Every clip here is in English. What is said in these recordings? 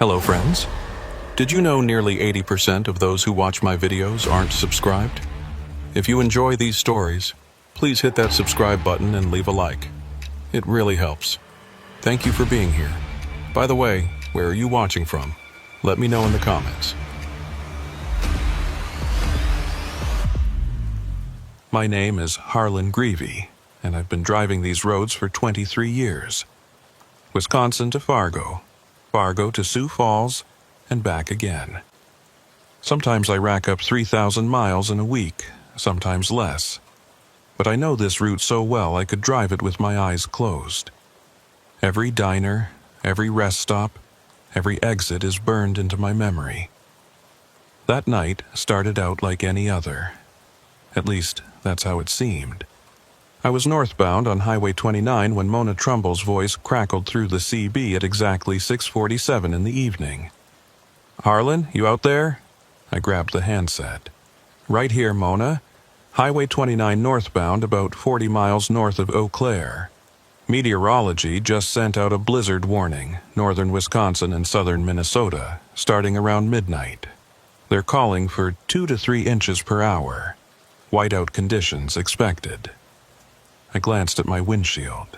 Hello friends. Did you know nearly 80% of those who watch my videos aren't subscribed? If you enjoy these stories, please hit that subscribe button and leave a like. It really helps. Thank you for being here. By the way, where are you watching from? Let me know in the comments. My name is Harlan Greevy, and I've been driving these roads for 23 years. Wisconsin to Fargo, Fargo to Sioux Falls, and back again. Sometimes I rack up 3,000 miles in a week, sometimes less. But I know this route so well I could drive it with my eyes closed. Every diner, every rest stop, every exit is burned into my memory. That night started out like any other. At least, that's how it seemed. I was northbound on Highway 29 when Mona Trumbull's voice crackled through the CB at exactly 6:47 in the evening. "Harlan, you out there?" I grabbed the handset. "Right here, Mona. Highway 29 northbound, about 40 miles north of Eau Claire. Meteorology just sent out a blizzard warning, northern Wisconsin and southern Minnesota, starting around midnight. They're calling for 2 to 3 inches per hour. Whiteout conditions expected." I glanced at my windshield.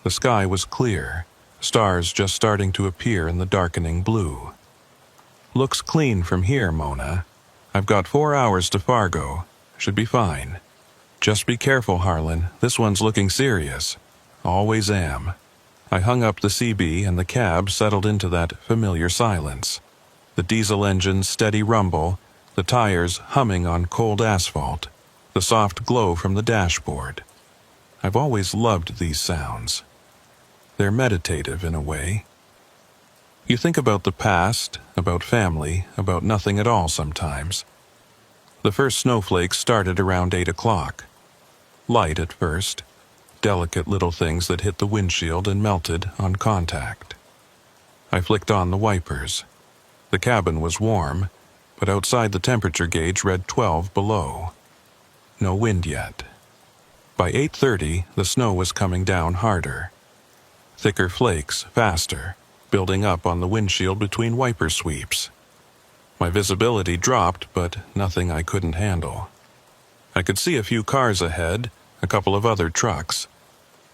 The sky was clear, stars just starting to appear in the darkening blue. "Looks clean from here, Mona. I've got 4 hours to Fargo. Should be fine. Just be careful, Harlan. This one's looking serious. Always am." I hung up the CB and the cab settled into that familiar silence. The diesel engine's steady rumble, the tires humming on cold asphalt, the soft glow from the dashboard. I've always loved these sounds. They're meditative in a way. You think about the past, about family, about nothing at all sometimes. The first snowflakes started around 8 o'clock. Light at first, delicate little things that hit the windshield and melted on contact. I flicked on the wipers. The cabin was warm, but outside the temperature gauge read 12 below. No wind yet. By 8:30, the snow was coming down harder. Thicker flakes, faster, building up on the windshield between wiper sweeps. My visibility dropped, but nothing I couldn't handle. I could see a few cars ahead, a couple of other trucks.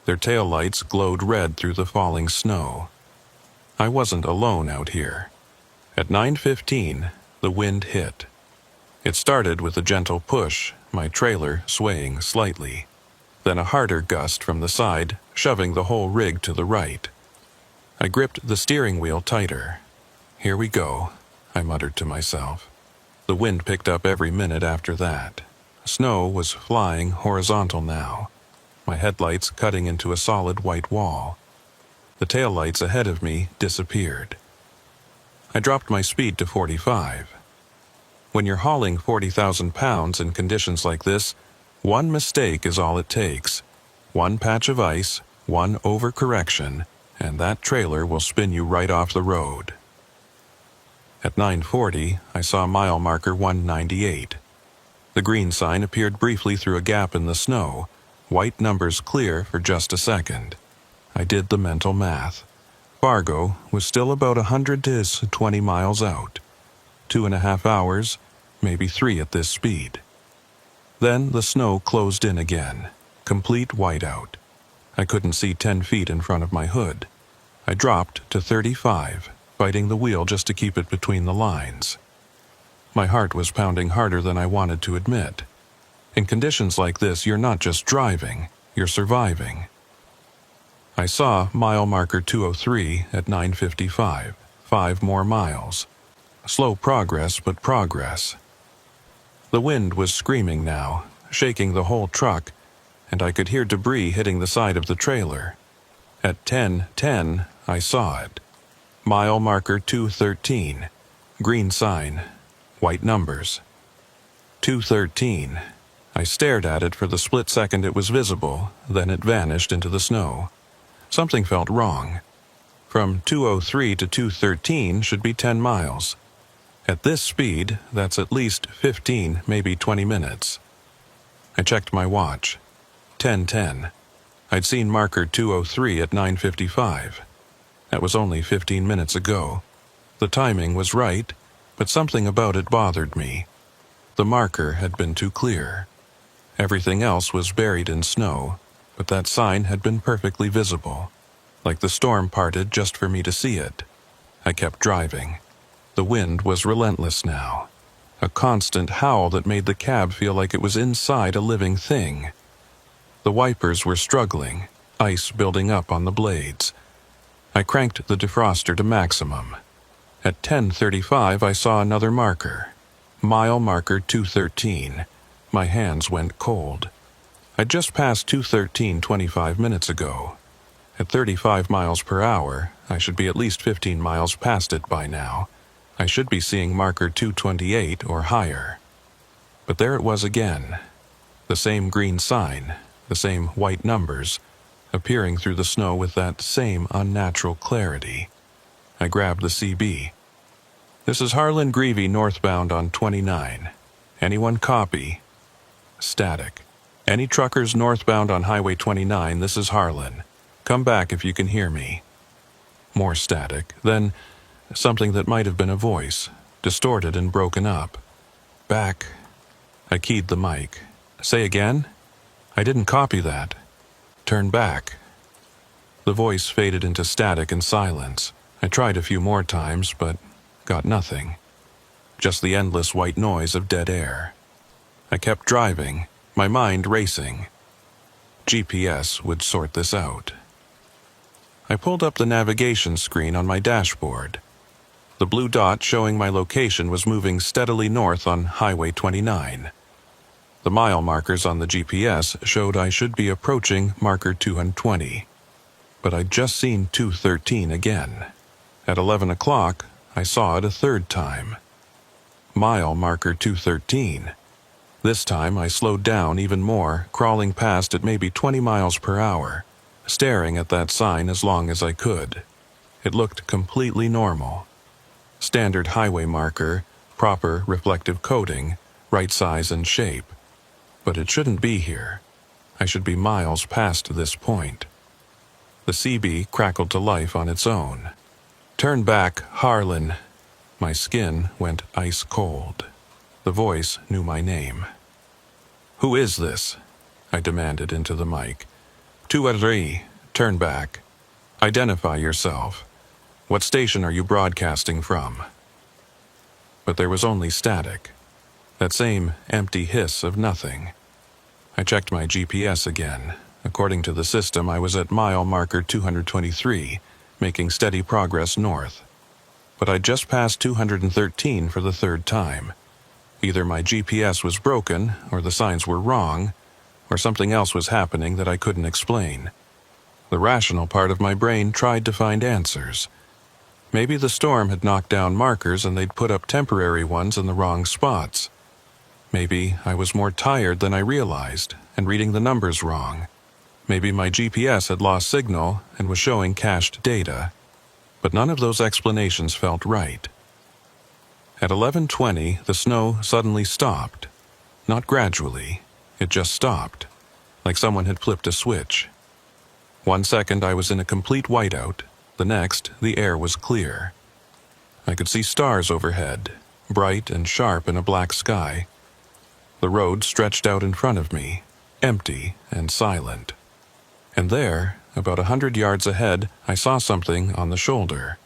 Their taillights glowed red through the falling snow. I wasn't alone out here. At 9:15, the wind hit. It started with a gentle push, my trailer swaying slightly. Then a harder gust from the side, shoving the whole rig to the right. I gripped the steering wheel tighter. "Here we go," I muttered to myself. The wind picked up every minute after that. Snow was flying horizontal now, my headlights cutting into a solid white wall. The taillights ahead of me disappeared. I dropped my speed to 45. When you're hauling 40,000 pounds in conditions like this, one mistake is all it takes. One patch of ice, one overcorrection, and that trailer will spin you right off the road. At 9:40, I saw mile marker 198. The green sign appeared briefly through a gap in the snow, white numbers clear for just a second. I did the mental math. Fargo was still about 100 to 20 miles out. 2.5 hours, maybe 3 at this speed. Then the snow closed in again, complete whiteout. I couldn't see 10 feet in front of my hood. I dropped to 35, fighting the wheel just to keep it between the lines. My heart was pounding harder than I wanted to admit. In conditions like this, you're not just driving, you're surviving. I saw mile marker 203 at 9:55, 5 more miles. Slow progress, but progress. The wind was screaming now, shaking the whole truck, and I could hear debris hitting the side of the trailer. At 10:10, I saw it. Mile marker 213, green sign, white numbers. 213. I stared at it for the split second it was visible, then it vanished into the snow. Something felt wrong. From 203 to 213 should be 10 miles. At this speed, that's at least 15, maybe 20 minutes. I checked my watch. 10:10. I'd seen marker 203 at 9:55. That was only 15 minutes ago. The timing was right, but something about it bothered me. The marker had been too clear. Everything else was buried in snow, but that sign had been perfectly visible, like the storm parted just for me to see it. I kept driving. The wind was relentless now, a constant howl that made the cab feel like it was inside a living thing. The wipers were struggling, ice building up on the blades. I cranked the defroster to maximum. At 10:35 I saw another marker. Mile marker 213. My hands went cold. I'd just passed 213 25 minutes ago. At 35 miles per hour, I should be at least 15 miles past it by now. I should be seeing marker 228 or higher. But there it was again. The same green sign, the same white numbers, appearing through the snow with that same unnatural clarity. I grabbed the CB. "This is Harlan Greevy northbound on 29. Anyone copy?" Static. "Any truckers northbound on Highway 29, this is Harlan. Come back if you can hear me." More static, then something that might have been a voice, distorted and broken up. "Back." I keyed the mic. "Say again?" "I didn't copy that." "Turn back." The voice faded into static and silence. I tried a few more times, but got nothing. Just the endless white noise of dead air. I kept driving, my mind racing. GPS would sort this out. I pulled up the navigation screen on my dashboard. The blue dot showing my location was moving steadily north on Highway 29. The mile markers on the GPS showed I should be approaching marker 220. But I'd just seen 213 again. At 11 o'clock, I saw it a third time. Mile marker 213. This time I slowed down even more, crawling past at maybe 20 miles per hour, staring at that sign as long as I could. It looked completely normal. Standard highway marker, proper reflective coating, right size and shape. But it shouldn't be here. I should be miles past this point. The CB crackled to life on its own. "Turn back, Harlan." My skin went ice cold. The voice knew my name. "Who is this?" I demanded into the mic. 213, turn back. Identify yourself. What station are you broadcasting from?" But there was only static. That same empty hiss of nothing. I checked my GPS again. According to the system, I was at mile marker 223, making steady progress north. But I'd just passed 213 for the third time. Either my GPS was broken, or the signs were wrong, or something else was happening that I couldn't explain. The rational part of my brain tried to find answers. Maybe the storm had knocked down markers and they'd put up temporary ones in the wrong spots. Maybe I was more tired than I realized and reading the numbers wrong. Maybe my GPS had lost signal and was showing cached data. But none of those explanations felt right. At 11:20, the snow suddenly stopped. Not gradually, it just stopped, like someone had flipped a switch. 1 second I was in a complete whiteout, the next the air was clear. I could see stars overhead, bright and sharp in a black sky. The road stretched out in front of me, empty and silent. And there, about 100 yards ahead, I saw something on the shoulder.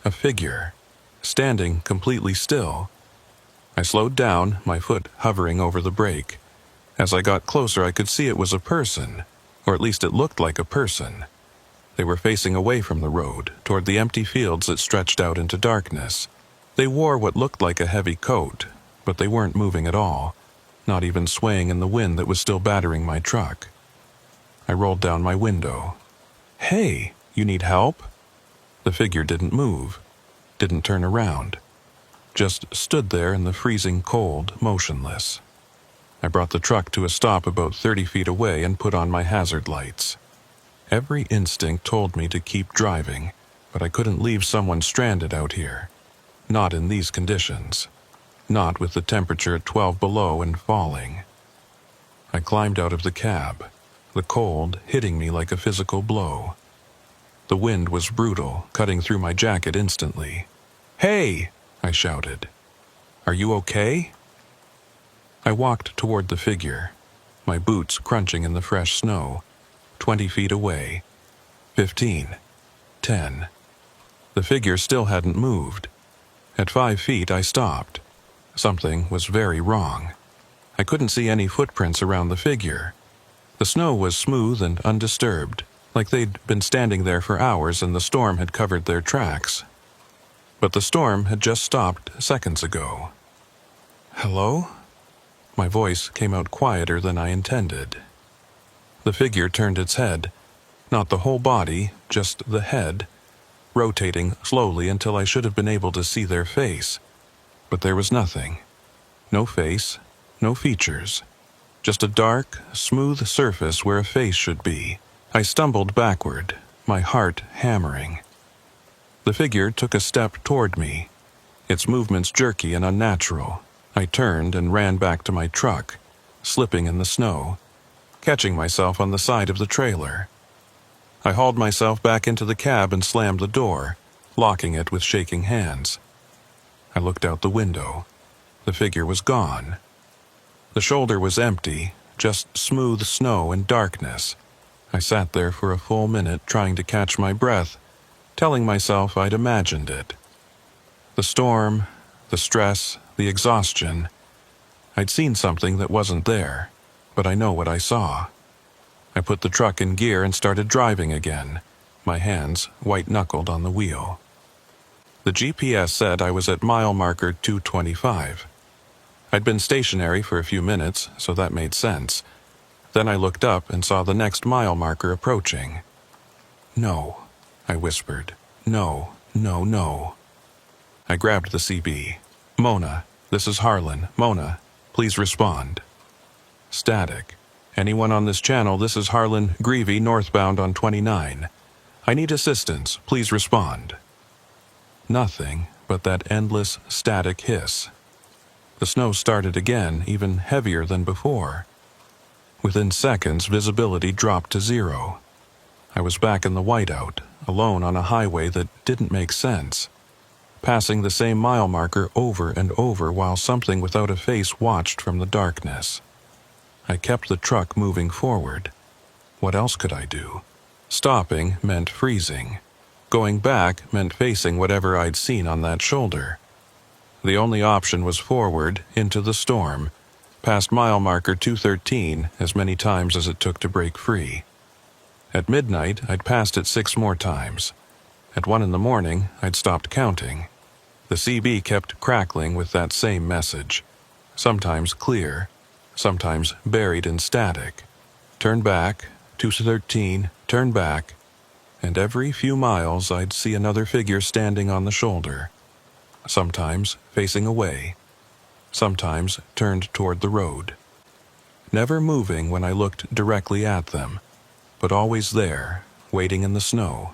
A figure, standing completely still. I slowed down, my foot hovering over the brake. As I got closer, I could see it was a person, or at least it looked like a person. They were facing away from the road, toward the empty fields that stretched out into darkness. They wore what looked like a heavy coat, but they weren't moving at all, not even swaying in the wind that was still battering my truck. I rolled down my window. "Hey, you need help?" The figure didn't move, didn't turn around, just stood there in the freezing cold, motionless. I brought the truck to a stop about 30 feet away and put on my hazard lights. Every instinct told me to keep driving, but I couldn't leave someone stranded out here. Not in these conditions. Not with the temperature at 12 below and falling. I climbed out of the cab, the cold hitting me like a physical blow. The wind was brutal, cutting through my jacket instantly. "Hey!" I shouted. "Are you okay?" I walked toward the figure, my boots crunching in the fresh snow. 20 feet away. 15. 10. The figure still hadn't moved. At 5 feet, I stopped. Something was very wrong. I couldn't see any footprints around the figure. The snow was smooth and undisturbed, like they'd been standing there for hours and the storm had covered their tracks. But the storm had just stopped seconds ago. "Hello?" My voice came out quieter than I intended. The figure turned its head, not the whole body, just the head, rotating slowly until I should have been able to see their face. But there was nothing. No face, no features. Just a dark, smooth surface where a face should be. I stumbled backward, my heart hammering. The figure took a step toward me, its movements jerky and unnatural. I turned and ran back to my truck, slipping in the snow, catching myself on the side of the trailer. I hauled myself back into the cab and slammed the door, locking it with shaking hands. I looked out the window. The figure was gone. The shoulder was empty, just smooth snow and darkness. I sat there for a full minute trying to catch my breath, telling myself I'd imagined it. The storm, the stress, the exhaustion. I'd seen something that wasn't there, but I know what I saw. I put the truck in gear and started driving again, my hands white-knuckled on the wheel. The GPS said I was at mile marker 225. I'd been stationary for a few minutes, so that made sense. Then I looked up and saw the next mile marker approaching. "No," I whispered. "No, no, no." I grabbed the CB. "Mona, this is Harlan. Mona, please respond." Static. "Anyone on this channel, this is Harlan Greevy, northbound on 29. I need assistance. Please respond." Nothing but that endless static hiss. The snow started again, even heavier than before. Within seconds, visibility dropped to 0. I was back in the whiteout, alone on a highway that didn't make sense, passing the same mile marker over and over while something without a face watched from the darkness. I kept the truck moving forward. What else could I do? Stopping meant freezing. Going back meant facing whatever I'd seen on that shoulder. The only option was forward, into the storm, past mile marker 213 as many times as it took to break free. At midnight, I'd passed it 6 more times. At 1 in the morning, I'd stopped counting. The CB kept crackling with that same message, sometimes clear, sometimes buried in static. Turn back, 213, turn back, and every few miles I'd see another figure standing on the shoulder, sometimes facing away, sometimes turned toward the road. Never moving when I looked directly at them, but always there, waiting in the snow.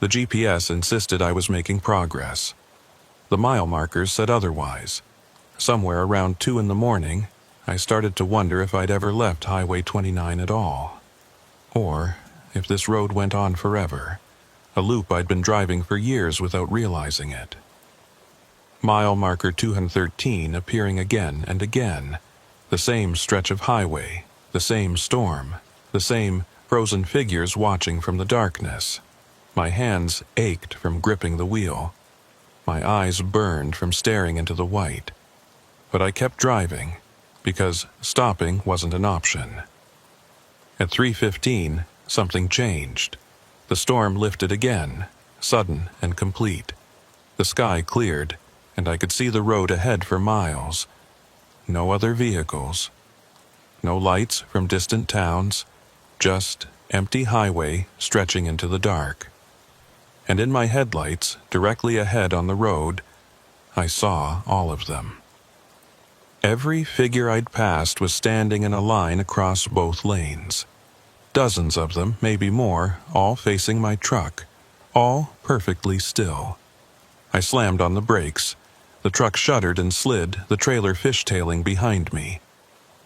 The GPS insisted I was making progress. The mile markers said otherwise. Somewhere around 2 in the morning, I started to wonder if I'd ever left Highway 29 at all. Or if this road went on forever, a loop I'd been driving for years without realizing it. Mile marker 213 appearing again and again, the same stretch of highway, the same storm, the same frozen figures watching from the darkness. My hands ached from gripping the wheel. My eyes burned from staring into the white. But I kept driving, because stopping wasn't an option. At 3:15, something changed. The storm lifted again, sudden and complete. The sky cleared, and I could see the road ahead for miles. No other vehicles. No lights from distant towns, just empty highway stretching into the dark. And in my headlights, directly ahead on the road, I saw all of them. Every figure I'd passed was standing in a line across both lanes. Dozens of them, maybe more, all facing my truck, all perfectly still. I slammed on the brakes. The truck shuddered and slid, the trailer fishtailing behind me.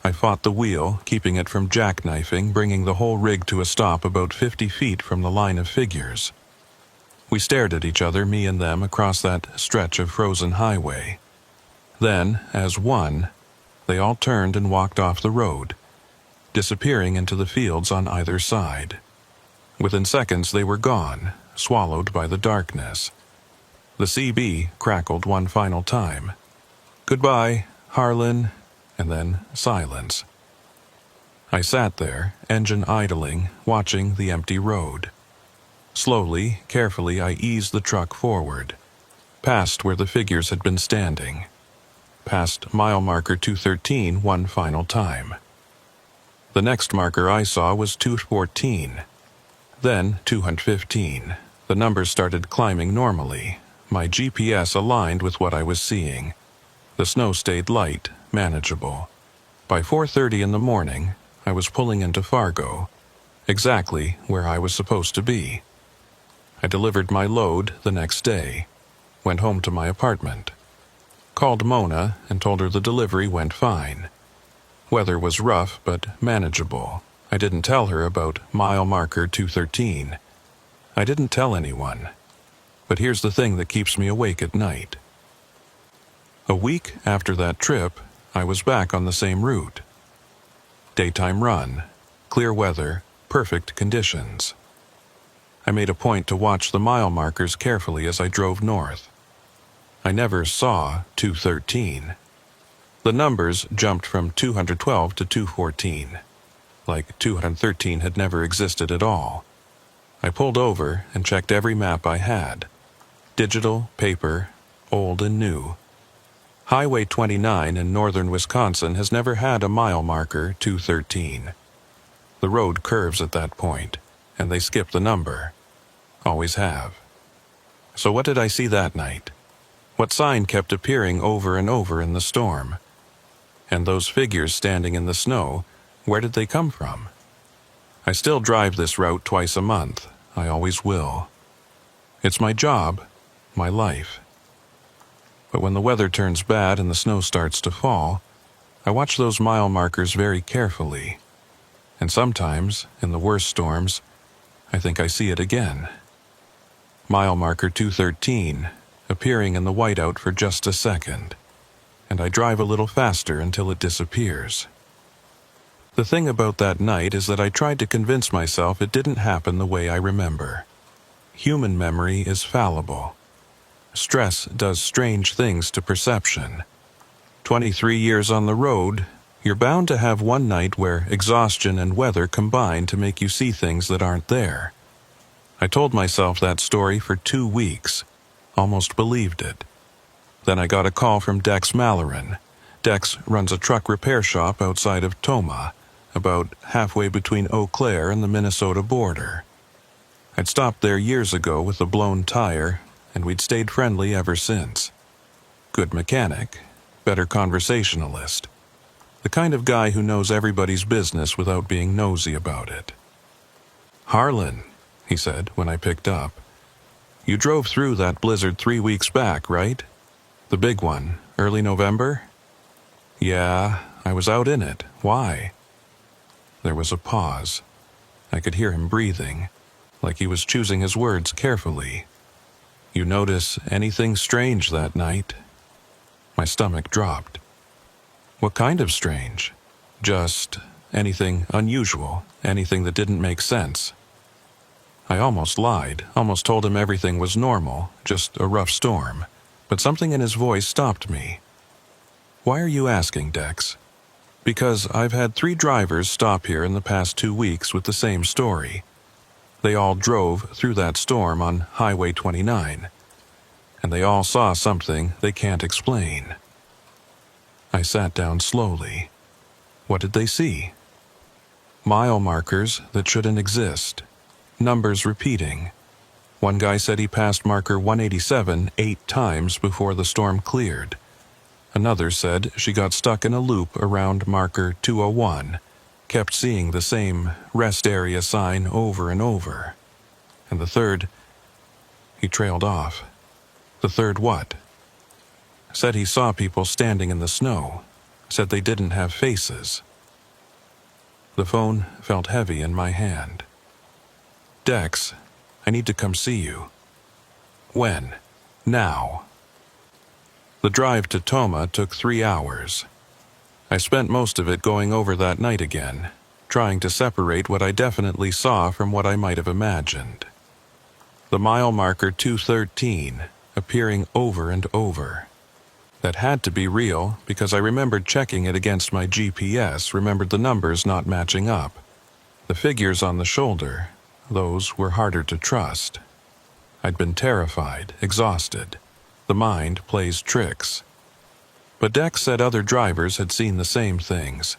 I fought the wheel, keeping it from jackknifing, bringing the whole rig to a stop about 50 feet from the line of figures. We stared at each other, me and them, across that stretch of frozen highway. Then, as one, they all turned and walked off the road, disappearing into the fields on either side. Within seconds they were gone, swallowed by the darkness. The CB crackled one final time. "Goodbye, Harlan," and then silence. I sat there, engine idling, watching the empty road. Slowly, carefully, I eased the truck forward, past where the figures had been standing, past mile marker 213 one final time. The next marker I saw was 214, then 215. The numbers started climbing normally. My GPS aligned with what I was seeing. The snow stayed light, manageable. By 4:30 in the morning, I was pulling into Fargo, exactly where I was supposed to be. I delivered my load the next day, went home to my apartment, called Mona and told her the delivery went fine. Weather was rough but manageable. I didn't tell her about mile marker 213. I didn't tell anyone. But here's the thing that keeps me awake at night. A week after that trip, I was back on the same route. Daytime run, clear weather, perfect conditions. I made a point to watch the mile markers carefully as I drove north. I never saw 213. The numbers jumped from 212 to 214, like 213 had never existed at all. I pulled over and checked every map I had. Digital, paper, old and new. Highway 29 in northern Wisconsin has never had a mile marker 213. The road curves at that point, and they skip the number. Always have. So what did I see that night? What sign kept appearing over and over in the storm? And those figures standing in the snow, where did they come from? I still drive this route twice a month. I always will. It's my job, my life. But when the weather turns bad and the snow starts to fall, I watch those mile markers very carefully. And sometimes, in the worst storms, I think I see it again. Mile marker 213, appearing in the whiteout for just a second, and I drive a little faster until it disappears. The thing about that night is that I tried to convince myself it didn't happen the way I remember. Human memory is fallible. Stress does strange things to perception. 23 years on the road, you're bound to have one night where exhaustion and weather combine to make you see things that aren't there. I told myself that story for 2 weeks, almost believed it. Then I got a call from Dex Malloran. Dex runs a truck repair shop outside of Tomah, about halfway between Eau Claire and the Minnesota border. I'd stopped there years ago with a blown tire, and we'd stayed friendly ever since. Good mechanic, better conversationalist. The kind of guy who knows everybody's business without being nosy about it. "Harlan," he said when I picked up. "You drove through that blizzard 3 weeks back, right? The big one, early November?" "Yeah, I was out in it. Why?" There was a pause. I could hear him breathing, like he was choosing his words carefully. "You notice anything strange that night?" My stomach dropped. "What kind of strange?" "Just anything unusual, anything that didn't make sense." I almost lied, almost told him everything was normal, just a rough storm, but something in his voice stopped me. "Why are you asking, Dex?" "Because I've had 3 drivers stop here in the past 2 weeks with the same story. They all drove through that storm on Highway 29, and they all saw something they can't explain." I sat down slowly. What did they see? Mile markers that shouldn't exist. Numbers repeating. One guy said he passed marker 187 8 times before the storm cleared. Another said she got stuck in a loop around marker 201, kept seeing the same rest area sign over and over. And the third, he trailed off. The third what? Said he saw people standing in the snow. Said they didn't have faces. The phone felt heavy in my hand. "Dex, I need to come see you." When? Now. The drive to Toma took 3 hours. I spent most of it going over that night again, trying to separate what I definitely saw from what I might have imagined. The mile marker 213 appearing over and over. That had to be real because I remembered checking it against my GPS, remembered the numbers not matching up. The figures on the shoulder, those were harder to trust. I'd been terrified, exhausted. The mind plays tricks. But Dex said other drivers had seen the same things.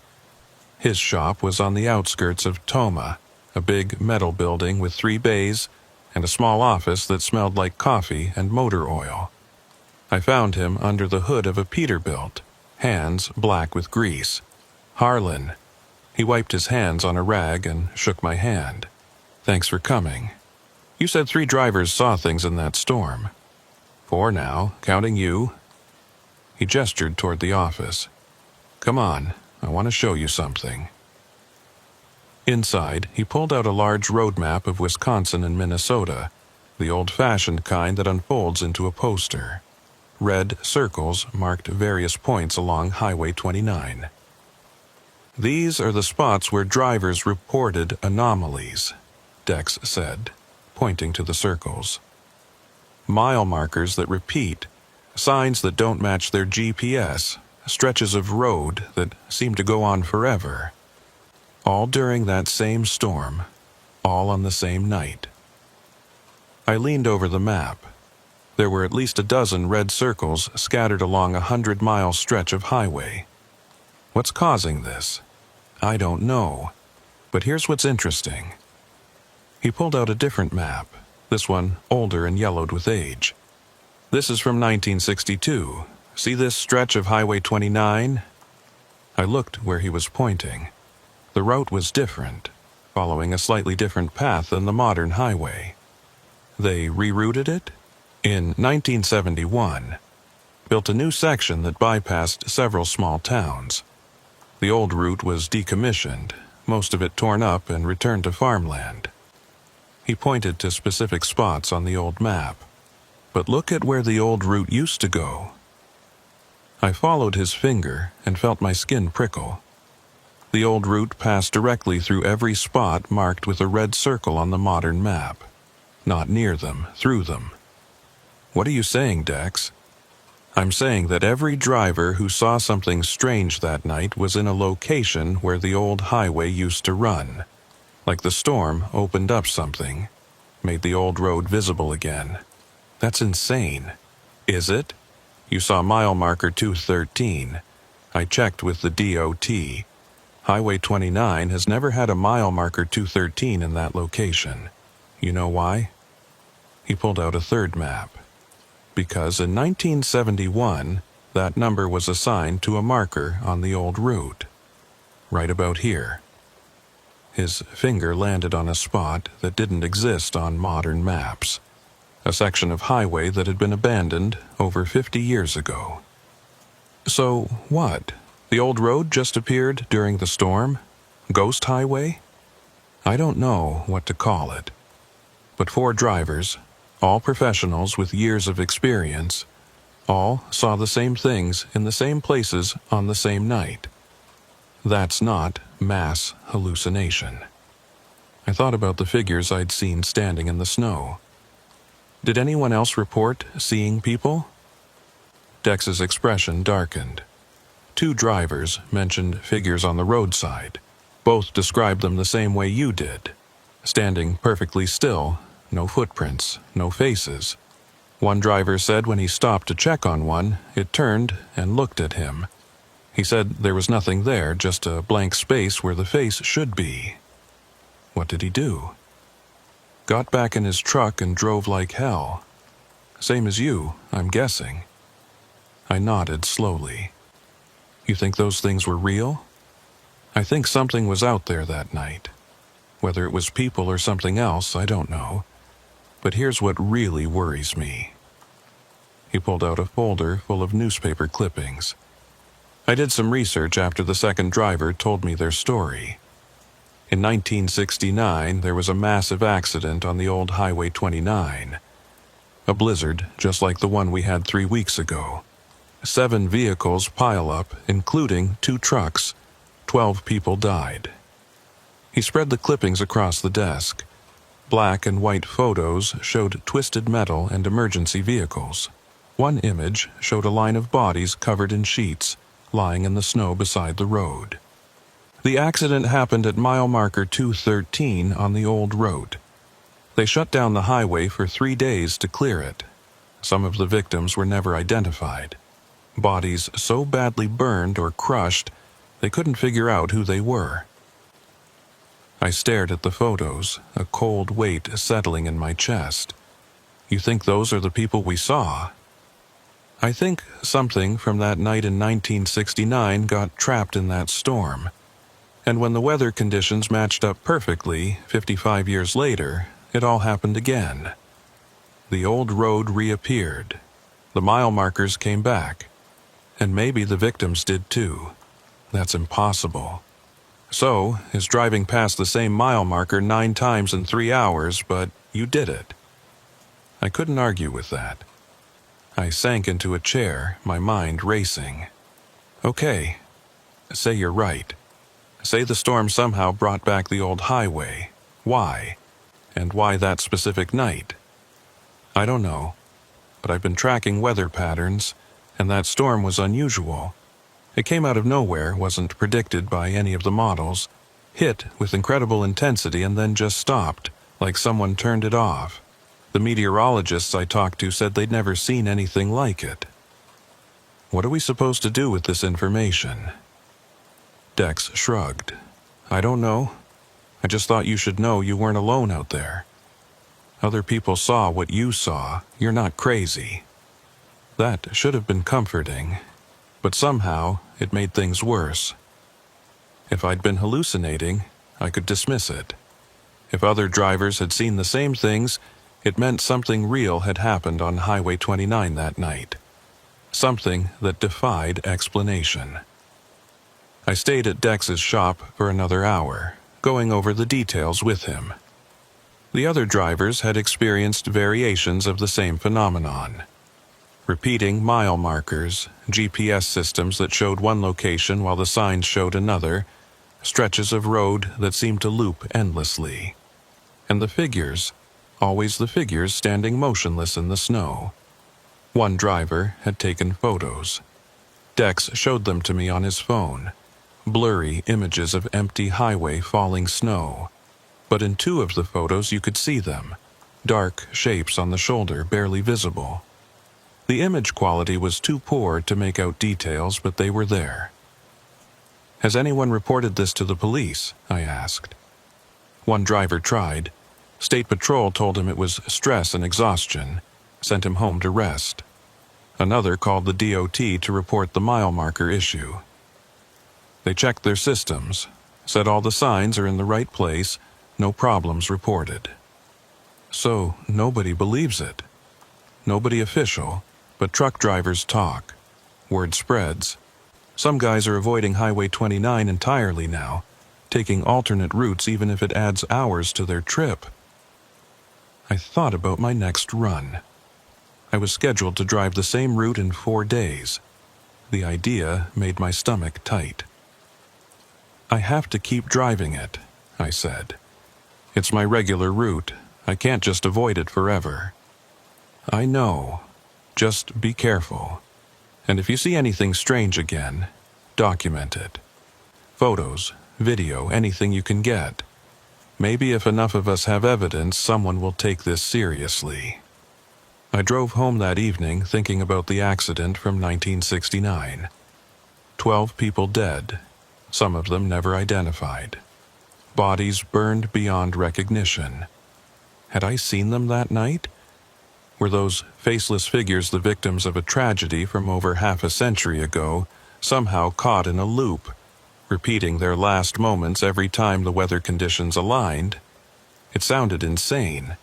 His shop was on the outskirts of Toma, a big metal building with 3 bays and a small office that smelled like coffee and motor oil. I found him under the hood of a Peterbilt, hands black with grease. Harlan. He wiped his hands on a rag and shook my hand. Thanks for coming. You said 3 drivers saw things in that storm. 4 now, counting you. He gestured toward the office. Come on, I want to show you something. Inside, he pulled out a large road map of Wisconsin and Minnesota, the old-fashioned kind that unfolds into a poster. Red circles marked various points along Highway 29. These are the spots where drivers reported anomalies, Dex said, pointing to the circles. Mile markers that repeat, signs that don't match their GPS, stretches of road that seem to go on forever. All during that same storm, all on the same night. I leaned over the map. There were at least a dozen red circles scattered along a 100-mile stretch of highway. What's causing this? I don't know. But here's what's interesting. He pulled out a different map, this one older and yellowed with age. This is from 1962. See this stretch of Highway 29? I looked where he was pointing. The route was different, following a slightly different path than the modern highway. They rerouted it? In 1971, built a new section that bypassed several small towns. The old route was decommissioned, most of it torn up and returned to farmland. He pointed to specific spots on the old map. But look at where the old route used to go. I followed his finger and felt my skin prickle. The old route passed directly through every spot marked with a red circle on the modern map. Not near them, through them. What are you saying, Dex? I'm saying that every driver who saw something strange that night was in a location where the old highway used to run. Like the storm opened up something, made the old road visible again. That's insane. Is it? You saw mile marker 213. I checked with the DOT. Highway 29 has never had a mile marker 213 in that location. You know why? He pulled out a third map. Because in 1971, that number was assigned to a marker on the old route. Right about here. His finger landed on a spot that didn't exist on modern maps. A section of highway that had been abandoned over 50 years ago. So, what? The old road just appeared during the storm? Ghost highway? I don't know what to call it. But 4 drivers, all professionals with years of experience, all saw the same things in the same places on the same night. That's not mass hallucination. I thought about the figures I'd seen standing in the snow. Did anyone else report seeing people? Dex's expression darkened. 2 drivers mentioned figures on the roadside. Both described them the same way you did. Standing perfectly still, no footprints, no faces. One driver said when he stopped to check on one, it turned and looked at him. He said there was nothing there, just a blank space where the face should be. What did he do? Got back in his truck and drove like hell. Same as you, I'm guessing. I nodded slowly. You think those things were real? I think something was out there that night. Whether it was people or something else, I don't know. But here's what really worries me. He pulled out a folder full of newspaper clippings. I did some research after the second driver told me their story. In 1969, there was a massive accident on the old Highway 29. A blizzard just like the one we had 3 weeks ago. 7 vehicles pile up, including 2 trucks. 12 people died. He spread the clippings across the desk. Black and white photos showed twisted metal and emergency vehicles. One image showed a line of bodies covered in sheets, lying in the snow beside the road. The accident happened at mile marker 213 on the old road. They shut down the highway for 3 days to clear it. Some of the victims were never identified. Bodies so badly burned or crushed, they couldn't figure out who they were. I stared at the photos, a cold weight settling in my chest. You think those are the people we saw? I think something from that night in 1969 got trapped in that storm. And when the weather conditions matched up perfectly, 55 years later, it all happened again. The old road reappeared. The mile markers came back. And maybe the victims did too. That's impossible. So, is driving past the same mile marker 9 times in 3 hours, but you did it. I couldn't argue with that. I sank into a chair, my mind racing. Okay, say you're right. Say the storm somehow brought back the old highway. Why? And why that specific night? I don't know, but I've been tracking weather patterns, and that storm was unusual. It came out of nowhere, wasn't predicted by any of the models, hit with incredible intensity and then just stopped, like someone turned it off. The meteorologists I talked to said they'd never seen anything like it. What are we supposed to do with this information? Dex shrugged. I don't know. I just thought you should know you weren't alone out there. Other people saw what you saw. You're not crazy. That should have been comforting, but somehow it made things worse. If I'd been hallucinating, I could dismiss it. If other drivers had seen the same things, it meant something real had happened on Highway 29 that night. Something that defied explanation. I stayed at Dex's shop for another hour, going over the details with him. The other drivers had experienced variations of the same phenomenon. Repeating mile markers, GPS systems that showed one location while the signs showed another, stretches of road that seemed to loop endlessly. And the figures, always the figures standing motionless in the snow. One driver had taken photos. Dex showed them to me on his phone. Blurry images of empty highway falling snow. But in 2 of the photos you could see them. Dark shapes on the shoulder barely visible. The image quality was too poor to make out details, but they were there. Has anyone reported this to the police? I asked. One driver tried. State Patrol told him it was stress and exhaustion, sent him home to rest. Another called the DOT to report the mile marker issue. They checked their systems, said all the signs are in the right place, no problems reported. So nobody believes it. Nobody official, but truck drivers talk. Word spreads. Some guys are avoiding Highway 29 entirely now, taking alternate routes even if it adds hours to their trip. I thought about my next run. I was scheduled to drive the same route in 4 days. The idea made my stomach tight. I have to keep driving it, I said. It's my regular route. I can't just avoid it forever. I know. Just be careful. And if you see anything strange again, document it. Photos, video, anything you can get. Maybe if enough of us have evidence, someone will take this seriously. I drove home that evening thinking about the accident from 1969. 12 people dead, some of them never identified. Bodies burned beyond recognition. Had I seen them that night? Were those faceless figures the victims of a tragedy from over half a century ago, somehow caught in a loop, repeating their last moments every time the weather conditions aligned? It sounded insane,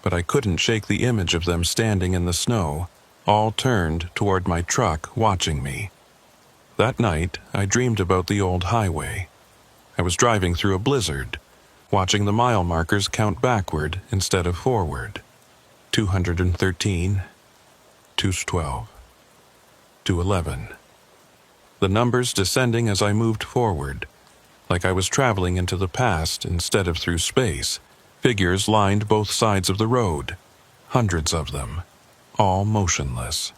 but I couldn't shake the image of them standing in the snow, all turned toward my truck watching me. That night, I dreamed about the old highway. I was driving through a blizzard, watching the mile markers count backward instead of forward. 213, 212, 211. The numbers descending as I moved forward, like I was traveling into the past instead of through space. Figures lined both sides of the road, hundreds of them, all motionless.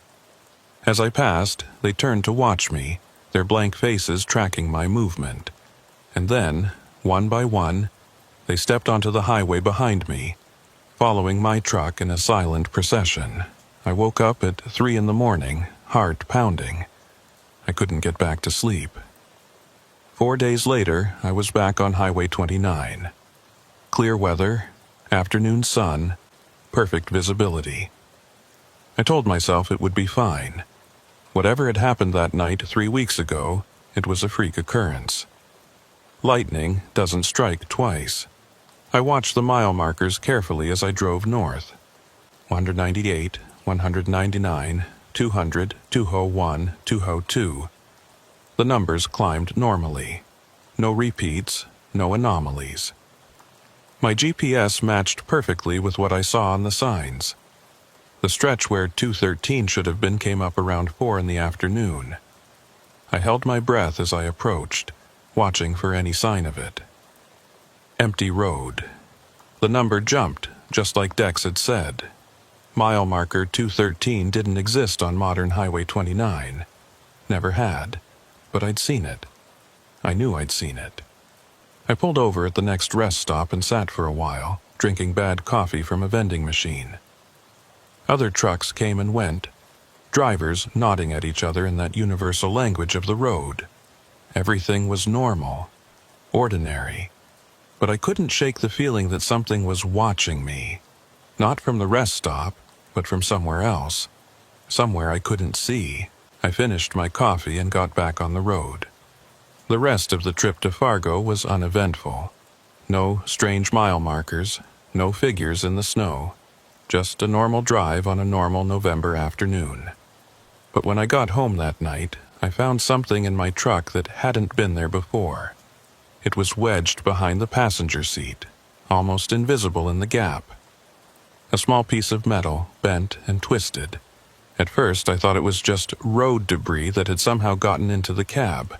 As I passed, they turned to watch me, their blank faces tracking my movement. And then, one by one, they stepped onto the highway behind me, following my truck in a silent procession. I woke up at 3 in the morning, heart pounding. I couldn't get back to sleep. 4 days later, I was back on Highway 29. Clear weather, afternoon sun, perfect visibility. I told myself it would be fine. Whatever had happened that night 3 weeks ago, it was a freak occurrence. Lightning doesn't strike twice. I watched the mile markers carefully as I drove north. 198, 199, 200, 201, 202. The numbers climbed normally. No repeats, no anomalies. My GPS matched perfectly with what I saw on the signs. The stretch where 213 should have been came up around 4 in the afternoon. I held my breath as I approached, watching for any sign of it. Empty road. The number jumped, just like Dex had said. Mile marker 213 didn't exist on modern Highway 29. Never had, but I'd seen it. I knew I'd seen it. I pulled over at the next rest stop and sat for a while, drinking bad coffee from a vending machine. Other trucks came and went, drivers nodding at each other in that universal language of the road. Everything was normal, ordinary, but I couldn't shake the feeling that something was watching me, not from the rest stop, but from somewhere else, somewhere I couldn't see. I finished my coffee and got back on the road. The rest of the trip to Fargo was uneventful. No strange mile markers, no figures in the snow, just a normal drive on a normal November afternoon. But when I got home that night, I found something in my truck that hadn't been there before. It was wedged behind the passenger seat, almost invisible in the gap. A small piece of metal, bent and twisted. At first I thought it was just road debris that had somehow gotten into the cab.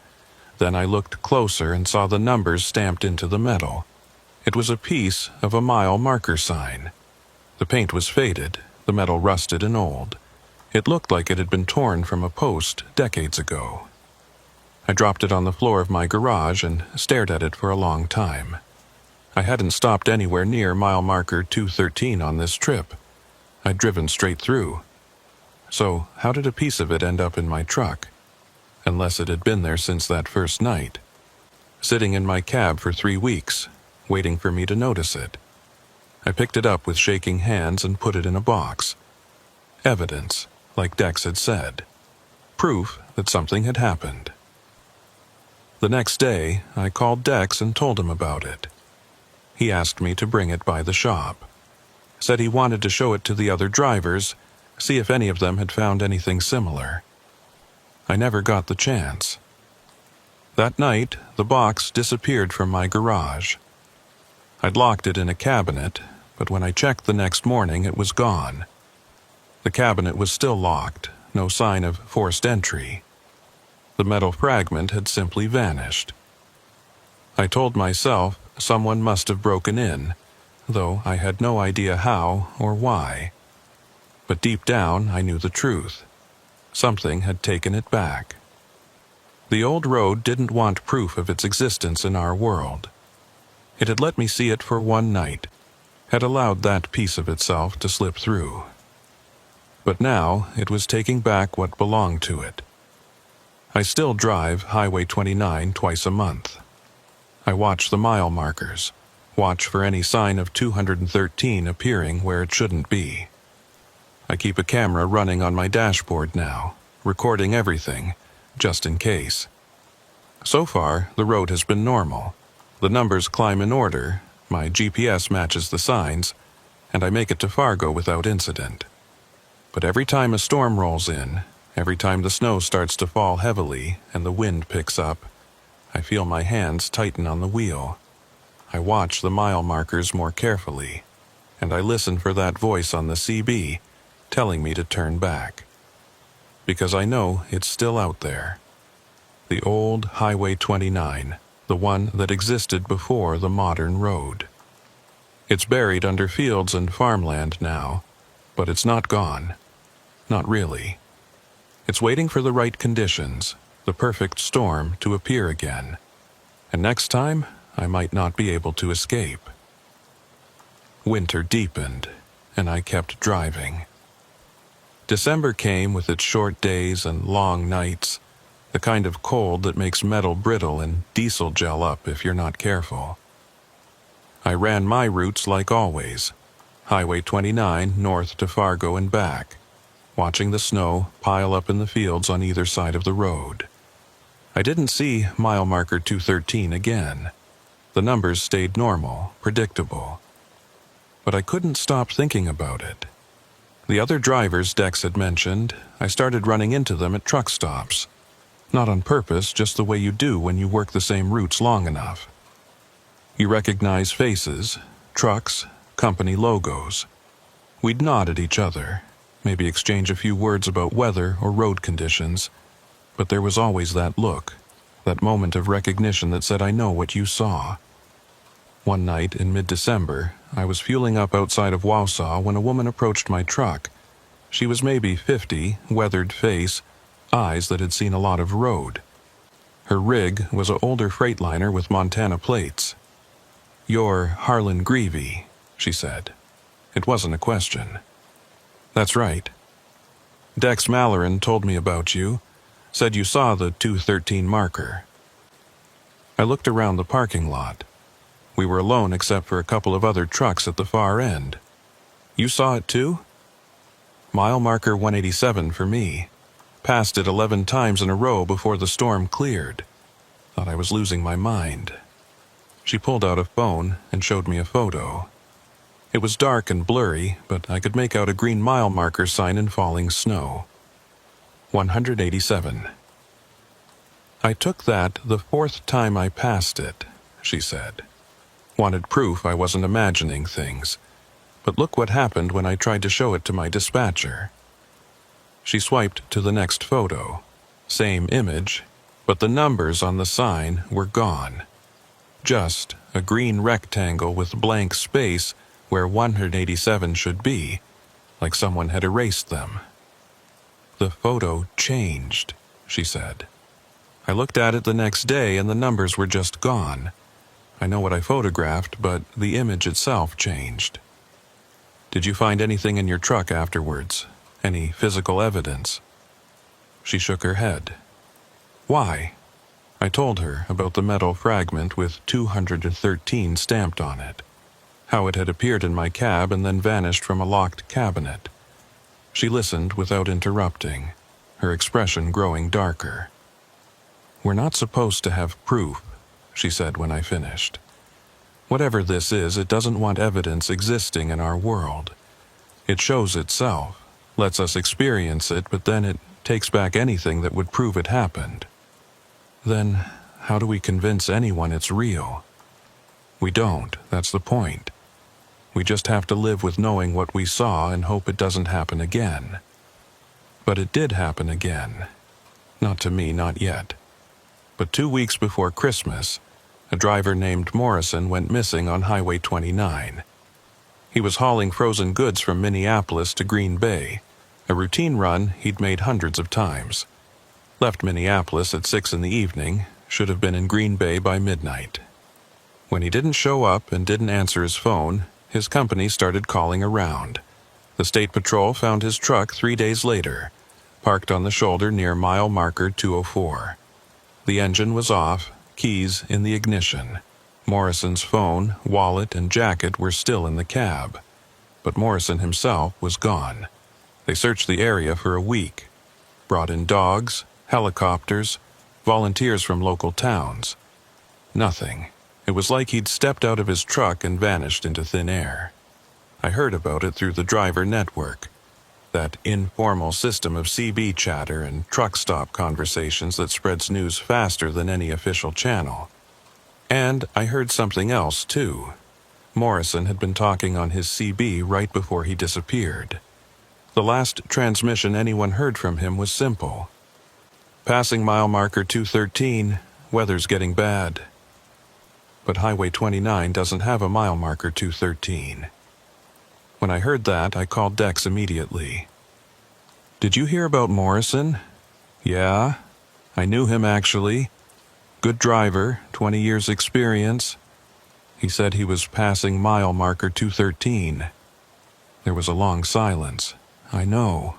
Then I looked closer and saw the numbers stamped into the metal. It was a piece of a mile marker sign. The paint was faded, the metal rusted and old. It looked like it had been torn from a post decades ago. I dropped it on the floor of my garage and stared at it for a long time. I hadn't stopped anywhere near mile marker 213 on this trip. I'd driven straight through. So how did a piece of it end up in my truck? Unless it had been there since that first night. Sitting in my cab for 3 weeks, waiting for me to notice it. I picked it up with shaking hands and put it in a box. Evidence, like Dex had said. Proof that something had happened. The next day, I called Dex and told him about it. He asked me to bring it by the shop. Said he wanted to show it to the other drivers, see if any of them had found anything similar. I never got the chance. That night, the box disappeared from my garage. I'd locked it in a cabinet, but when I checked the next morning, it was gone. The cabinet was still locked, no sign of forced entry. The metal fragment had simply vanished. I told myself someone must have broken in, though I had no idea how or why. But deep down, I knew the truth. Something had taken it back. The old road didn't want proof of its existence in our world. It had let me see it for one night, had allowed that piece of itself to slip through. But now it was taking back what belonged to it. I still drive Highway 29 twice a month. I watch the mile markers, watch for any sign of 213 appearing where it shouldn't be. I keep a camera running on my dashboard now, recording everything, just in case. So far, the road has been normal. The numbers climb in order, my GPS matches the signs, and I make it to Fargo without incident. But every time a storm rolls in, every time the snow starts to fall heavily and the wind picks up, I feel my hands tighten on the wheel. I watch the mile markers more carefully. and I listen for that voice on the CB telling me to turn back. Because I know it's still out there. The old Highway 29, the one that existed before the modern road. It's buried under fields and farmland now, but it's not gone. Not really. It's waiting for the right conditions, the perfect storm, to appear again. And next time, I might not be able to escape. Winter deepened, and I kept driving. December came with its short days and long nights, the kind of cold that makes metal brittle and diesel gel up if you're not careful. I ran my routes like always, Highway 29 north to Fargo and back, watching the snow pile up in the fields on either side of the road. I didn't see mile marker 213 again. The numbers stayed normal, predictable. But I couldn't stop thinking about it. The other drivers Dex had mentioned, I started running into them at truck stops. Not on purpose, just the way you do when you work the same routes long enough. You recognize faces, trucks, company logos. We'd nod at each other, maybe exchange a few words about weather or road conditions, but there was always that look, that moment of recognition that said, I know what you saw. One night in mid-December, I was fueling up outside of Wausau when a woman approached my truck. She was maybe 50, weathered face, eyes that had seen a lot of road. Her rig was an older Freightliner with Montana plates. "You're Harlan Greevy," she said. It wasn't a question. "That's right. Dex Malloran told me about you, said you saw the 213 marker." I looked around the parking lot. We were alone except for a couple of other trucks at the far end. "You saw it too?" "Mile marker 187 for me. Passed it 11 times in a row before the storm cleared. Thought I was losing my mind." She pulled out a phone and showed me a photo. It was dark and blurry, but I could make out a green mile marker sign in falling snow. 187. "I took that the 4th time I passed it," she said. "Wanted proof I wasn't imagining things. But look what happened when I tried to show it to my dispatcher." She swiped to the next photo. Same image, but the numbers on the sign were gone. Just a green rectangle with blank space where 187 should be, like someone had erased them. "The photo changed," she said. "I looked at it the next day and the numbers were just gone. I know what I photographed, but the image itself changed." "Did you find anything in your truck afterwards? Any physical evidence?" She shook her head. "Why?" I told her about the metal fragment with 213 stamped on it, how it had appeared in my cab and then vanished from a locked cabinet. She listened without interrupting, her expression growing darker. "We're not supposed to have proof," she said when I finished. "Whatever this is, it doesn't want evidence existing in our world. It shows itself, lets us experience it, but then it takes back anything that would prove it happened. Then, how do we convince anyone it's real? We don't, that's the point. We just have to live with knowing what we saw and hope it doesn't happen again." But it did happen again. Not to me, not yet. But 2 weeks before Christmas, a driver named Morrison went missing on Highway 29. He was hauling frozen goods from Minneapolis to Green Bay, a routine run he'd made hundreds of times. Left Minneapolis at 6 in the evening, should have been in Green Bay by midnight. When he didn't show up and didn't answer his phone, his company started calling around. The state patrol found his truck 3 days later, parked on the shoulder near mile marker 204. The engine was off, keys in the ignition. Morrison's phone, wallet, and jacket were still in the cab, but Morrison himself was gone. They searched the area for a week, brought in dogs, helicopters, volunteers from local towns. Nothing. It was like he'd stepped out of his truck and vanished into thin air. I heard about it through the driver network, that informal system of CB chatter and truck stop conversations that spreads news faster than any official channel. And I heard something else, too. Morrison had been talking on his CB right before he disappeared. The last transmission anyone heard from him was simple. Passing mile marker 213, weather's getting bad. But Highway 29 doesn't have a mile marker 213. When I heard that, I called Dex immediately. "Did you hear about Morrison?" "Yeah, I knew him actually. Good driver, 20 years experience. He said he was passing mile marker 213. There was a long silence. "I know."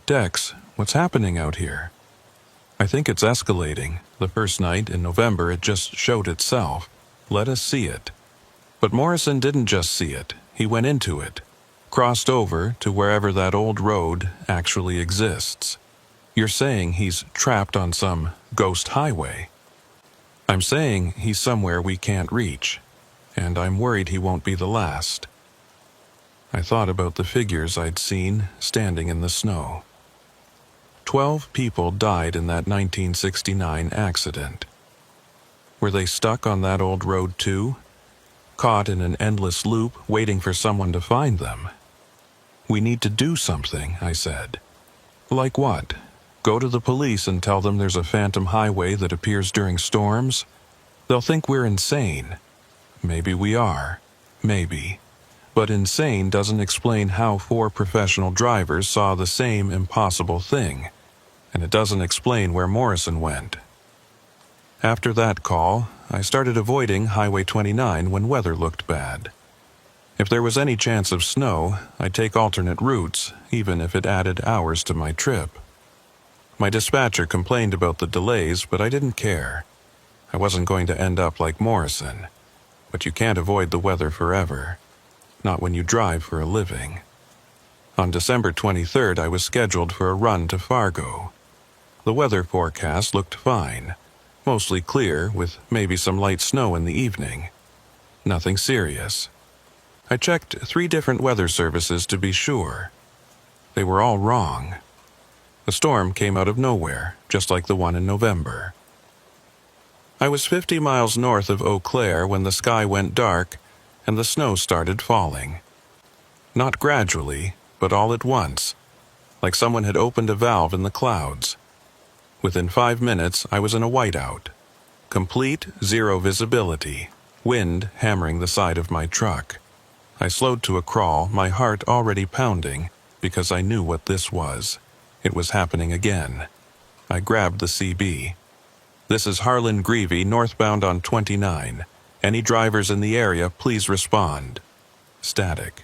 "Dex, what's happening out here?" "I think it's escalating. The first night in November it just showed itself. Let us see it." But Morrison didn't just see it. He went into it. Crossed over to wherever that old road actually exists. You're saying he's trapped on some ghost highway. I'm saying he's somewhere we can't reach. And I'm worried he won't be the last. I thought about the figures I'd seen standing in the snow. 12 people died in that 1969 accident. Were they stuck on that old road too? Caught in an endless loop, waiting for someone to find them? "We need to do something," I said. "Like what? Go to the police and tell them there's a phantom highway that appears during storms? They'll think we're insane. Maybe we are. Maybe. But insane doesn't explain how 4 professional drivers saw the same impossible thing. And it doesn't explain where Morrison went." After that call, I started avoiding Highway 29 when weather looked bad. If there was any chance of snow, I'd take alternate routes, even if it added hours to my trip. My dispatcher complained about the delays, but I didn't care. I wasn't going to end up like Morrison. But you can't avoid the weather forever. Not when you drive for a living. On December 23rd, I was scheduled for a run to Fargo. The weather forecast looked fine. Mostly clear, with maybe some light snow in the evening. Nothing serious. I checked 3 different weather services to be sure. They were all wrong. The storm came out of nowhere, just like the one in November. I was 50 miles north of Eau Claire when the sky went dark and the snow started falling. Not gradually, but all at once, like someone had opened a valve in the clouds. Within 5 minutes, I was in a whiteout. Complete zero visibility, wind hammering the side of my truck. I slowed to a crawl, my heart already pounding, because I knew what this was. It was happening again. I grabbed the CB. "This is Harlan Greevy, northbound on 29. Any drivers in the area, please respond." Static.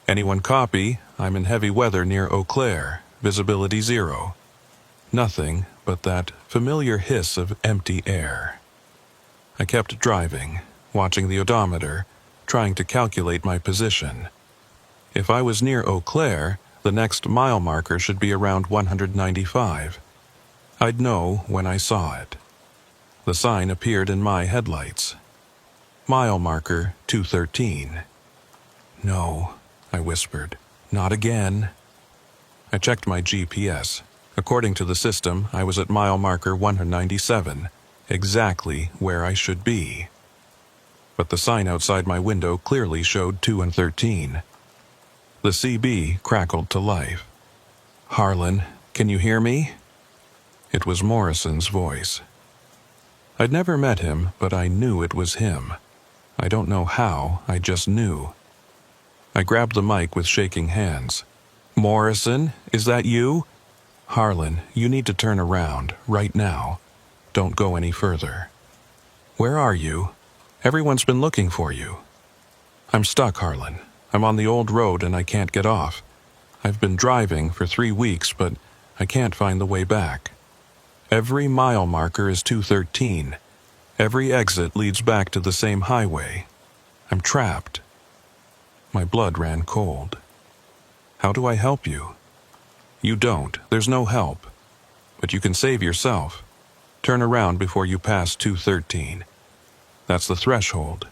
"Anyone copy? I'm in heavy weather near Eau Claire. Visibility 0. Nothing but that familiar hiss of empty air. I kept driving, watching the odometer, trying to calculate my position. If I was near Eau Claire, the next mile marker should be around 195. I'd know when I saw it. The sign appeared in my headlights. Mile marker 213. "No," I whispered. "Not again." I checked my GPS. According to the system, I was at mile marker 197, exactly where I should be. But the sign outside my window clearly showed 213. The CB crackled to life. "Harlan, can you hear me?" It was Morrison's voice. I'd never met him, but I knew it was him. I don't know how, I just knew. I grabbed the mic with shaking hands. "Morrison, is that you?" "Harlan, you need to turn around, right now. Don't go any further." "Where are you? Everyone's been looking for you." "I'm stuck, Harlan. I'm on the old road and I can't get off. I've been driving for 3 weeks, but I can't find the way back. Every mile marker is 213. Every exit leads back to the same highway. I'm trapped." My blood ran cold. "How do I help you?" "You don't. There's no help. But you can save yourself. Turn around before you pass 213. That's the threshold.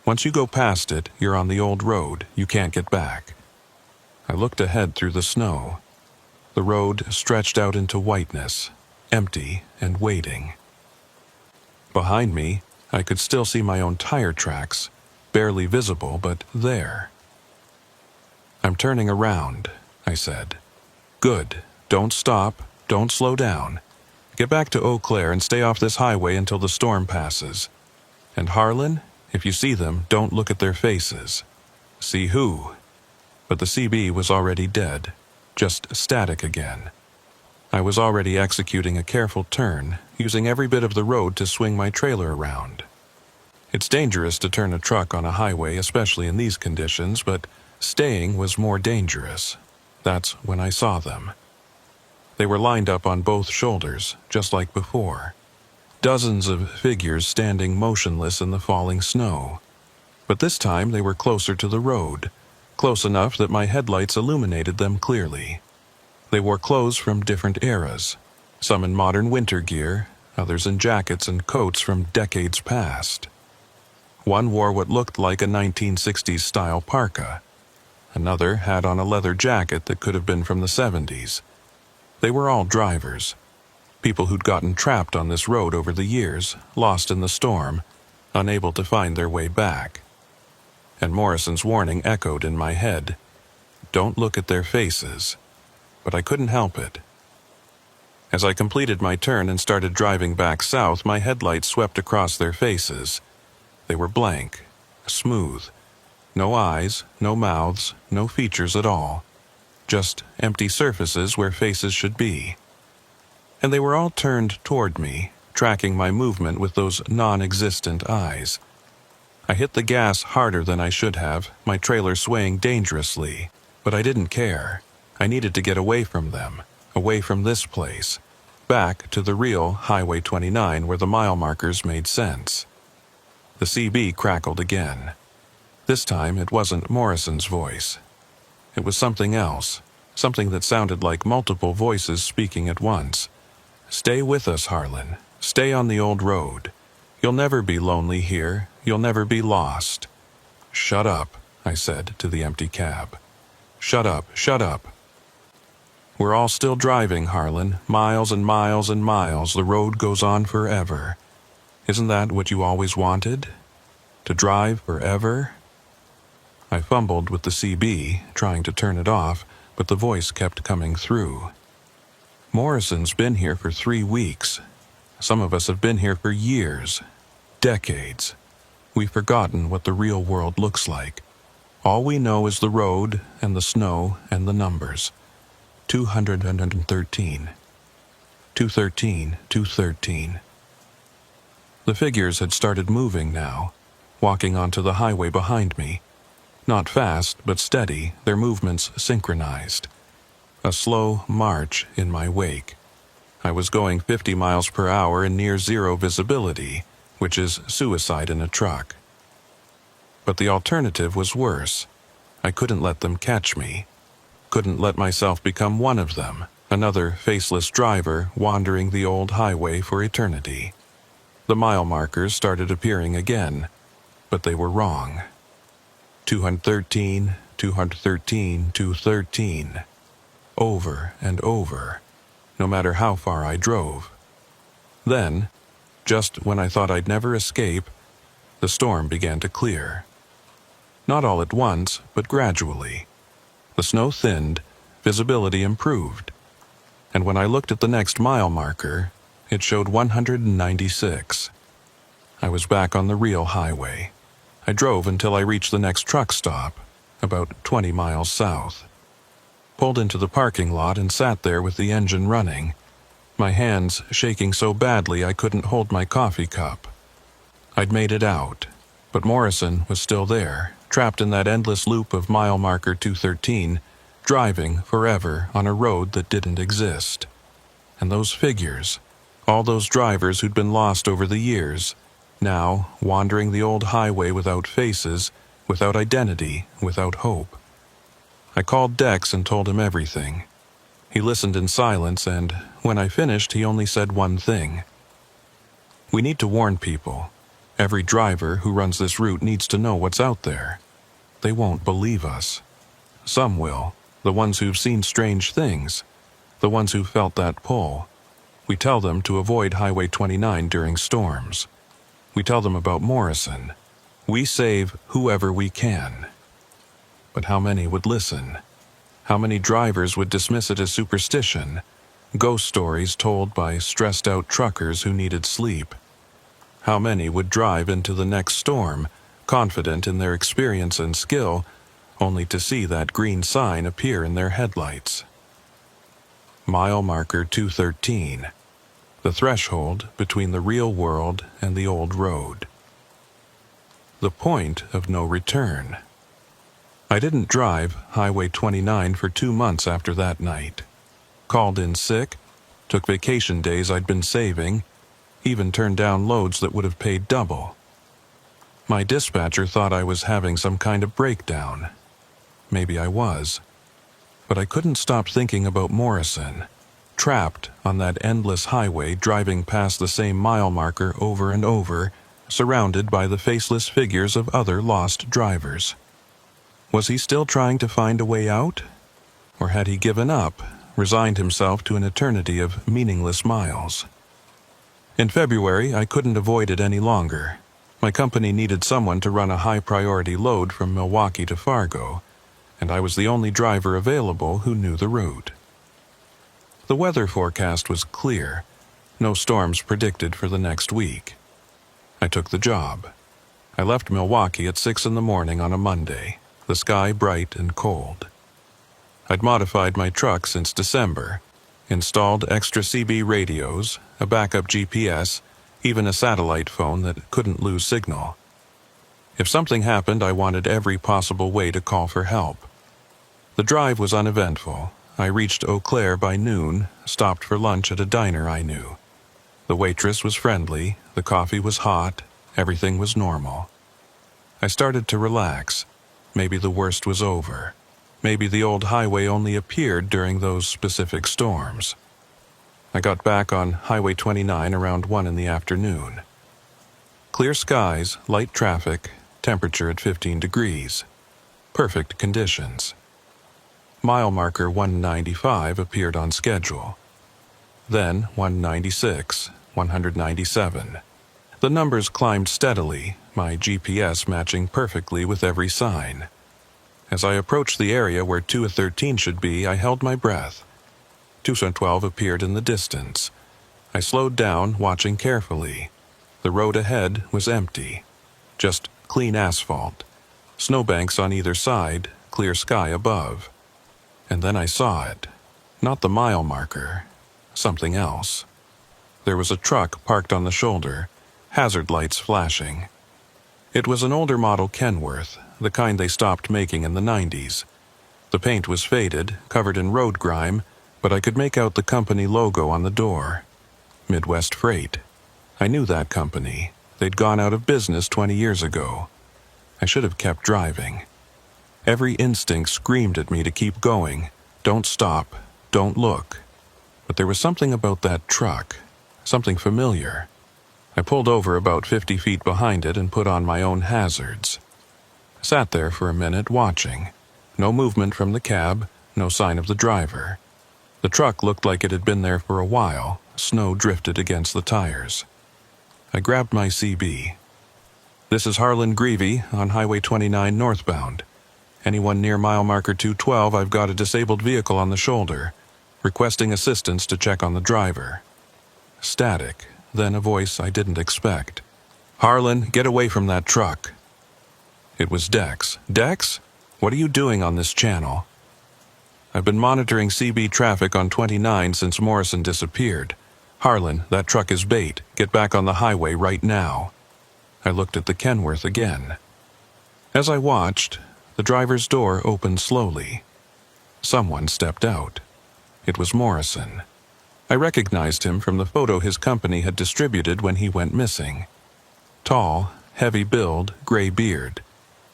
Once you go past it, you're on the old road. You can't get back." I looked ahead through the snow. The road stretched out into whiteness, empty and waiting. Behind me, I could still see my own tire tracks. barely visible, but there. "I'm turning around," I said. "Good. Don't stop. Don't slow down. Get back to Eau Claire and stay off this highway until the storm passes. And Harlan, if you see them, don't look at their faces." "See who?" But the CB was already dead, just static again. I was already executing a careful turn, using every bit of the road to swing my trailer around. It's dangerous to turn a truck on a highway, especially in these conditions, but staying was more dangerous. That's when I saw them. They were lined up on both shoulders, just like before. Dozens of figures standing motionless in the falling snow. But this time they were closer to the road, close enough that my headlights illuminated them clearly. They wore clothes from different eras, some in modern winter gear, others in jackets and coats from decades past. One wore what looked like a 1960s-style parka. Another had on a leather jacket that could have been from the 70s. They were all drivers, people who'd gotten trapped on this road over the years, lost in the storm, unable to find their way back. And Morrison's warning echoed in my head. Don't look at their faces. But I couldn't help it. As I completed my turn and started driving back south, my headlights swept across their faces. They were blank, smooth. No eyes, no mouths, no features at all. Just empty surfaces where faces should be. And they were all turned toward me, tracking my movement with those non-existent eyes. I hit the gas harder than I should have, my trailer swaying dangerously, but I didn't care. I needed to get away from them, away from this place, back to the real Highway 29 where the mile markers made sense. The CB crackled again. This time it wasn't Morrison's voice. It was something else, something that sounded like multiple voices speaking at once. "Stay with us, Harlan. Stay on the old road. You'll never be lonely here. You'll never be lost." "Shut up," I said to the empty cab. "Shut up, shut up." "We're all still driving, Harlan. Miles and miles and miles. The road goes on forever. Isn't that what you always wanted? To drive forever?" I fumbled with the CB, trying to turn it off, but the voice kept coming through. "Morrison's been here for 3 weeks. Some of us have been here for years, decades. We've forgotten what the real world looks like. All we know is the road and the snow and the numbers. 213. 213, 213. The figures had started moving now, walking onto the highway behind me. Not fast, but steady, their movements synchronized. A slow march in my wake. I was going 50 miles per hour in near zero visibility, which is suicide in a truck. But the alternative was worse. I couldn't let them catch me. Couldn't let myself become one of them, another faceless driver wandering the old highway for eternity. The mile markers started appearing again, but they were wrong. 213, 213, 213. Over and over, no matter how far I drove. Then, just when I thought I'd never escape, the storm began to clear. Not all at once, but gradually. The snow thinned, visibility improved. And when I looked at the next mile marker, it showed 196. I was back on the real highway. I drove until I reached the next truck stop, about 20 miles south. Pulled into the parking lot and sat there with the engine running, my hands shaking so badly I couldn't hold my coffee cup. I'd made it out, but Morrison was still there, trapped in that endless loop of mile marker 213, driving forever on a road that didn't exist. And those figures, all those drivers who'd been lost over the years, now wandering the old highway without faces, without identity, without hope. I called Dex and told him everything. He listened in silence, and when I finished, he only said one thing. "We need to warn people. Every driver who runs this route needs to know what's out there. They won't believe us. Some will, the ones who've seen strange things, the ones who felt that pull. We tell them to avoid Highway 29 during storms. We tell them about Morrison. We save whoever we can. But how many would listen? How many drivers would dismiss it as superstition, ghost stories told by stressed-out truckers who needed sleep? How many would drive into the next storm, confident in their experience and skill, only to see that green sign appear in their headlights? Mile marker 213, the threshold between the real world and the old road. The point of no return. I didn't drive Highway 29 for 2 months after that night. Called in sick, took vacation days I'd been saving, even turned down loads that would have paid double. My dispatcher thought I was having some kind of breakdown. Maybe I was. But I couldn't stop thinking about Morrison, trapped on that endless highway driving past the same mile marker over and over, surrounded by the faceless figures of other lost drivers. Was he still trying to find a way out? Or had he given up, resigned himself to an eternity of meaningless miles? In February, I couldn't avoid it any longer. My company needed someone to run a high-priority load from Milwaukee to Fargo, and I was the only driver available who knew the route. The weather forecast was clear, no storms predicted for the next week. I took the job. I left Milwaukee at 6 in the morning on a Monday, the sky bright and cold. I'd modified my truck since December, installed extra CB radios, a backup GPS, even a satellite phone that couldn't lose signal. If something happened, I wanted every possible way to call for help. The drive was uneventful. I reached Eau Claire by noon, stopped for lunch at a diner I knew. The waitress was friendly, the coffee was hot, everything was normal. I started to relax. Maybe the worst was over. Maybe the old highway only appeared during those specific storms. I got back on Highway 29 around 1 in the afternoon. Clear skies, light traffic, temperature at 15 degrees. Perfect conditions. Mile marker 195 appeared on schedule. Then 196, 197. The numbers climbed steadily, my GPS matching perfectly with every sign. As I approached the area where 213 should be, I held my breath. 212 appeared in the distance. I slowed down, watching carefully. The road ahead was empty. Just clean asphalt. Snowbanks on either side, clear sky above. And then I saw it. Not the mile marker. Something else. There was a truck parked on the shoulder, hazard lights flashing. It was an older model Kenworth, the kind they stopped making in the 90s. The paint was faded, covered in road grime, but I could make out the company logo on the door. Midwest Freight. I knew that company. They'd gone out of business 20 years ago. I should have kept driving. Every instinct screamed at me to keep going. Don't stop. Don't look. But there was something about that truck. Something familiar. I pulled over about 50 feet behind it and put on my own hazards. Sat there for a minute watching. No movement from the cab, no sign of the driver. The truck looked like it had been there for a while. Snow drifted against the tires. I grabbed my CB. This is Harlan Greevy on Highway 29 northbound. Anyone near mile marker 212, I've got a disabled vehicle on the shoulder. Requesting assistance to check on the driver. Static, then a voice I didn't expect. Harlan, get away from that truck. It was Dex. Dex? What are you doing on this channel? I've been monitoring CB traffic on 29 since Morrison disappeared. Harlan, that truck is bait. Get back on the highway right now. I looked at the Kenworth again. As I watched, the driver's door opened slowly. Someone stepped out. It was Morrison. I recognized him from the photo his company had distributed when he went missing. Tall, heavy build, gray beard.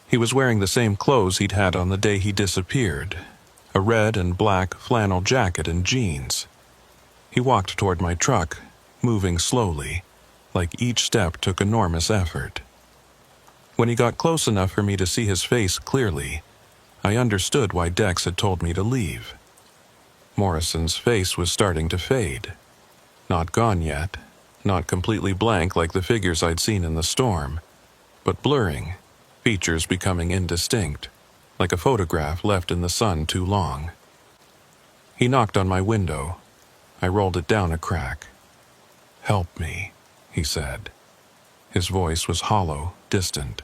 He was wearing the same clothes he'd had on the day he disappeared. A red and black flannel jacket and jeans. He walked toward my truck, moving slowly, like each step took enormous effort. When he got close enough for me to see his face clearly, I understood why Dex had told me to leave. Morrison's face was starting to fade. Not gone yet, not completely blank like the figures I'd seen in the storm, but blurring, features becoming indistinct, like a photograph left in the sun too long. He knocked on my window. I rolled it down a crack. "Help me," he said. His voice was hollow, distant.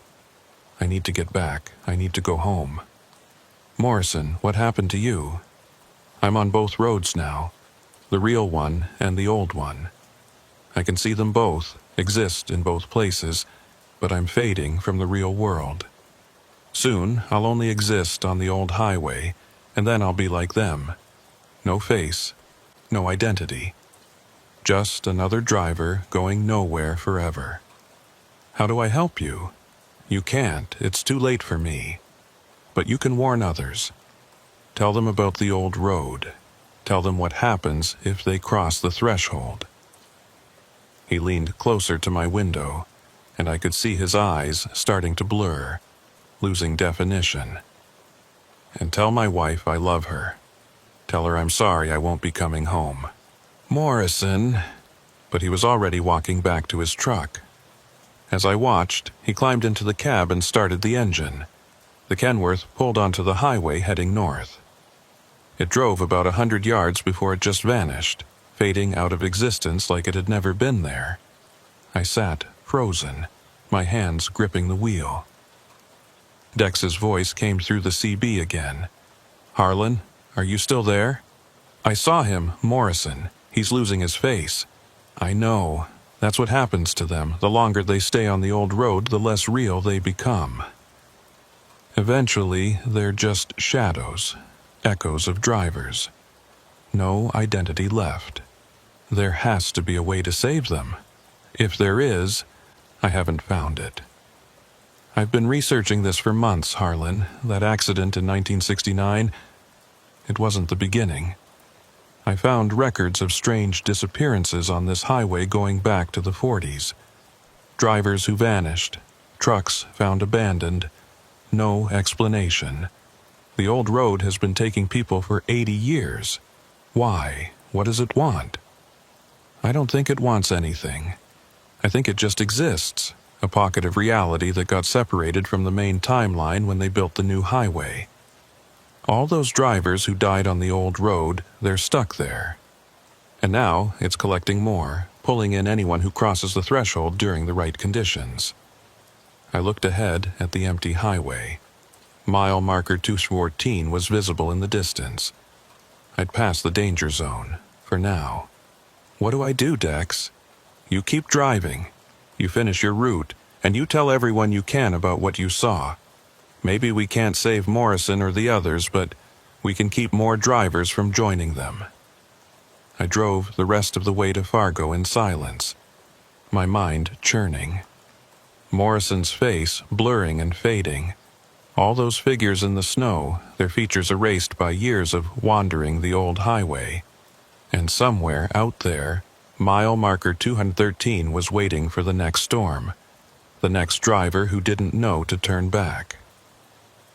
"I need to get back. I need to go home." "Morrison, what happened to you?" "I'm on both roads now, the real one and the old one. I can see them both, exist in both places, but I'm fading from the real world. Soon, I'll only exist on the old highway, and then I'll be like them. No face, no identity. Just another driver going nowhere forever. How do I help you? You can't, it's too late for me. But you can warn others. Tell them about the old road. Tell them what happens if they cross the threshold." He leaned closer to my window, and I could see his eyes starting to blur, losing definition. "And tell my wife I love her. Tell her I'm sorry I won't be coming home." "Morrison," but he was already walking back to his truck. As I watched, he climbed into the cab and started the engine. The Kenworth pulled onto the highway heading north. It drove about 100 yards before it just vanished, fading out of existence like it had never been there. I sat, frozen, my hands gripping the wheel. Dex's voice came through the CB again. "Harlan, are you still there?" "I saw him, Morrison. He's losing his face." "I know. That's what happens to them. The longer they stay on the old road, the less real they become. Eventually, they're just shadows, echoes of drivers. No identity left. There has to be a way to save them. If there is, I haven't found it. I've been researching this for months, Harlan. That accident in 1969, it wasn't the beginning. I found records of strange disappearances on this highway going back to the 40s. Drivers who vanished, trucks found abandoned, no explanation. The old road has been taking people for 80 years. Why? What does it want? I don't think it wants anything. I think it just exists, a pocket of reality that got separated from the main timeline when they built the new highway. All those drivers who died on the old road, they're stuck there. And now it's collecting more, pulling in anyone who crosses the threshold during the right conditions. I looked ahead at the empty highway. Mile marker 214 was visible in the distance. I'd passed the danger zone, for now. What do I do, Dex? You keep driving. You finish your route, and you tell everyone you can about what you saw. Maybe we can't save Morrison or the others, but we can keep more drivers from joining them. I drove the rest of the way to Fargo in silence, my mind churning. Morrison's face blurring and fading. All those figures in the snow, their features erased by years of wandering the old highway. And somewhere out there, mile marker 213 was waiting for the next storm, the next driver who didn't know to turn back.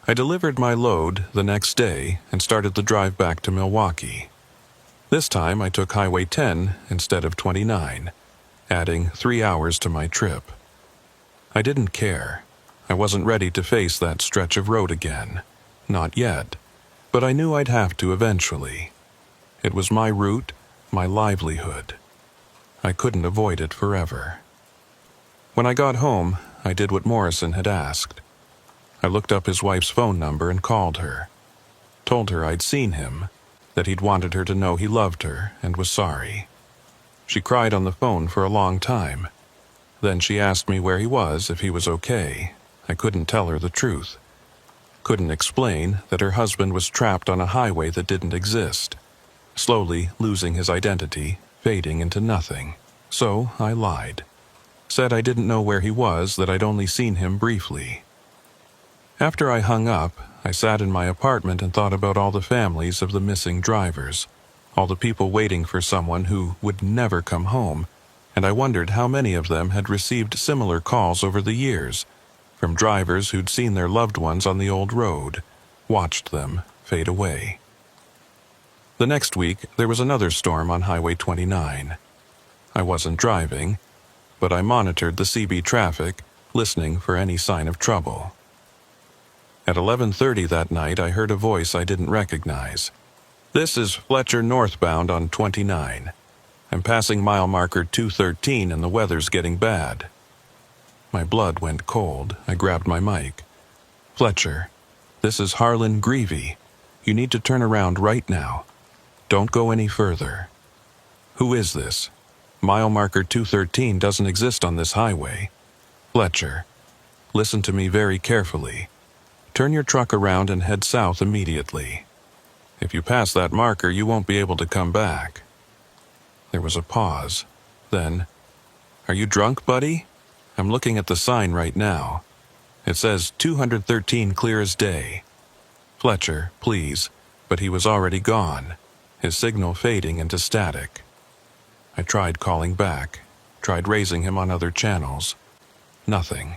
I delivered my load the next day and started the drive back to Milwaukee. This time I took Highway 10 instead of 29, adding 3 hours to my trip. I didn't care. I wasn't ready to face that stretch of road again. Not yet. But I knew I'd have to eventually. It was my route, my livelihood. I couldn't avoid it forever. When I got home, I did what Morrison had asked. I looked up his wife's phone number and called her. Told her I'd seen him, that he'd wanted her to know he loved her and was sorry. She cried on the phone for a long time. Then she asked me where he was, if he was okay. I couldn't tell her the truth. Couldn't explain that her husband was trapped on a highway that didn't exist, slowly losing his identity, fading into nothing. So I lied. Said I didn't know where he was, that I'd only seen him briefly. After I hung up, I sat in my apartment and thought about all the families of the missing drivers, all the people waiting for someone who would never come home, and I wondered how many of them had received similar calls over the years, from drivers who'd seen their loved ones on the old road, watched them fade away. The next week, there was another storm on Highway 29. I wasn't driving, but I monitored the CB traffic, listening for any sign of trouble. At 11:30 that night, I heard a voice I didn't recognize. "This is Fletcher northbound on 29. I'm passing mile marker 213 and the weather's getting bad." My blood went cold. I grabbed my mic. "Fletcher, this is Harlan Greevy. You need to turn around right now. Don't go any further." "Who is this? Mile marker 213 doesn't exist on this highway." "Fletcher, listen to me very carefully. Turn your truck around and head south immediately. If you pass that marker, you won't be able to come back." There was a pause. Then, "Are you drunk, buddy? I'm looking at the sign right now. It says 213 clear as day." "Fletcher, please," but he was already gone, his signal fading into static. I tried calling back, tried raising him on other channels. Nothing.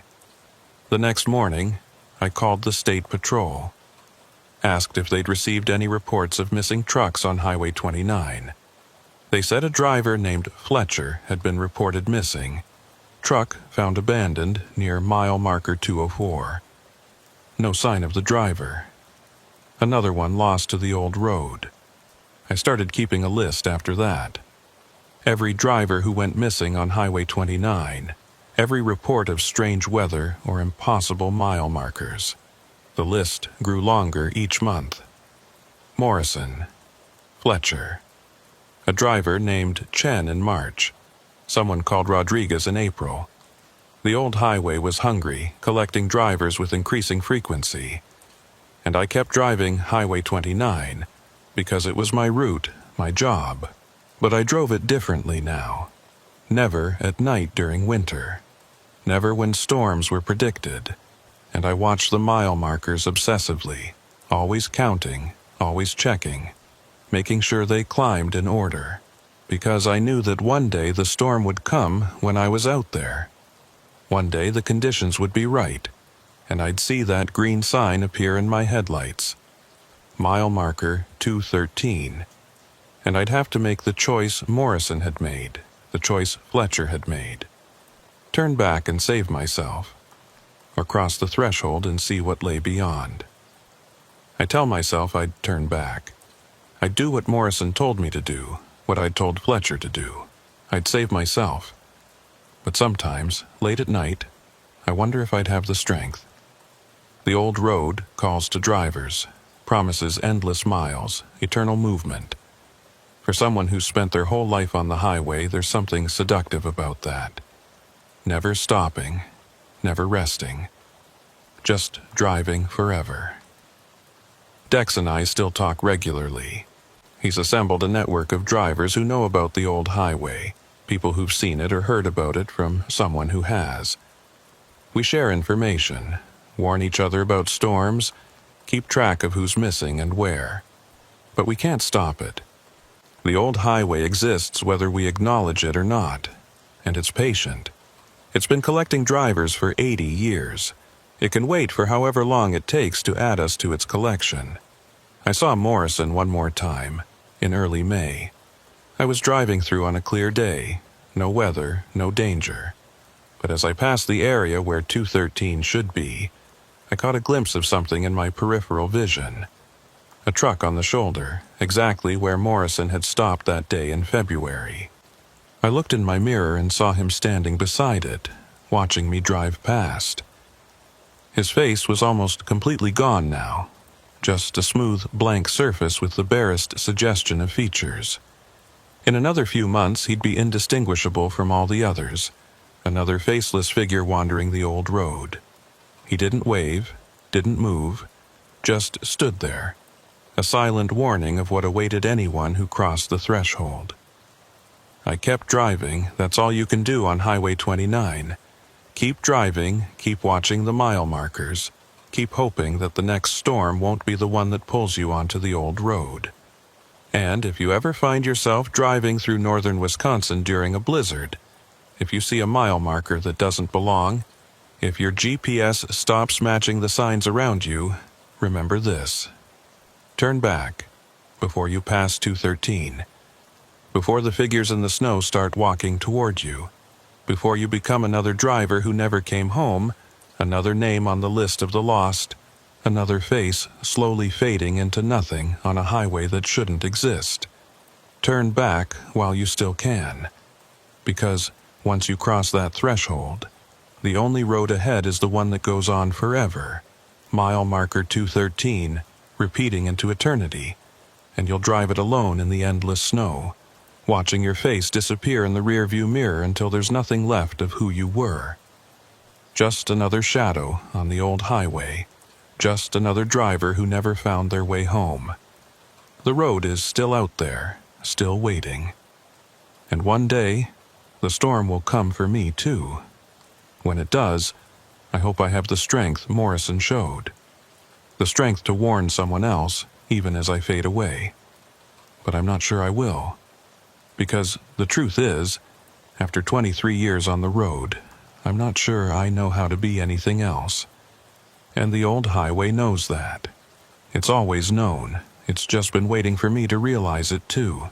The next morning, I called the state patrol. Asked if they'd received any reports of missing trucks on Highway 29. They said a driver named Fletcher had been reported missing. Truck found abandoned near mile marker 204. No sign of the driver. Another one lost to the old road. I started keeping a list after that. Every driver who went missing on Highway 29. Every report of strange weather or impossible mile markers. The list grew longer each month. Morrison. Fletcher. A driver named Chen in March. Someone called Rodriguez in April. The old highway was hungry, collecting drivers with increasing frequency. And I kept driving Highway 29 because it was my route, my job. But I drove it differently now. Never at night during winter. Never when storms were predicted. And I watched the mile markers obsessively, always counting, always checking, making sure they climbed in order. Because I knew that one day the storm would come when I was out there. One day the conditions would be right, and I'd see that green sign appear in my headlights. Mile marker 213. And I'd have to make the choice Morrison had made, the choice Fletcher had made. Turn back and save myself, or cross the threshold and see what lay beyond. I tell myself I'd turn back. I'd do what Morrison told me to do, what I'd told Fletcher to do. I'd save myself. But sometimes, late at night, I wonder if I'd have the strength. The old road calls to drivers, promises endless miles, eternal movement. For someone who's spent their whole life on the highway, there's something seductive about that. Never stopping, never resting. Just driving forever. Dex and I still talk regularly. He's assembled a network of drivers who know about the old highway, people who've seen it or heard about it from someone who has. We share information, warn each other about storms, keep track of who's missing and where. But we can't stop it. The old highway exists whether we acknowledge it or not, and it's patient. It's been collecting drivers for 80 years. It can wait for however long it takes to add us to its collection. I saw Morrison one more time, in early May. I was driving through on a clear day, no weather, no danger. But as I passed the area where 213 should be, I caught a glimpse of something in my peripheral vision. A truck on the shoulder, exactly where Morrison had stopped that day in February. I looked in my mirror and saw him standing beside it, watching me drive past. His face was almost completely gone now, just a smooth, blank surface with the barest suggestion of features. In another few months, he'd be indistinguishable from all the others, another faceless figure wandering the old road. He didn't wave, didn't move, just stood there, a silent warning of what awaited anyone who crossed the threshold. I kept driving. That's all you can do on Highway 29. Keep driving, keep watching the mile markers, keep hoping that the next storm won't be the one that pulls you onto the old road. And if you ever find yourself driving through northern Wisconsin during a blizzard, if you see a mile marker that doesn't belong, if your GPS stops matching the signs around you, remember this. Turn back, before you pass 213, before the figures in the snow start walking toward you, before you become another driver who never came home, another name on the list of the lost, Another face slowly fading into nothing on a highway that shouldn't exist. Turn back while you still can, because once you cross that threshold, the only road ahead is the one that goes on forever, mile marker 213, repeating into eternity, and you'll drive it alone in the endless snow, watching your face disappear in the rearview mirror until there's nothing left of who you were. Just another shadow on the old highway, just another driver who never found their way home. The road is still out there, still waiting. And one day, the storm will come for me too. When it does, I hope I have the strength Morrison showed. The strength to warn someone else, even as I fade away. But I'm not sure I will. Because the truth is, after 23 years on the road, I'm not sure I know how to be anything else. And the old highway knows that. It's always known. It's just been waiting for me to realize it too.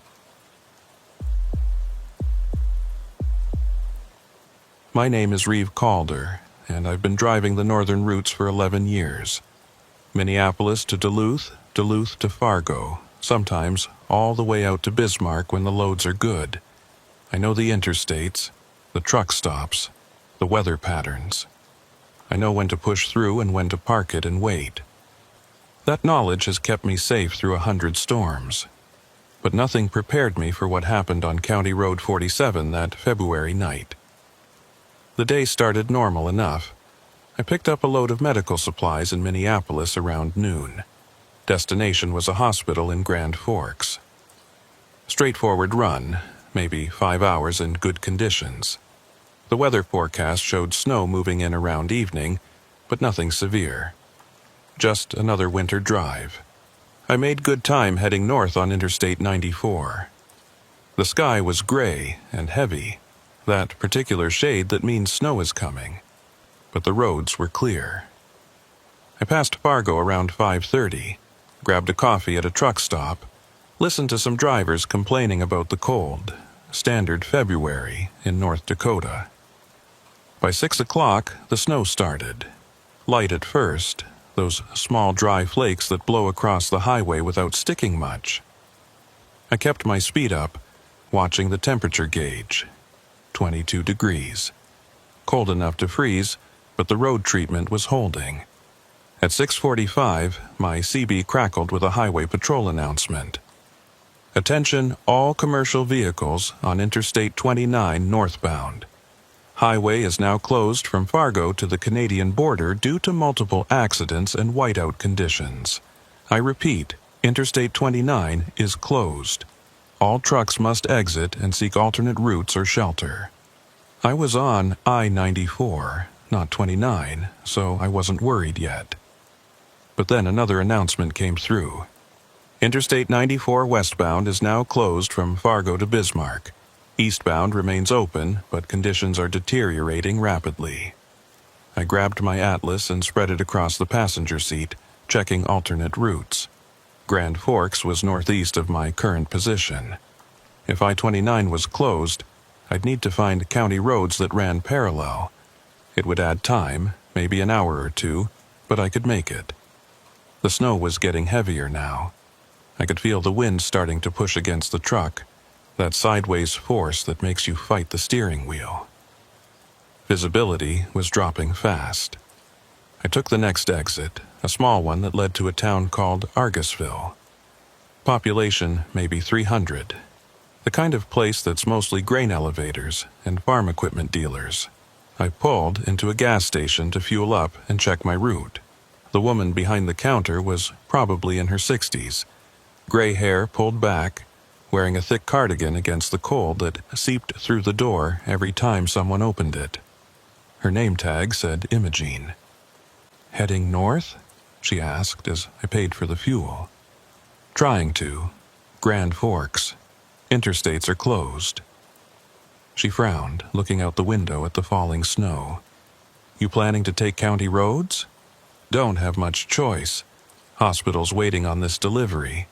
My name is Reeve Calder, and I've been driving the northern routes for 11 years. Minneapolis to Duluth, Duluth to Fargo, sometimes all the way out to Bismarck when the loads are good. I know the interstates, the truck stops, the weather patterns. I know when to push through and when to park it and wait. That knowledge has kept me safe through 100 storms. But nothing prepared me for what happened on County Road 47 that February night. The day started normal enough. I picked up a load of medical supplies in Minneapolis around noon. Destination was a hospital in Grand Forks. Straightforward run, maybe 5 hours in good conditions. The weather forecast showed snow moving in around evening, but nothing severe. Just another winter drive. I made good time heading north on Interstate 94. The sky was gray and heavy, that particular shade that means snow is coming. But the roads were clear. I passed Fargo around 5:30, grabbed a coffee at a truck stop, listened to some drivers complaining about the cold, standard February in North Dakota. By 6 o'clock, the snow started. Light at first, those small dry flakes that blow across the highway without sticking much. I kept my speed up, watching the temperature gauge. 22 degrees. Cold enough to freeze, but the road treatment was holding. At 6:45, my CB crackled with a highway patrol announcement. Attention all commercial vehicles on Interstate 29 northbound. Highway is now closed from Fargo to the Canadian border due to multiple accidents and whiteout conditions. I repeat, Interstate 29 is closed. All trucks must exit and seek alternate routes or shelter. I was on I-94, not 29, so I wasn't worried yet. But then another announcement came through. Interstate 94 westbound is now closed from Fargo to Bismarck. Eastbound remains open, but conditions are deteriorating rapidly. I grabbed my atlas and spread it across the passenger seat, checking alternate routes. Grand Forks was northeast of my current position. If I-29 was closed, I'd need to find county roads that ran parallel. It would add time, maybe an hour or two, but I could make it. The snow was getting heavier now. I could feel the wind starting to push against the truck, that sideways force that makes you fight the steering wheel. Visibility was dropping fast. I took the next exit, a small one that led to a town called Argusville. Population maybe 300. The kind of place that's mostly grain elevators and farm equipment dealers. I pulled into a gas station to fuel up and check my route. The woman behind the counter was probably in her 60s. Gray hair pulled back, wearing a thick cardigan against the cold that seeped through the door every time someone opened it. Her name tag said Imogene. "Heading north?" she asked as I paid for the fuel. "Trying to. Grand Forks. Interstates are closed." She frowned, looking out the window at the falling snow. "You planning to take county roads?" "Don't have much choice. Hospital's waiting on this delivery.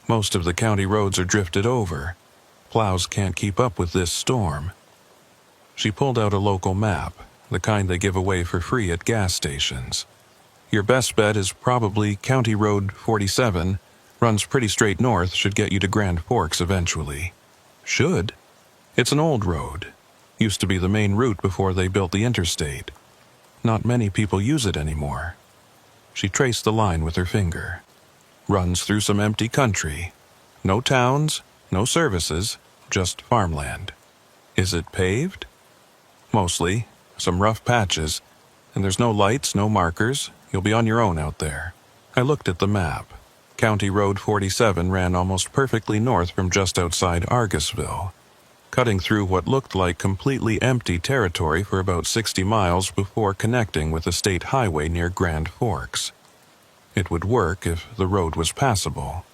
Most of the county roads are drifted over. Plows can't keep up with this storm." She pulled out a local map, the kind they give away for free at gas stations. Your best bet is probably County Road 47, runs pretty straight north, should get you to Grand Forks eventually. Should? It's an old road. Used to be the main route before they built the interstate. Not many people use it anymore. She traced the line with her finger. Runs through some empty country. No towns, no services, just farmland. Is it paved? Mostly. Some rough patches. And there's no lights, no markers. You'll be on your own out there. I looked at the map. County Road 47 ran almost perfectly north from just outside Argusville, cutting through what looked like completely empty territory for about 60 miles before connecting with a state highway near Grand Forks. It would work if the road was passable.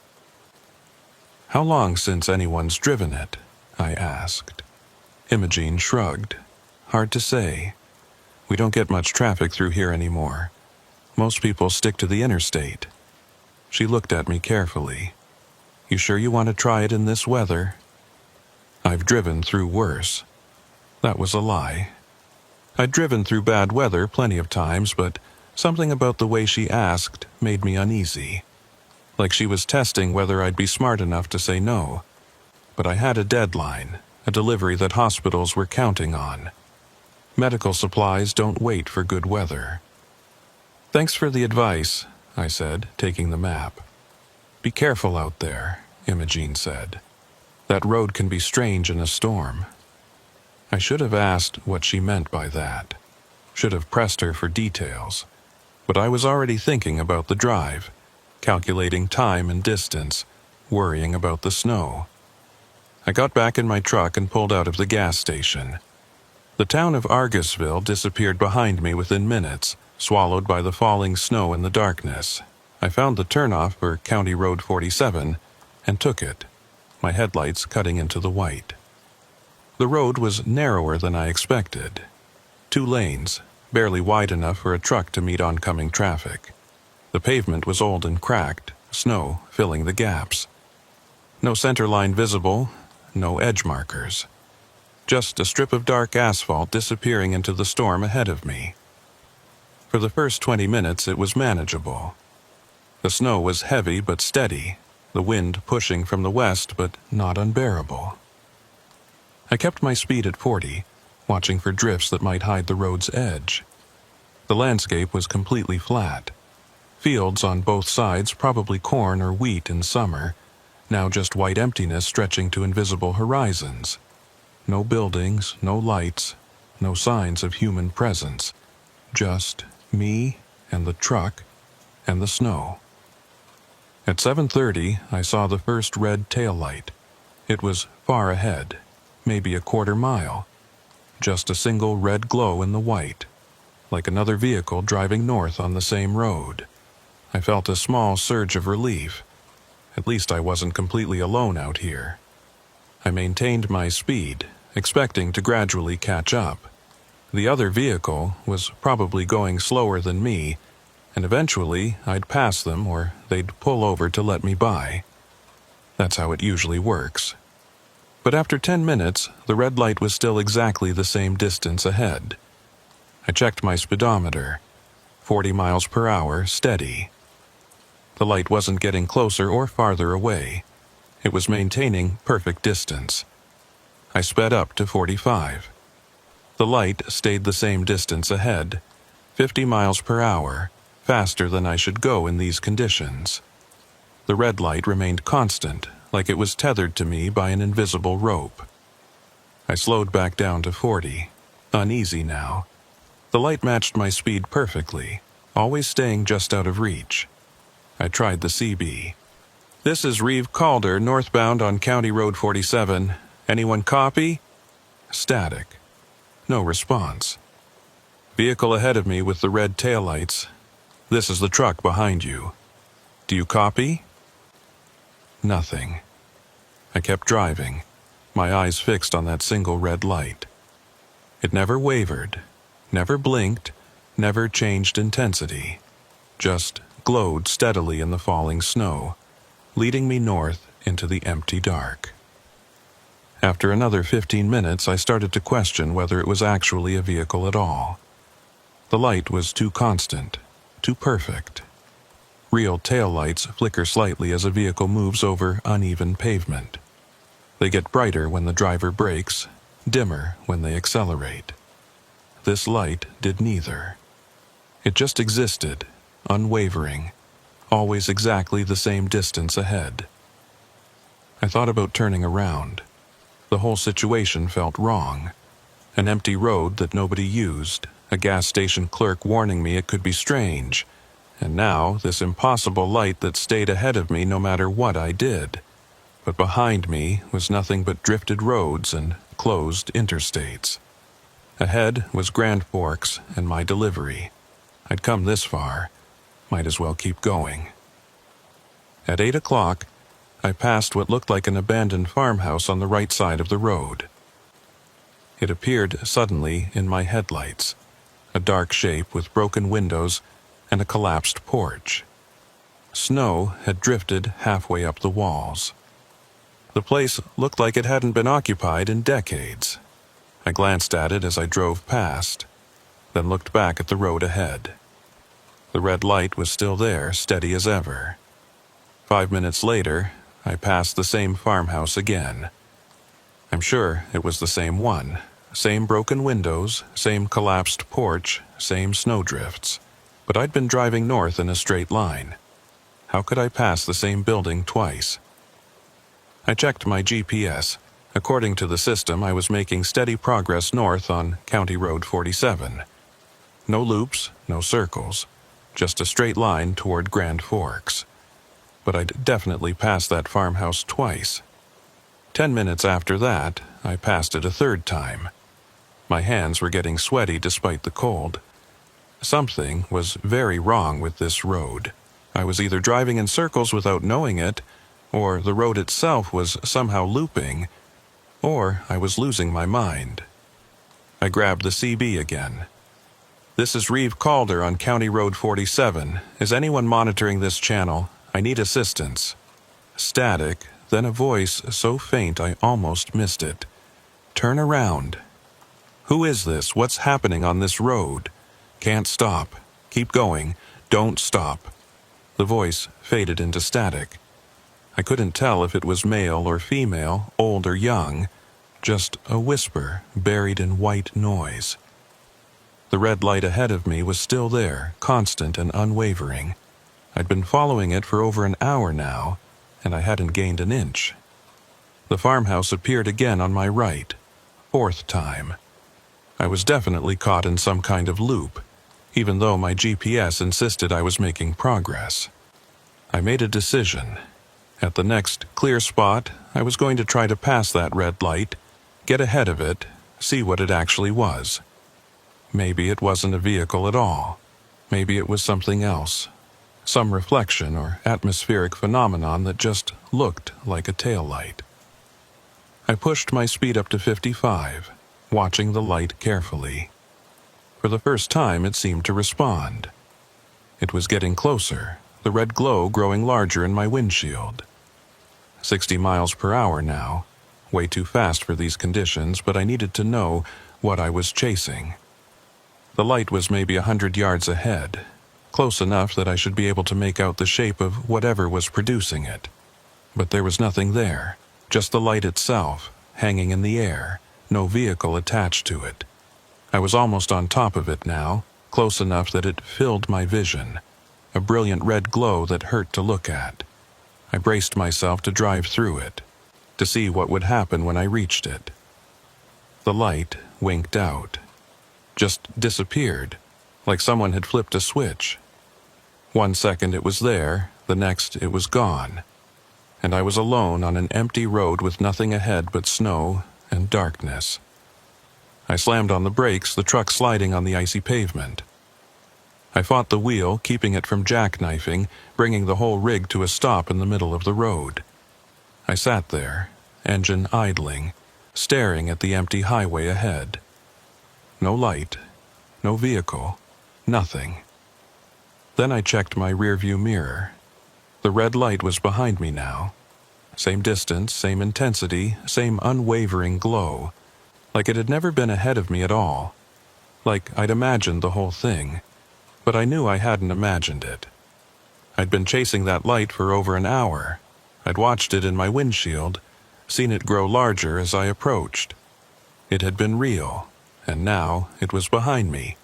How long since anyone's driven it? I asked. Imogene shrugged. Hard to say. We don't get much traffic through here anymore. Most people stick to the interstate. She looked at me carefully. You sure you want to try it in this weather? I've driven through worse. That was a lie. I'd driven through bad weather plenty of times, but something about the way she asked made me uneasy. Like she was testing whether I'd be smart enough to say no. But I had a deadline, a delivery that hospitals were counting on. Medical supplies don't wait for good weather. Thanks for the advice, I said, taking the map. Be careful out there, Imogene said. That road can be strange in a storm. I should have asked what she meant by that. Should have pressed her for details. But I was already thinking about the drive, calculating time and distance, worrying about the snow. I got back in my truck and pulled out of the gas station. The town of Argusville disappeared behind me within minutes, swallowed by the falling snow in the darkness. I found the turnoff for County Road 47 and took it, my headlights cutting into the white. The road was narrower than I expected. 2 lanes, barely wide enough for a truck to meet oncoming traffic. The pavement was old and cracked, snow filling the gaps. No center line visible, no edge markers. Just a strip of dark asphalt disappearing into the storm ahead of me. For the first 20 minutes it was manageable. The snow was heavy but steady, the wind pushing from the west but not unbearable. I kept my speed at 40, watching for drifts that might hide the road's edge. The landscape was completely flat. Fields on both sides, probably corn or wheat in summer, now just white emptiness stretching to invisible horizons. No buildings, no lights, no signs of human presence. Just me and the truck and the snow. At 7:30, I saw the first red taillight. It was far ahead, maybe a quarter mile. Just a single red glow in the white, like another vehicle driving north on the same road. I felt a small surge of relief. At least I wasn't completely alone out here. I maintained my speed, expecting to gradually catch up. The other vehicle was probably going slower than me, and eventually I'd pass them or they'd pull over to let me by. That's how it usually works. But after 10 minutes, the red light was still exactly the same distance ahead. I checked my speedometer. 40 miles per hour, steady. The light wasn't getting closer or farther away. It was maintaining perfect distance. I sped up to 45. The light stayed the same distance ahead, 50 miles per hour, faster than I should go in these conditions. The red light remained constant, like it was tethered to me by an invisible rope. I slowed back down to 40, uneasy now. The light matched my speed perfectly, always staying just out of reach. I tried the CB. This is Reeve Calder, northbound on County Road 47. Anyone copy? Static. No response. Vehicle ahead of me with the red taillights. This is the truck behind you. Do you copy? Nothing. I kept driving, my eyes fixed on that single red light. It never wavered, never blinked, never changed intensity. Just glowed steadily in the falling snow, leading me north into the empty dark. After another 15 minutes, I started to question whether it was actually a vehicle at all. The light was too constant, too perfect. Real taillights flicker slightly as a vehicle moves over uneven pavement. They get brighter when the driver brakes, dimmer when they accelerate. This light did neither. It just existed, unwavering, always exactly the same distance ahead. I thought about turning around. The whole situation felt wrong. An empty road that nobody used, a gas station clerk warning me it could be strange, and now this impossible light that stayed ahead of me no matter what I did. But behind me was nothing but drifted roads and closed interstates. Ahead was Grand Forks and my delivery. I'd come this far. Might as well keep going. At 8 o'clock, I passed what looked like an abandoned farmhouse on the right side of the road. It appeared suddenly in my headlights, a dark shape with broken windows and a collapsed porch. Snow had drifted halfway up the walls. The place looked like it hadn't been occupied in decades. I glanced at it as I drove past, then looked back at the road ahead. The red light was still there, steady as ever. 5 minutes later, I passed the same farmhouse again. I'm sure it was the same one. Same broken windows, same collapsed porch, same snowdrifts. But I'd been driving north in a straight line. How could I pass the same building twice? I checked my GPS. According to the system, I was making steady progress north on County Road 47. No loops, no circles, just a straight line toward Grand Forks. But I'd definitely passed that farmhouse twice. 10 minutes after that, I passed it a third time. My hands were getting sweaty despite the cold. Something was very wrong with this road. I was either driving in circles without knowing it, or the road itself was somehow looping, or I was losing my mind. I grabbed the CB again. This is Reeve Calder on County Road 47. Is anyone monitoring this channel? I need assistance. Static, then a voice so faint I almost missed it. Turn around. Who is this? What's happening on this road? Can't stop. Keep going. Don't stop. The voice faded into static. I couldn't tell if it was male or female, old or young, just a whisper buried in white noise. The red light ahead of me was still there, constant and unwavering. I'd been following it for over an hour now, and I hadn't gained an inch. The farmhouse appeared again on my right, 4th time. I was definitely caught in some kind of loop, even though my GPS insisted I was making progress. I made a decision. At the next clear spot, I was going to try to pass that red light, get ahead of it, see what it actually was. Maybe it wasn't a vehicle at all. Maybe it was something else. Some reflection or atmospheric phenomenon that just looked like a taillight. I pushed my speed up to 55, watching the light carefully. For the first time, it seemed to respond. It was getting closer, the red glow growing larger in my windshield. 60 miles per hour now, way too fast for these conditions, but I needed to know what I was chasing. The light was maybe 100 yards ahead, close enough that I should be able to make out the shape of whatever was producing it. But there was nothing there, just the light itself, hanging in the air, no vehicle attached to it. I was almost on top of it now, close enough that it filled my vision, a brilliant red glow that hurt to look at. I braced myself to drive through it, to see what would happen when I reached it. The light winked out, just disappeared, like someone had flipped a switch. 1 second it was there, the next it was gone, and I was alone on an empty road with nothing ahead but snow and darkness. I slammed on the brakes, the truck sliding on the icy pavement. I fought the wheel, keeping it from jackknifing, bringing the whole rig to a stop in the middle of the road. I sat there, engine idling, staring at the empty highway ahead. No light, no vehicle, nothing. Then I checked my rearview mirror. The red light was behind me now. Same distance, same intensity, same unwavering glow. Like it had never been ahead of me at all. Like I'd imagined the whole thing. but I knew I hadn't imagined it. I'd been chasing that light for over an hour. I'd watched it in my windshield, seen it grow larger as I approached. It had been real, and now it was behind me,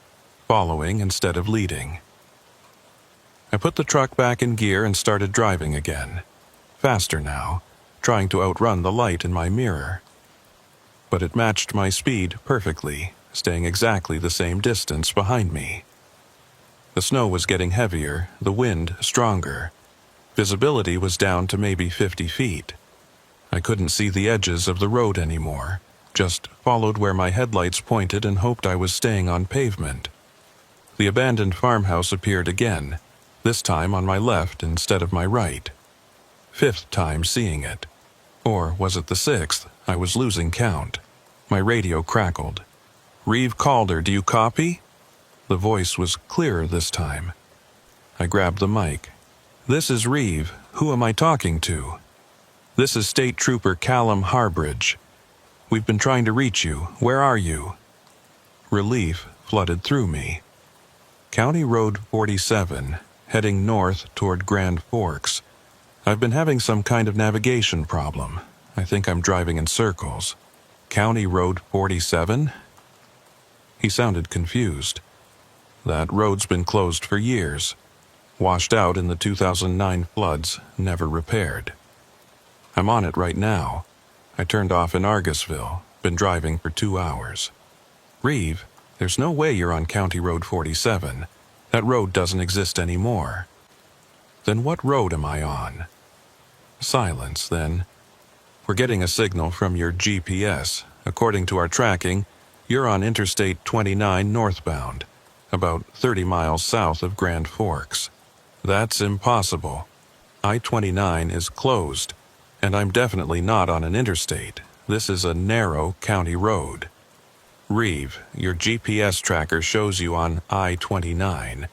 following instead of leading. I put the truck back in gear and started driving again, faster now, trying to outrun the light in my mirror. But it matched my speed perfectly, staying exactly the same distance behind me. The snow was getting heavier, the wind stronger. Visibility was down to maybe 50 feet. I couldn't see the edges of the road anymore, just followed where my headlights pointed and hoped I was staying on pavement. The abandoned farmhouse appeared again, this time on my left instead of my right. 5th time seeing it. Or was it the 6th? I was losing count. My radio crackled. "Reeve Calder, do you copy?" The voice was clearer this time. I grabbed the mic. "This is Reeve. Who am I talking to?" "This is State Trooper Callum Harbridge. We've been trying to reach you. Where are you?" Relief flooded through me. County Road 47, heading north toward Grand Forks. I've been having some kind of navigation problem. I think I'm driving in circles. County Road 47? He sounded confused. That road's been closed for years. Washed out in the 2009 floods, never repaired. I'm on it right now. I turned off in Argusville, been driving for 2 hours. "Reeve, there's no way you're on County Road 47. That road doesn't exist anymore." "Then what road am I on?" Silence, then. "We're getting a signal from your GPS. According to our tracking, you're on Interstate 29 northbound, about 30 miles south of Grand Forks." "That's impossible. I-29 is closed, and I'm definitely not on an interstate. This is a narrow county road." "Reeve, your GPS tracker shows you on I-29,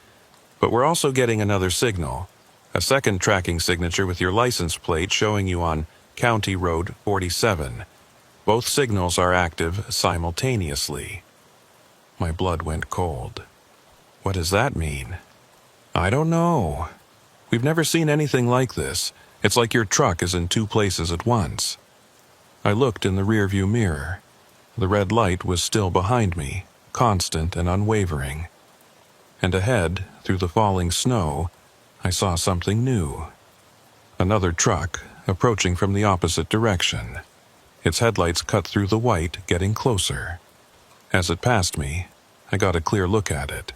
but we're also getting another signal, a second tracking signature with your license plate showing you on County Road 47. Both signals are active simultaneously." My blood went cold. What does that mean? "I don't know. We've never seen anything like this. It's like your truck is in 2 places at once." I looked in the rearview mirror. The red light was still behind me, constant and unwavering. And ahead, through the falling snow, I saw something new. Another truck, approaching from the opposite direction. Its headlights cut through the white, getting closer. As it passed me, I got a clear look at it.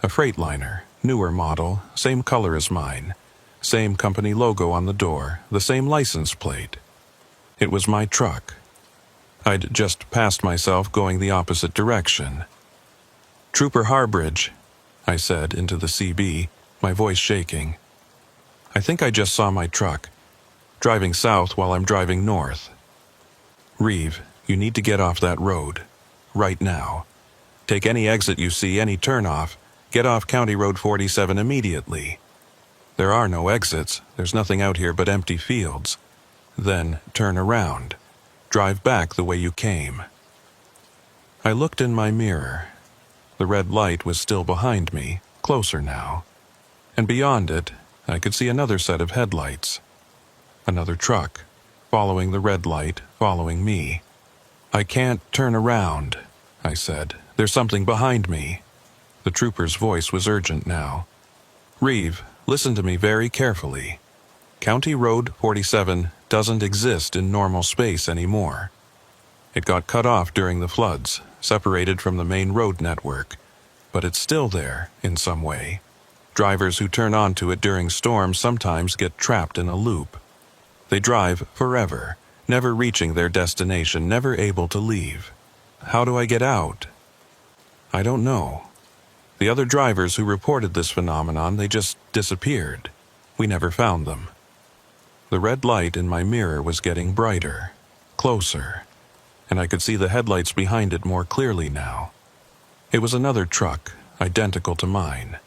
A Freightliner, newer model, same color as mine. Same company logo on the door, the same license plate. It was my truck. I'd just passed myself going the opposite direction. "Trooper Harbridge," I said into the CB, my voice shaking. "I think I just saw my truck, driving south while I'm driving north." "Reeve, you need to get off that road. Right now. Take any exit you see, any turnoff. Get off County Road 47 immediately. There are no exits. There's nothing out here but empty fields. Then turn around. Drive back the way you came." I looked in my mirror. The red light was still behind me, closer now. And beyond it, I could see another set of headlights. Another truck, following the red light, following me. "I can't turn around," I said. "There's something behind me." The trooper's voice was urgent now. "Reeve, listen to me very carefully. County Road 47 doesn't exist in normal space anymore. It got cut off during the floods, separated from the main road network, but it's still there in some way. Drivers who turn onto it during storms sometimes get trapped in a loop. They drive forever, never reaching their destination, never able to leave. How do I get out?" "I don't know. The other drivers who reported this phenomenon, they just disappeared. We never found them." The red light in my mirror was getting brighter, closer, and I could see the headlights behind it more clearly now. It was another truck, identical to mine.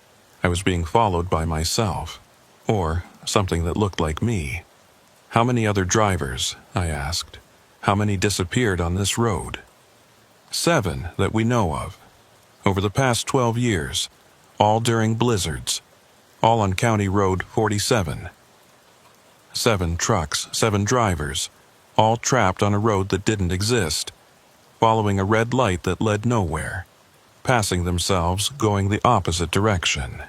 I was being followed by myself, or something that looked like me. "How many other drivers?" I asked. "How many disappeared on this road?" 7 that we know of. Over the past 12 years, all during blizzards, all on County Road 47. 7 trucks, 7 drivers, all trapped on a road that didn't exist, following a red light that led nowhere, passing themselves going the opposite direction.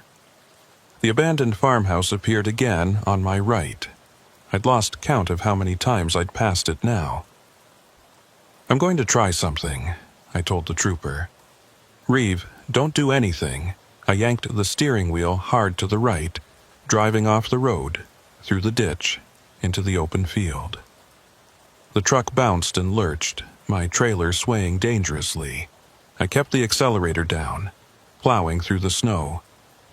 The abandoned farmhouse appeared again on my right. I'd lost count of how many times I'd passed it now. "I'm going to try something," I told the trooper. "Reeve, don't do anything." I yanked the steering wheel hard to the right, driving off the road, through the ditch, into the open field. The truck bounced and lurched, my trailer swaying dangerously. I kept the accelerator down, plowing through the snow,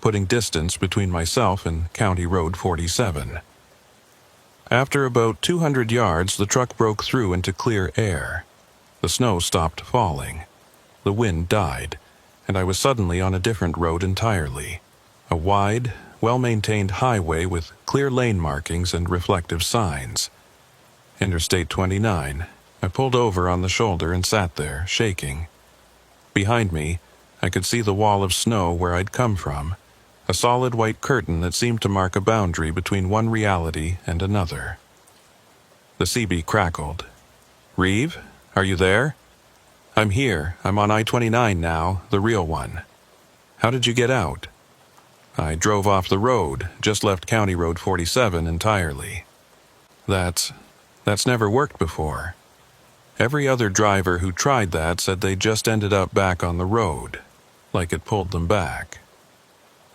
putting distance between myself and County Road 47. After about 200 yards, the truck broke through into clear air. The snow stopped falling. The wind died, and I was suddenly on a different road entirely. A wide, well-maintained highway with clear lane markings and reflective signs. Interstate 29. I pulled over on the shoulder and sat there, shaking. Behind me, I could see the wall of snow where I'd come from, a solid white curtain that seemed to mark a boundary between one reality and another. The CB crackled. "Reeve, are you there?" "I'm here. I'm on I-29 now, the real one." "How did you get out?" "I drove off the road, just left County Road 47 entirely." That's never worked before. Every other driver who tried that said they just ended up back on the road, like it pulled them back.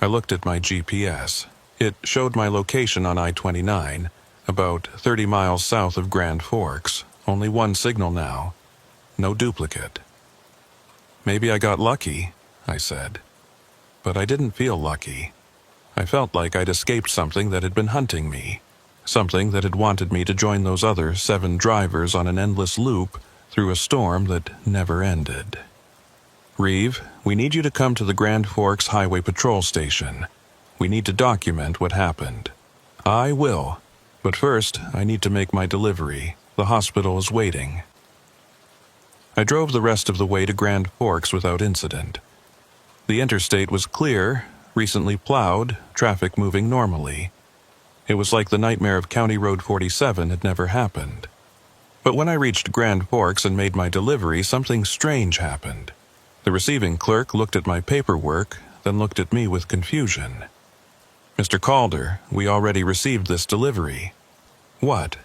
I looked at my GPS. It showed my location on I-29, about 30 miles south of Grand Forks. Only one signal now. No duplicate. "Maybe I got lucky," I said. But I didn't feel lucky. I felt like I'd escaped something that had been hunting me. Something that had wanted me to join those other 7 drivers on an endless loop through a storm that never ended. "Reeve, we need you to come to the Grand Forks Highway Patrol Station. We need to document what happened." "I will. But first, I need to make my delivery. The hospital is waiting." I drove the rest of the way to Grand Forks without incident. The interstate was clear, recently plowed, traffic moving normally. It was like the nightmare of County Road 47 had never happened. But when I reached Grand Forks and made my delivery, something strange happened. The receiving clerk looked at my paperwork, then looked at me with confusion. "Mr. Calder, we already received this delivery." "What?"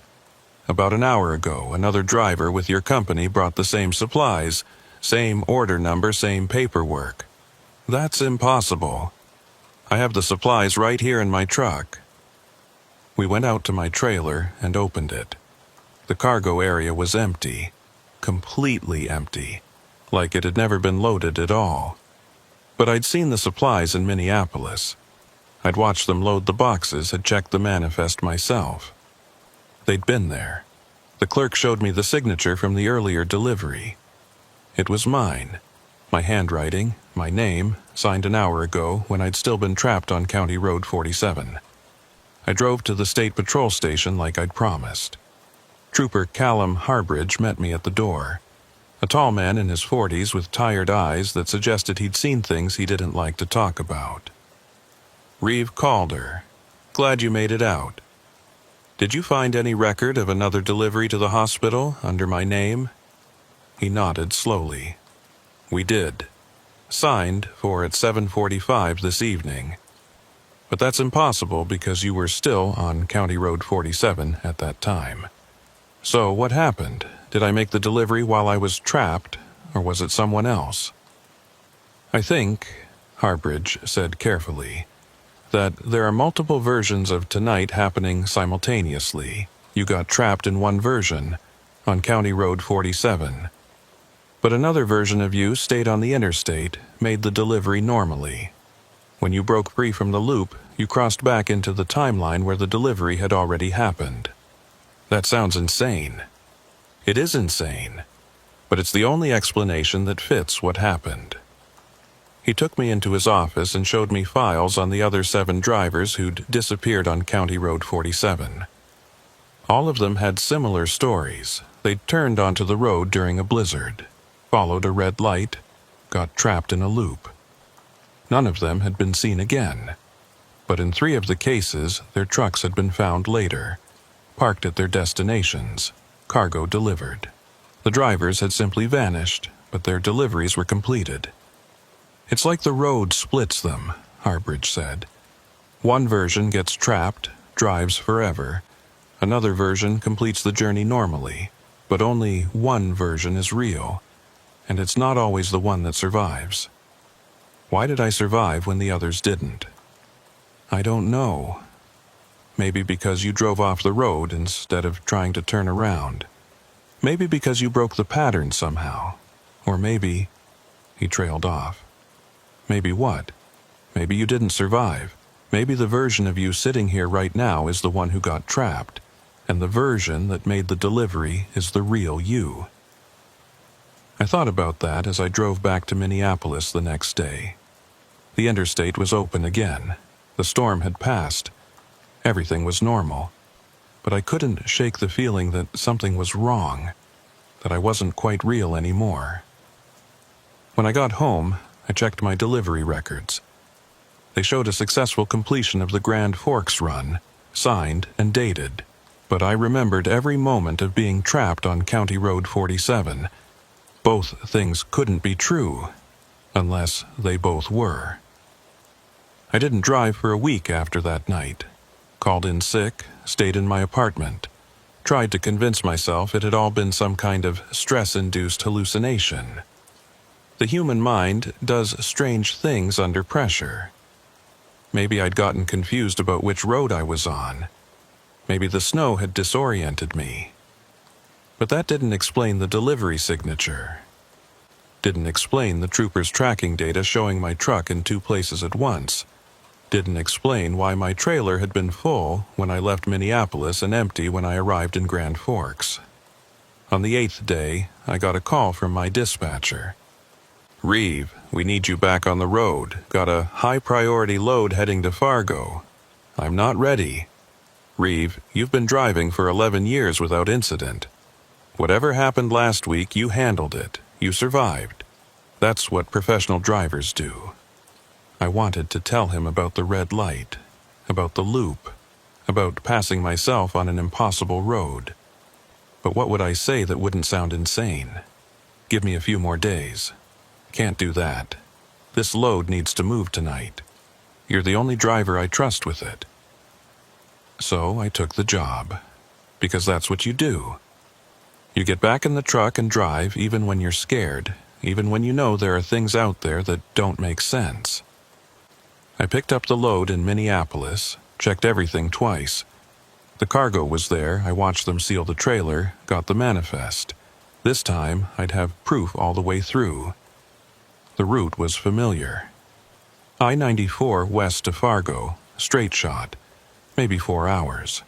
"About an hour ago, another driver with your company brought the same supplies, same order number, same paperwork." "That's impossible. I have the supplies right here in my truck." We went out to my trailer and opened it. The cargo area was empty, completely empty, like it had never been loaded at all. But I'd seen the supplies in Minneapolis. I'd watched them load the boxes, had checked the manifest myself. They'd been there. The clerk showed me the signature from the earlier delivery. It was mine. My handwriting, my name, signed an hour ago when I'd still been trapped on County Road 47. I drove to the state patrol station like I'd promised. Trooper Callum Harbridge met me at the door. A tall man in his 40s with tired eyes that suggested he'd seen things he didn't like to talk about. "Reeve Calder, glad you made it out. Did you find any record of another delivery to the hospital under my name?" He nodded slowly. "We did. Signed for at 7:45 this evening. But that's impossible because you were still on County Road 47 at that time. So what happened? Did I make the delivery while I was trapped, or was it someone else?" "I think," Harbridge said carefully, "that there are multiple versions of tonight happening simultaneously. You got trapped in one version, on County Road 47. But another version of you stayed on the interstate, made the delivery normally. When you broke free from the loop, you crossed back into the timeline where the delivery had already happened. That sounds insane. It is insane, but it's the only explanation that fits what happened." He took me into his office and showed me files on the other 7 drivers who'd disappeared on County Road 47. All of them had similar stories. They'd turned onto the road during a blizzard, followed a red light, got trapped in a loop. None of them had been seen again. But in 3 of the cases, their trucks had been found later, parked at their destinations, cargo delivered. The drivers had simply vanished, but their deliveries were completed. It's like the road splits them, Harbridge said. One version gets trapped, drives forever. Another version completes the journey normally, but only one version is real, and it's not always the one that survives. Why did I survive when the others didn't? I don't know. Maybe because you drove off the road instead of trying to turn around. Maybe because you broke the pattern somehow. Or maybe... He trailed off. Maybe what? Maybe you didn't survive. Maybe the version of you sitting here right now is the one who got trapped, and the version that made the delivery is the real you. I thought about that as I drove back to Minneapolis the next day. The interstate was open again. The storm had passed. Everything was normal. But I couldn't shake the feeling that something was wrong, that I wasn't quite real anymore. When I got home, I checked my delivery records. They showed a successful completion of the Grand Forks run, signed and dated, but I remembered every moment of being trapped on County Road 47. Both things couldn't be true, unless they both were. I didn't drive for a week after that night. Called in sick, stayed in my apartment, tried to convince myself it had all been some kind of stress-induced hallucination. The human mind does strange things under pressure. Maybe I'd gotten confused about which road I was on. Maybe the snow had disoriented me. But that didn't explain the delivery signature. Didn't explain the trooper's tracking data showing my truck in 2 places at once. Didn't explain why my trailer had been full when I left Minneapolis and empty when I arrived in Grand Forks. On the 8th day, I got a call from my dispatcher. "Reeve, we need you back on the road. Got a high-priority load heading to Fargo. I'm not ready. Reeve, you've been driving for 11 years without incident. Whatever happened last week, you handled it. You survived. That's what professional drivers do." I wanted to tell him about the red light, about the loop, about passing myself on an impossible road. But what would I say that wouldn't sound insane? Give me a few more days. Can't do that. This load needs to move tonight. You're the only driver I trust with it. So I took the job, because that's what you do. You get back in the truck and drive even when you're scared, even when you know there are things out there that don't make sense. I picked up the load in Minneapolis, checked everything twice. The cargo was there, I watched them seal the trailer, got the manifest. This time, I'd have proof all the way through. The route was familiar. I-94 west to Fargo, straight shot, maybe 4 hours.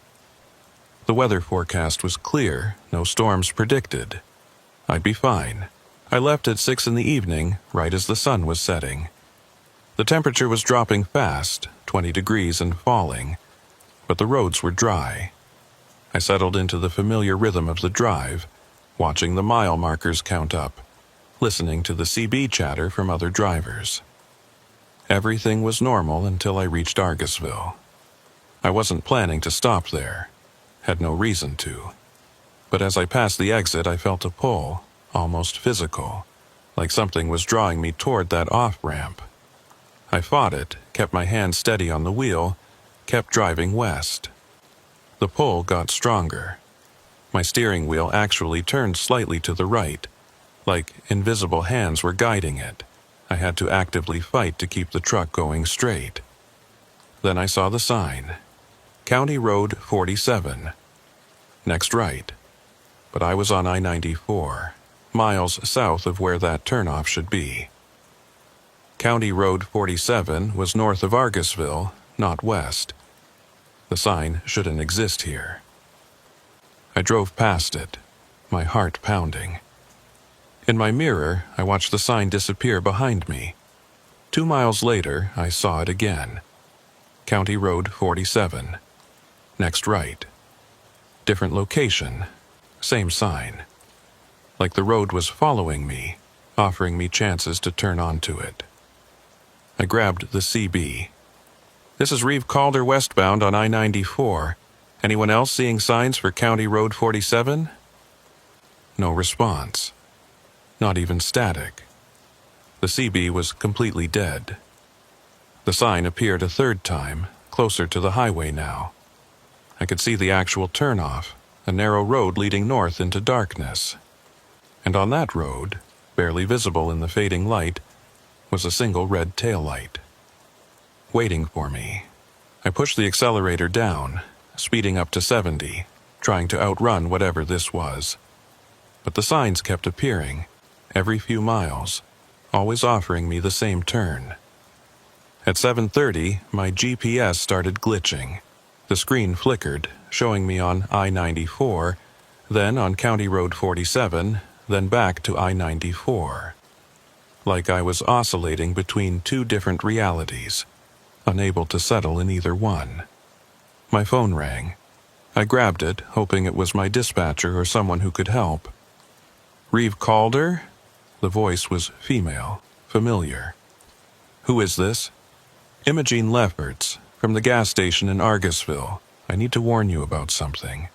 The weather forecast was clear, no storms predicted. I'd be fine. I left at 6 in the evening, right as the sun was setting. The temperature was dropping fast, 20 degrees and falling, but the roads were dry. I settled into the familiar rhythm of the drive, watching the mile markers count up, listening to the CB chatter from other drivers. Everything was normal until I reached Argusville. I wasn't planning to stop there, had no reason to. But as I passed the exit, I felt a pull, almost physical, like something was drawing me toward that off-ramp. I fought it, kept my hand steady on the wheel, kept driving west. The pull got stronger. My steering wheel actually turned slightly to the right, like invisible hands were guiding it. I had to actively fight to keep the truck going straight. Then I saw the sign. County Road 47. Next right. But I was on I-94, miles south of where that turnoff should be. County Road 47 was north of Argusville, not west. The sign shouldn't exist here. I drove past it, my heart pounding. In my mirror, I watched the sign disappear behind me. 2 miles later, I saw it again. County Road 47. Next right. Different location, same sign. Like the road was following me, offering me chances to turn onto it. I grabbed the CB. This is Reeve Calder westbound on I-94. Anyone else seeing signs for County Road 47? No response. Not even static. The CB was completely dead. The sign appeared a third time, closer to the highway now. I could see the actual turnoff, a narrow road leading north into darkness. And on that road, barely visible in the fading light, was a single red taillight. Waiting for me. I pushed the accelerator down, speeding up to 70, trying to outrun whatever this was. But the signs kept appearing, every few miles, always offering me the same turn. At 7:30, my GPS started glitching. The screen flickered, showing me on I-94, then on County Road 47, then back to I-94. Like I was oscillating between two different realities, unable to settle in either one. My phone rang. I grabbed it, hoping it was my dispatcher or someone who could help. Reeve Calder? The voice was female, familiar. Who is this? Imogene Lefferts, from the gas station in Argusville. I need to warn you about something.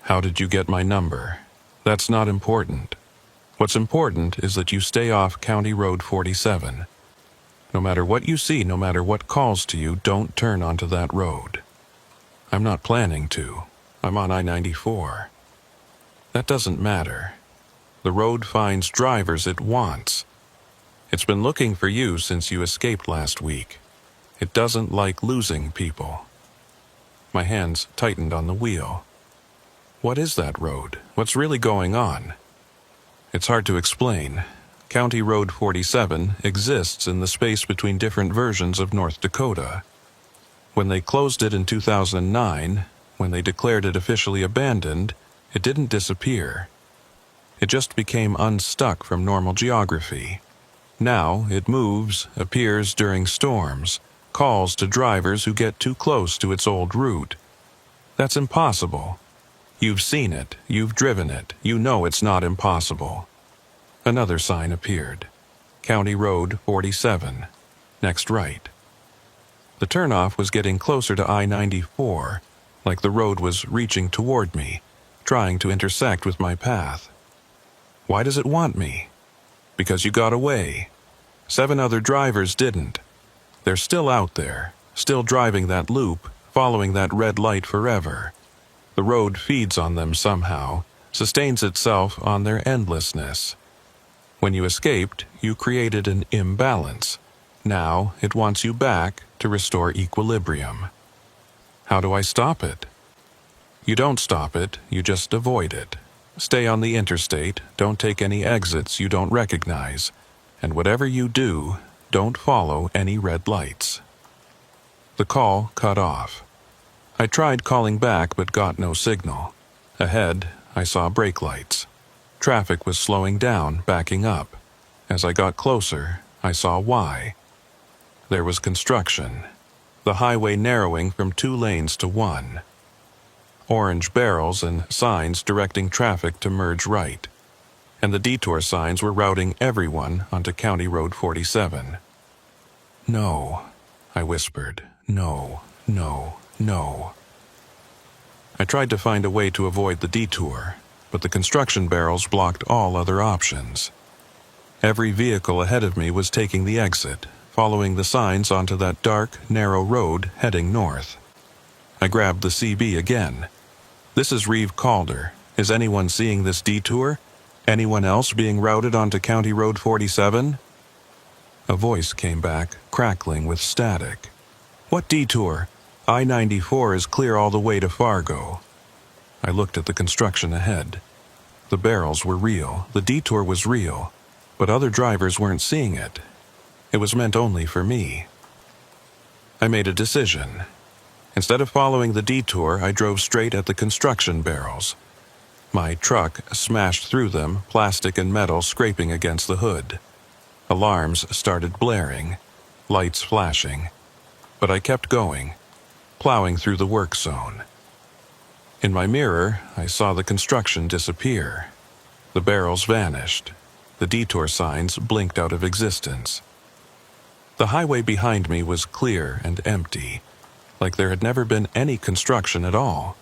How did you get my number? That's not important. What's important is that you stay off County Road 47. No matter what you see, no matter what calls to you, don't turn onto that road. I'm not planning to. I'm on I-94. That doesn't matter. The road finds drivers it wants. It's been looking for you since you escaped last week. It doesn't like losing people. My hands tightened on the wheel. What is that road? What's really going on? It's hard to explain. County Road 47 exists in the space between different versions of North Dakota. When they closed it in 2009, when they declared it officially abandoned, it didn't disappear. It just became unstuck from normal geography. Now it moves, appears during storms, calls to drivers who get too close to its old route. That's impossible. You've seen it, you've driven it, you know it's not impossible. Another sign appeared. County Road 47. Next right. The turnoff was getting closer to I-94, like the road was reaching toward me, trying to intersect with my path. Why does it want me? Because you got away. 7 other drivers didn't. They're still out there, still driving that loop, following that red light forever. The road feeds on them somehow, sustains itself on their endlessness. When you escaped, you created an imbalance. Now it wants you back to restore equilibrium. How do I stop it? You don't stop it, you just avoid it. Stay on the interstate, don't take any exits you don't recognize, and whatever you do, don't follow any red lights. The call cut off. I tried calling back but got no signal. Ahead, I saw brake lights. Traffic was slowing down, backing up. As I got closer, I saw why. There was construction. The highway narrowing from 2 lanes to 1. Orange barrels and signs directing traffic to merge right. And the detour signs were routing everyone onto County Road 47. No, I whispered. No, no, no. I tried to find a way to avoid the detour, but the construction barrels blocked all other options. Every vehicle ahead of me was taking the exit, following the signs onto that dark, narrow road heading north. I grabbed the CB again. This is Reeve Calder. Is anyone seeing this detour? Anyone else being routed onto County Road 47? A voice came back, crackling with static. What detour? I-94 is clear all the way to Fargo. I looked at the construction ahead. The barrels were real, the detour was real, but other drivers weren't seeing it. It was meant only for me. I made a decision. Instead of following the detour, I drove straight at the construction barrels. My truck smashed through them, plastic and metal scraping against the hood. Alarms started blaring, lights flashing. But I kept going, plowing through the work zone. In my mirror, I saw the construction disappear. The barrels vanished. The detour signs blinked out of existence. The highway behind me was clear and empty, like there had never been any construction at all.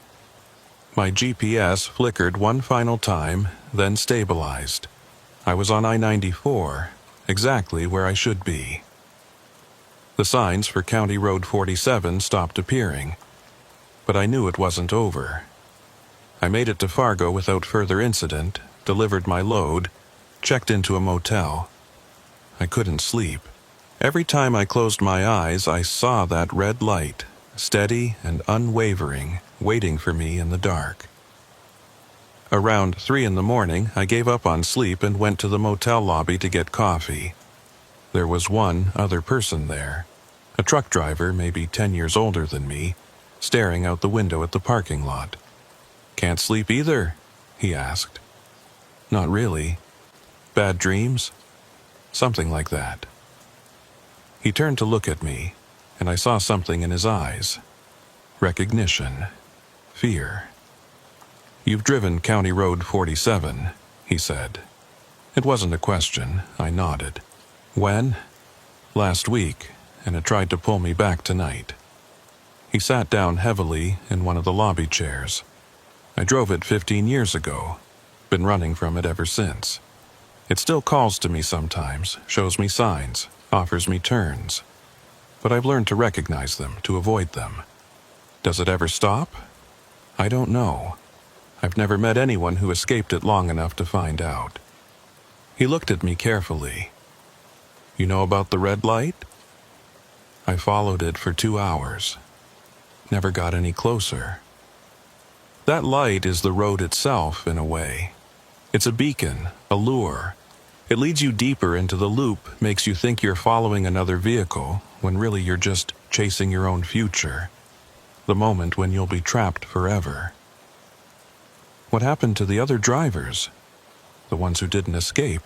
My GPS flickered one final time, then stabilized. I was on I-94, exactly where I should be. The signs for County Road 47 stopped appearing, but I knew it wasn't over. I made it to Fargo without further incident, delivered my load, checked into a motel. I couldn't sleep. Every time I closed my eyes, I saw that red light, steady and unwavering, waiting for me in the dark. Around 3 in the morning, I gave up on sleep and went to the motel lobby to get coffee. There was one other person there, a truck driver maybe 10 years older than me, staring out the window at the parking lot. "Can't sleep either?" he asked. "Not really. Bad dreams?" Something like that. He turned to look at me, and I saw something in his eyes. Recognition. Fear. "You've driven County Road 47, he said. It wasn't a question. I nodded. "When?" "Last week, and it tried to pull me back tonight." He sat down heavily in one of the lobby chairs. "I drove it 15 years ago. Been running from it ever since. It still calls to me sometimes, shows me signs, offers me turns. But I've learned to recognize them, to avoid them. Does it ever stop? I don't know. I've never met anyone who escaped it long enough to find out." He looked at me carefully. "You know about the red light?" "I followed it for 2 hours. Never got any closer." That light is the road itself, in a way. It's a beacon, a lure. It leads you deeper into the loop, makes you think you're following another vehicle, when really you're just chasing your own future. The moment when you'll be trapped forever. What happened to the other drivers? The ones who didn't escape?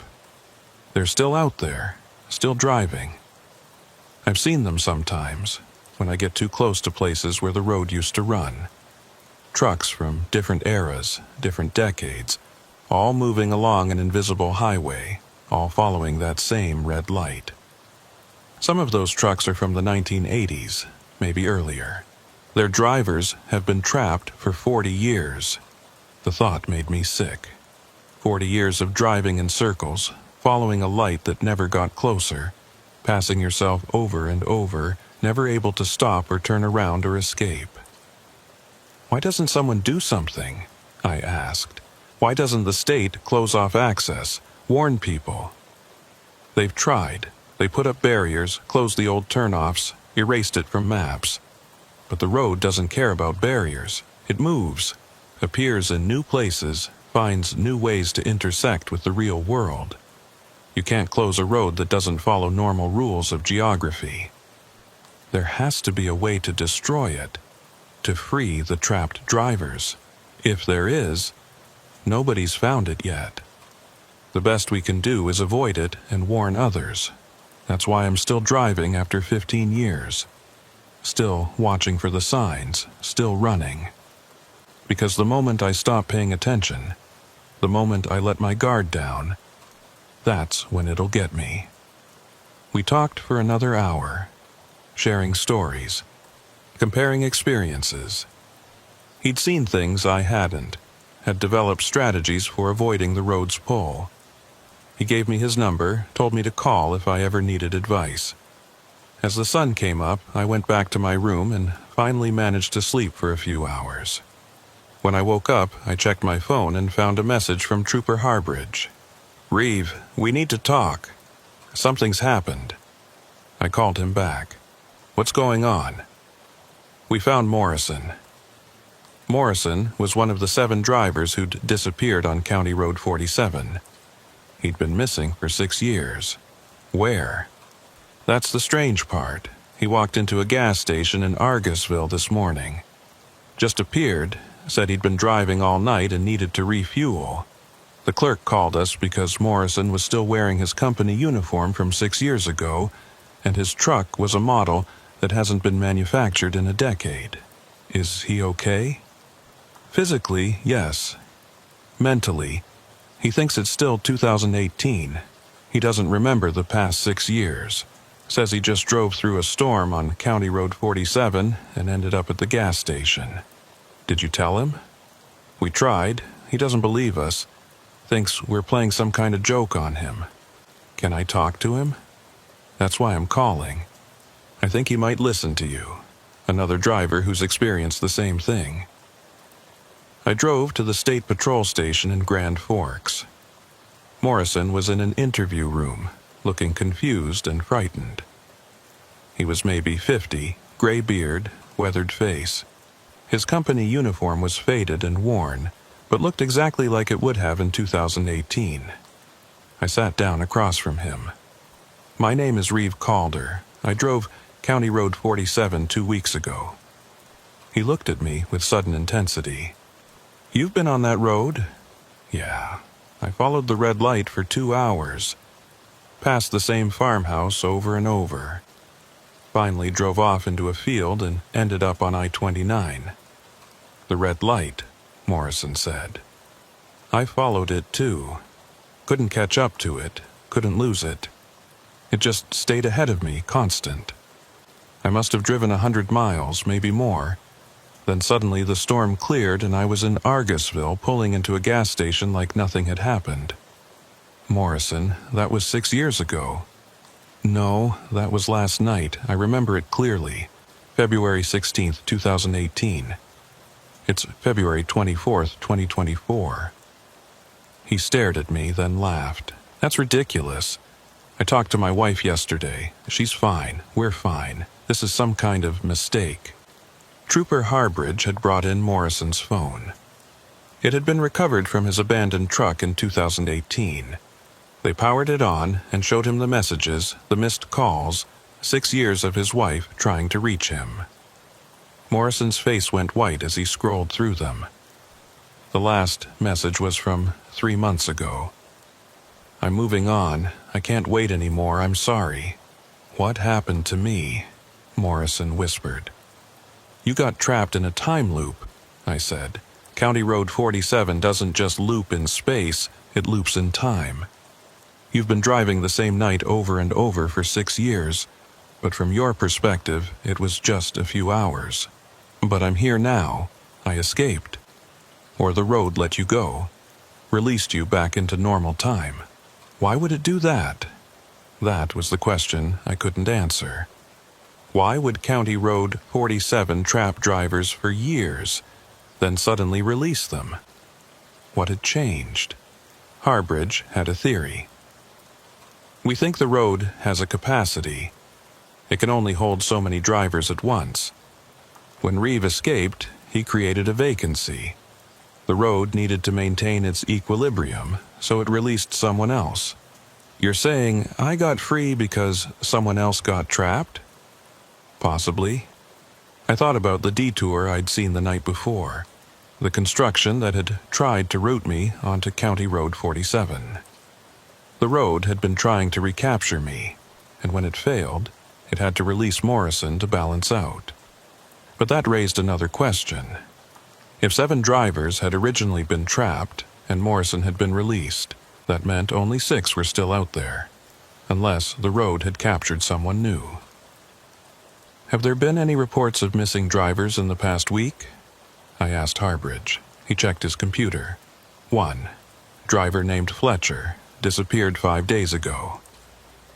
They're still out there, still driving. I've seen them sometimes, when I get too close to places where the road used to run. Trucks from different eras, different decades, all moving along an invisible highway, all following that same red light. Some of those trucks are from the 1980s, maybe earlier. Their drivers have been trapped for 40 years. The thought made me sick. 40 years of driving in circles, following a light that never got closer, passing yourself over and over, never able to stop or turn around or escape. "Why doesn't someone do something?" I asked. "Why doesn't the state close off access, warn people?" "They've tried. They put up barriers, closed the old turnoffs, erased it from maps. But the road doesn't care about barriers. It moves, appears in new places, finds new ways to intersect with the real world. You can't close a road that doesn't follow normal rules of geography. There has to be a way to destroy it, to free the trapped drivers. If there is, nobody's found it yet. The best we can do is avoid it and warn others. That's why I'm still driving after 15 years. Still watching for the signs, still running. Because the moment I stop paying attention, the moment I let my guard down, that's when it'll get me." We talked for another hour, sharing stories, comparing experiences. He'd seen things I hadn't, had developed strategies for avoiding the road's pull. He gave me his number, told me to call if I ever needed advice. As the sun came up, I went back to my room and finally managed to sleep for a few hours. When I woke up, I checked my phone and found a message from Trooper Harbridge. "Reeve, we need to talk. Something's happened." I called him back. "What's going on?" "We found Morrison." Morrison was one of the 7 drivers who'd disappeared on County Road 47. He'd been missing for 6 years. Where? That's the strange part. He walked into a gas station in Argusville this morning. Just appeared, said he'd been driving all night and needed to refuel. The clerk called us because Morrison was still wearing his company uniform from 6 years ago, and his truck was a model that hasn't been manufactured in a decade. Is he okay? Physically, yes. Mentally, he thinks it's still 2018. He doesn't remember the past 6 years. Says he just drove through a storm on County Road 47 and ended up at the gas station. Did you tell him? We tried. He doesn't believe us. Thinks we're playing some kind of joke on him. Can I talk to him? That's why I'm calling. I think he might listen to you. Another driver who's experienced the same thing. I drove to the State Patrol Station in Grand Forks. Morrison was in an interview room, looking confused and frightened. He was maybe 50, gray beard, weathered face. His company uniform was faded and worn, but looked exactly like it would have in 2018. I sat down across from him. My name is Reeve Calder. I drove County Road 47 2 weeks ago. He looked at me with sudden intensity. You've been on that road? Yeah. I followed the red light for 2 hours. Passed the same farmhouse over and over. Finally drove off into a field and ended up on I-29. The red light, Morrison said. I followed it too. Couldn't catch up to it, couldn't lose it. It just stayed ahead of me, constant. I must have driven 100 miles, maybe more. Then suddenly the storm cleared and I was in Argusville pulling into a gas station like nothing had happened. Morrison, that was 6 years ago. No, that was last night. I remember it clearly. February 16th, 2018. It's February 24th, 2024. He stared at me, then laughed. That's ridiculous. I talked to my wife yesterday. She's fine. We're fine. This is some kind of mistake. Trooper Harbridge had brought in Morrison's phone. It had been recovered from his abandoned truck in 2018. They powered it on and showed him the messages, the missed calls, 6 years of his wife trying to reach him. Morrison's face went white as he scrolled through them. The last message was from 3 months ago. I'm moving on. I can't wait anymore. I'm sorry. What happened to me? Morrison whispered. You got trapped in a time loop, I said. County Road 47 doesn't just loop in space, it loops in time. You've been driving the same night over and over for 6 years, but from your perspective, it was just a few hours. But I'm here now. I escaped. Or the road let you go, released you back into normal time. Why would it do that? That was the question I couldn't answer. Why would County Road 47 trap drivers for years, then suddenly release them? What had changed? Harbridge had a theory. We think the road has a capacity. It can only hold so many drivers at once. When Reeve escaped, he created a vacancy. The road needed to maintain its equilibrium, so it released someone else. You're saying I got free because someone else got trapped? Possibly. I thought about the detour I'd seen the night before, the construction that had tried to route me onto County Road 47. The road had been trying to recapture me, and when it failed, it had to release Morrison to balance out. But that raised another question. If 7 drivers had originally been trapped and Morrison had been released, that meant only 6 were still out there, unless the road had captured someone new. Have there been any reports of missing drivers in the past week? I asked Harbridge. He checked his computer. 1. Driver named Fletcher, disappeared 5 days ago.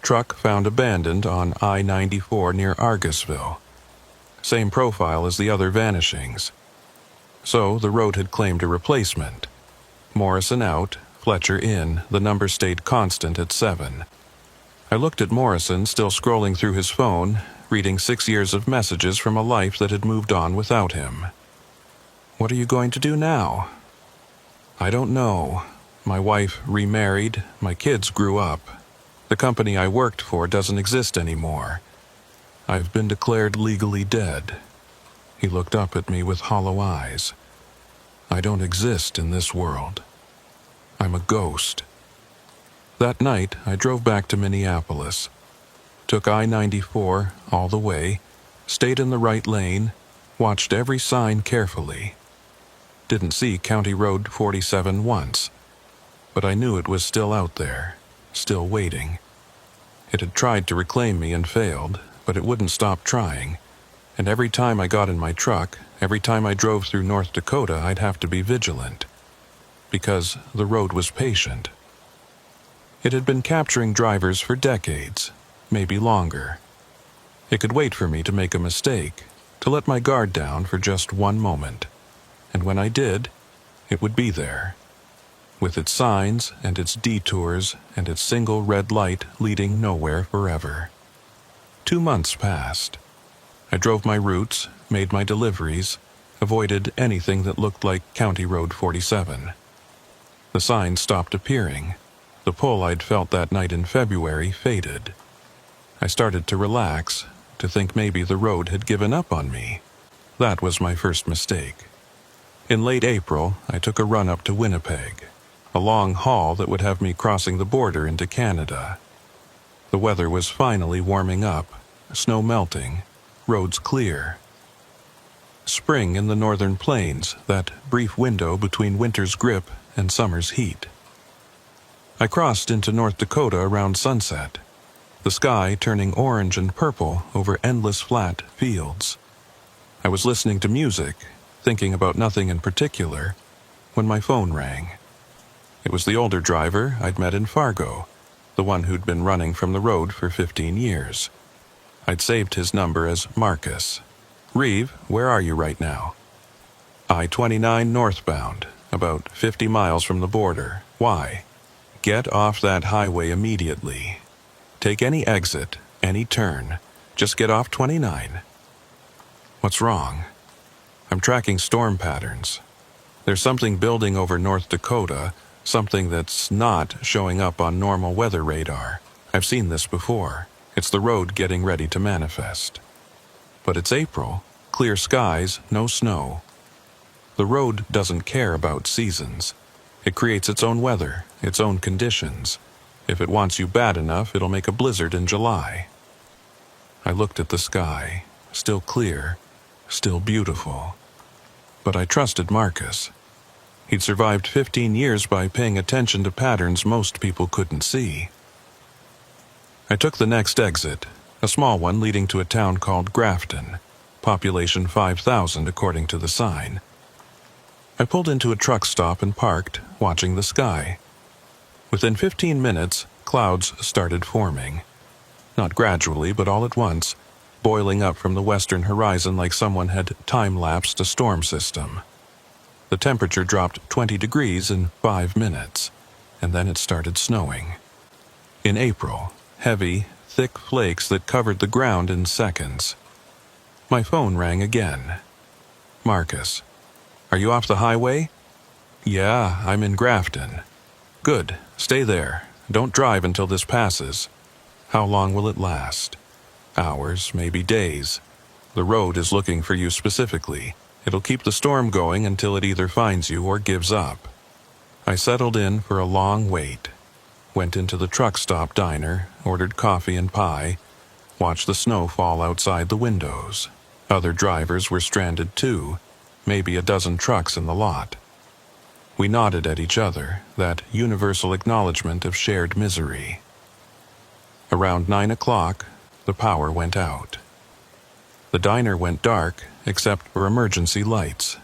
Truck found abandoned on I-94 near Argusville. Same profile as the other vanishings. So the road had claimed a replacement. Morrison out, Fletcher in, the number stayed constant at 7. I looked at Morrison still scrolling through his phone, reading 6 years of messages from a life that had moved on without him. What are you going to do now? I don't know. My wife remarried, my kids grew up. The company I worked for doesn't exist anymore. I've been declared legally dead. He looked up at me with hollow eyes. I don't exist in this world. I'm a ghost. That night, I drove back to Minneapolis. Took I-94 all the way, stayed in the right lane, watched every sign carefully. Didn't see County Road 47 once, but I knew it was still out there, still waiting. It had tried to reclaim me and failed, but it wouldn't stop trying. And every time I got in my truck, every time I drove through North Dakota, I'd have to be vigilant. Because the road was patient. It had been capturing drivers for decades, maybe longer. It could wait for me to make a mistake, to let my guard down for just one moment. And when I did, it would be there. With its signs and its detours and its single red light leading nowhere forever. 2 months passed. I drove my routes, made my deliveries, avoided anything that looked like County Road 47. The signs stopped appearing. The pull I'd felt that night in February faded. I started to relax, to think maybe the road had given up on me. That was my first mistake. In late April, I took a run up to Winnipeg, a long haul that would have me crossing the border into Canada. The weather was finally warming up, snow melting, roads clear. Spring in the northern plains, that brief window between winter's grip and summer's heat. I crossed into North Dakota around sunset, the sky turning orange and purple over endless flat fields. I was listening to music, thinking about nothing in particular, when my phone rang. It was the older driver I'd met in Fargo, the one who'd been running from the road for 15 years. I'd saved his number as Marcus. "Reeve, where are you right now?" "I-29 northbound, about 50 miles from the border. Why?" "Get off that highway immediately. Take any exit, any turn. Just get off 29. "What's wrong?" "I'm tracking storm patterns. There's something building over North Dakota, something that's not showing up on normal weather radar. I've seen this before. It's the road getting ready to manifest." "But it's April. Clear skies, no snow." The road doesn't care about seasons. It creates its own weather, its own conditions. If it wants you bad enough, it'll make a blizzard in July. I looked at the sky, still clear, still beautiful. But I trusted Marcus. He'd survived 15 years by paying attention to patterns most people couldn't see. I took the next exit, a small one leading to a town called Grafton, population 5,000 according to the sign. I pulled into a truck stop and parked, watching the sky. Within 15 minutes, clouds started forming. Not gradually, but all at once, boiling up from the western horizon like someone had time-lapsed a storm system. The temperature dropped 20 degrees in 5 minutes, and then it started snowing. In April, heavy, thick flakes that covered the ground in seconds. My phone rang again. "Marcus, are you off the highway?" "Yeah, I'm in Grafton." "Good, stay there. Don't drive until this passes." "How long will it last?" "Hours, maybe days. The road is looking for you specifically. It'll keep the storm going until it either finds you or gives up." I settled in for a long wait. Went into the truck stop diner, ordered coffee and pie, watched the snow fall outside the windows. Other drivers were stranded too, maybe a dozen trucks in the lot. We nodded at each other, that universal acknowledgement of shared misery. Around 9 o'clock, the power went out. The diner went dark, except for emergency lights.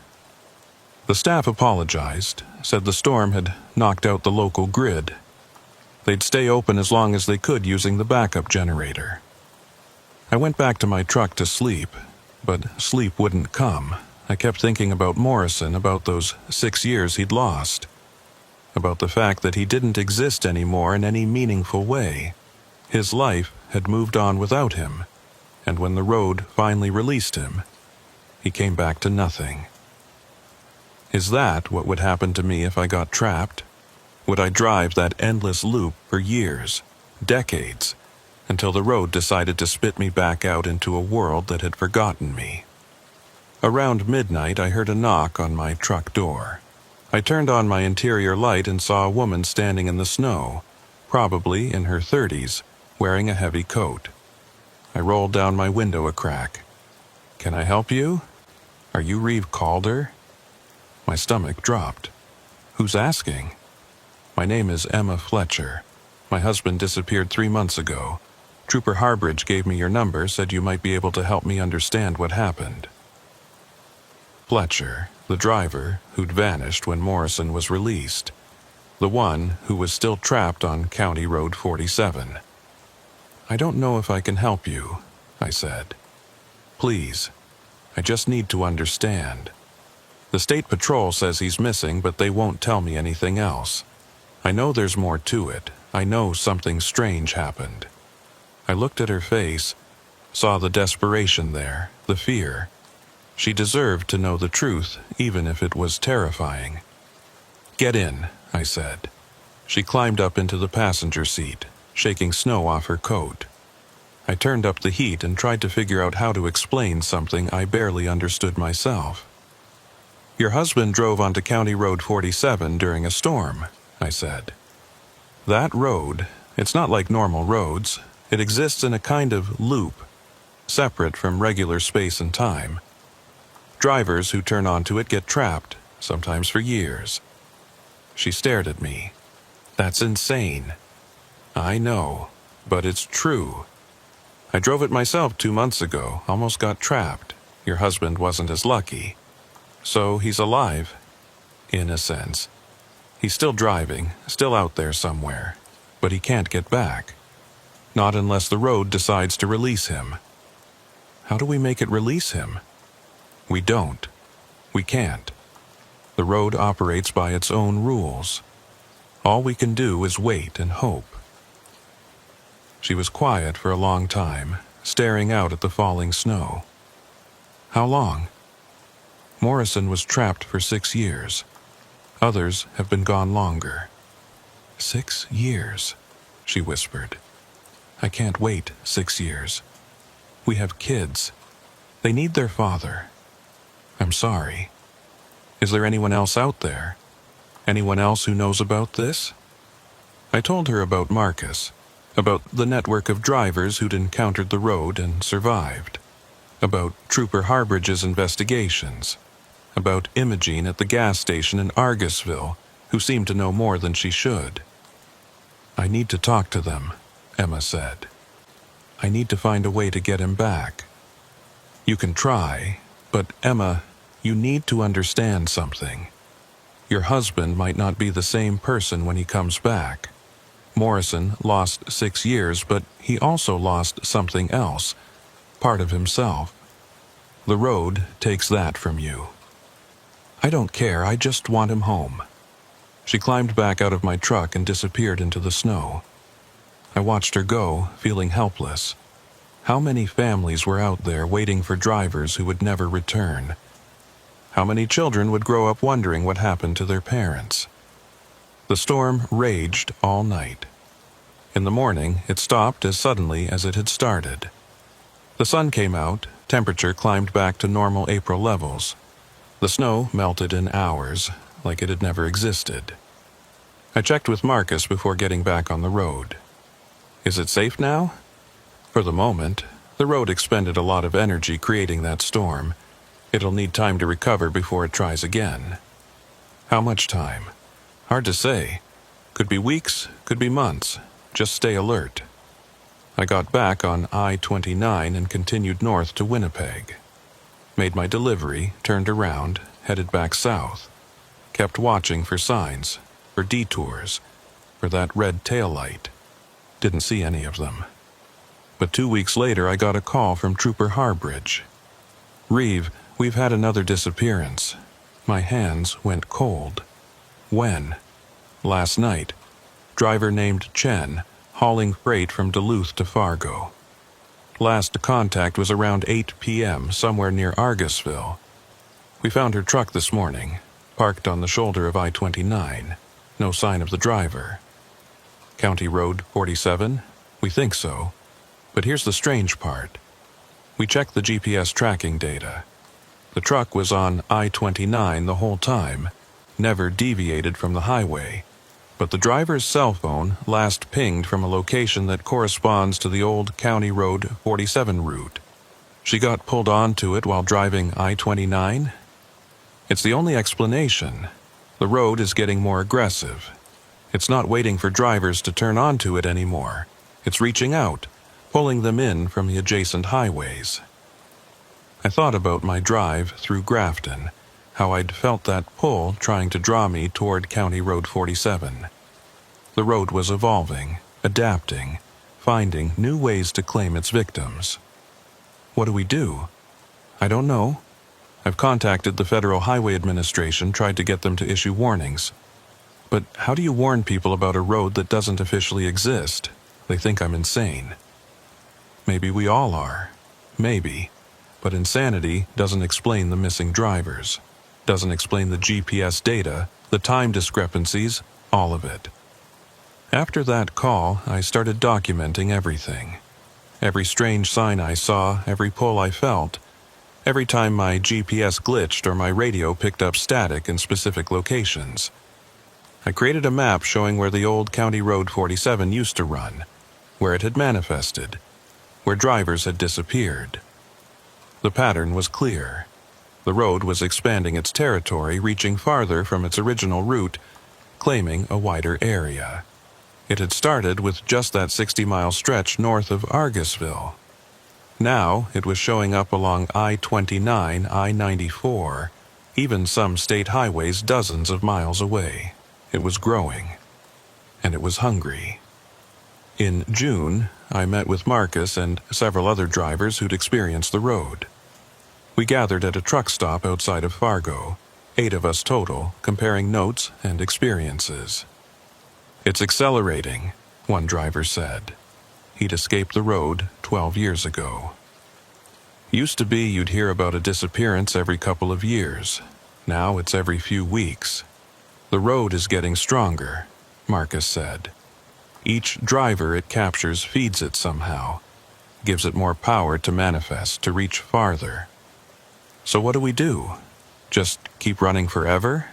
The staff apologized, said the storm had knocked out the local grid. They'd stay open as long as they could using the backup generator. I went back to my truck to sleep, but sleep wouldn't come. I kept thinking about Morrison, about those 6 years he'd lost, about the fact that he didn't exist anymore in any meaningful way. His life had moved on without him, and when the road finally released him, he came back to nothing. Is that what would happen to me if I got trapped? Would I drive that endless loop for years, decades, until the road decided to spit me back out into a world that had forgotten me? Around midnight, I heard a knock on my truck door. I turned on my interior light and saw a woman standing in the snow, probably in her 30s, wearing a heavy coat. I rolled down my window a crack. "Can I help you? Are you Reeve Calder?" My stomach dropped. "Who's asking?" "My name is Emma Fletcher. My husband disappeared 3 months ago. Trooper Harbridge gave me your number, said you might be able to help me understand what happened. Fletcher, the driver who'd vanished when Morrison was released. The one who was still trapped on County Road 47. I don't know if I can help you, I said. Please, I just need to understand. The State Patrol says he's missing, but they won't tell me anything else. I know there's more to it. I know something strange happened. I looked at her face, saw the desperation there, the fear. She deserved to know the truth, even if it was terrifying. Get in, I said. She climbed up into the passenger seat, shaking snow off her coat. I turned up the heat and tried to figure out how to explain something I barely understood myself. Your husband drove onto County Road 47 during a storm, I said. That road, it's not like normal roads. It exists in a kind of loop, separate from regular space and time. Drivers who turn onto it get trapped, sometimes for years. She stared at me. That's insane. I know, but it's true. I drove it myself 2 months ago, almost got trapped. Your husband wasn't as lucky. So he's alive, in a sense. He's still driving, still out there somewhere, but he can't get back. Not unless the road decides to release him. How do we make it release him? We don't. We can't. The road operates by its own rules. All we can do is wait and hope. She was quiet for a long time, staring out at the falling snow. How long? Morrison was trapped for 6 years. Others have been gone longer. 6 years, she whispered. I can't wait 6 years. We have kids. They need their father. I'm sorry. Is there anyone else out there? Anyone else who knows about this? I told her about Marcus, about the network of drivers who'd encountered the road and survived, about Trooper Harbridge's investigations, about Imogene at the gas station in Argusville, who seemed to know more than she should. I need to talk to them, Emma said. I need to find a way to get him back. You can try, but Emma, you need to understand something. Your husband might not be the same person when he comes back. Morrison lost 6 years, but he also lost something else, part of himself. The road takes that from you. I don't care, I just want him home. She climbed back out of my truck and disappeared into the snow. I watched her go, feeling helpless. How many families were out there waiting for drivers who would never return? How many children would grow up wondering what happened to their parents? The storm raged all night. In the morning, it stopped as suddenly as it had started. The sun came out, temperature climbed back to normal April levels. The snow melted in hours, like it had never existed. I checked with Marcus before getting back on the road. Is it safe now? For the moment, the road expended a lot of energy creating that storm. It'll need time to recover before it tries again. How much time? Hard to say. Could be weeks, could be months. Just stay alert. I got back on I-29 and continued north to Winnipeg. Made my delivery, turned around, headed back south. Kept watching for signs, for detours, for that red taillight. Didn't see any of them. But 2 weeks later I got a call from Trooper Harbridge. Reeve, we've had another disappearance. My hands went cold. When? Last night. Driver named Chen, hauling freight from Duluth to Fargo. Last contact was around 8 p.m. somewhere near Argusville. We found her truck this morning, parked on the shoulder of I-29. No sign of the driver. County Road 47? We think so. But here's the strange part. We checked the GPS tracking data. The truck was on I-29 the whole time, never deviated from the highway. But the driver's cell phone last pinged from a location that corresponds to the old County Road 47 route. She got pulled onto it while driving I-29? It's the only explanation. The road is getting more aggressive. It's not waiting for drivers to turn onto it anymore. It's reaching out, pulling them in from the adjacent highways. I thought about my drive through Grafton, how I'd felt that pull trying to draw me toward County Road 47. The road was evolving, adapting, finding new ways to claim its victims. What do we do? I don't know. I've contacted the Federal Highway Administration, tried to get them to issue warnings. But how do you warn people about a road that doesn't officially exist? They think I'm insane. Maybe we all are. Maybe. But insanity doesn't explain the missing drivers. Doesn't explain the GPS data, the time discrepancies, all of it. After that call, I started documenting everything. Every strange sign I saw, every pull I felt, every time my GPS glitched or my radio picked up static in specific locations. I created a map showing where the old County Road 47 used to run, where it had manifested, where drivers had disappeared. The pattern was clear. The road was expanding its territory, reaching farther from its original route, claiming a wider area. It had started with just that 60-mile stretch north of Argusville. Now it was showing up along I-29, I-94, even some state highways dozens of miles away. It was growing, and it was hungry. In June, I met with Marcus and several other drivers who'd experienced the road. We gathered at a truck stop outside of Fargo, 8 of us total, comparing notes and experiences. "It's accelerating," one driver said. He'd escaped the road 12 years ago. "Used to be you'd hear about a disappearance every couple of years. Now it's every few weeks. The road is getting stronger," Marcus said. "Each driver it captures feeds it somehow, gives it more power to manifest, to reach farther. So what do we do? Just keep running forever?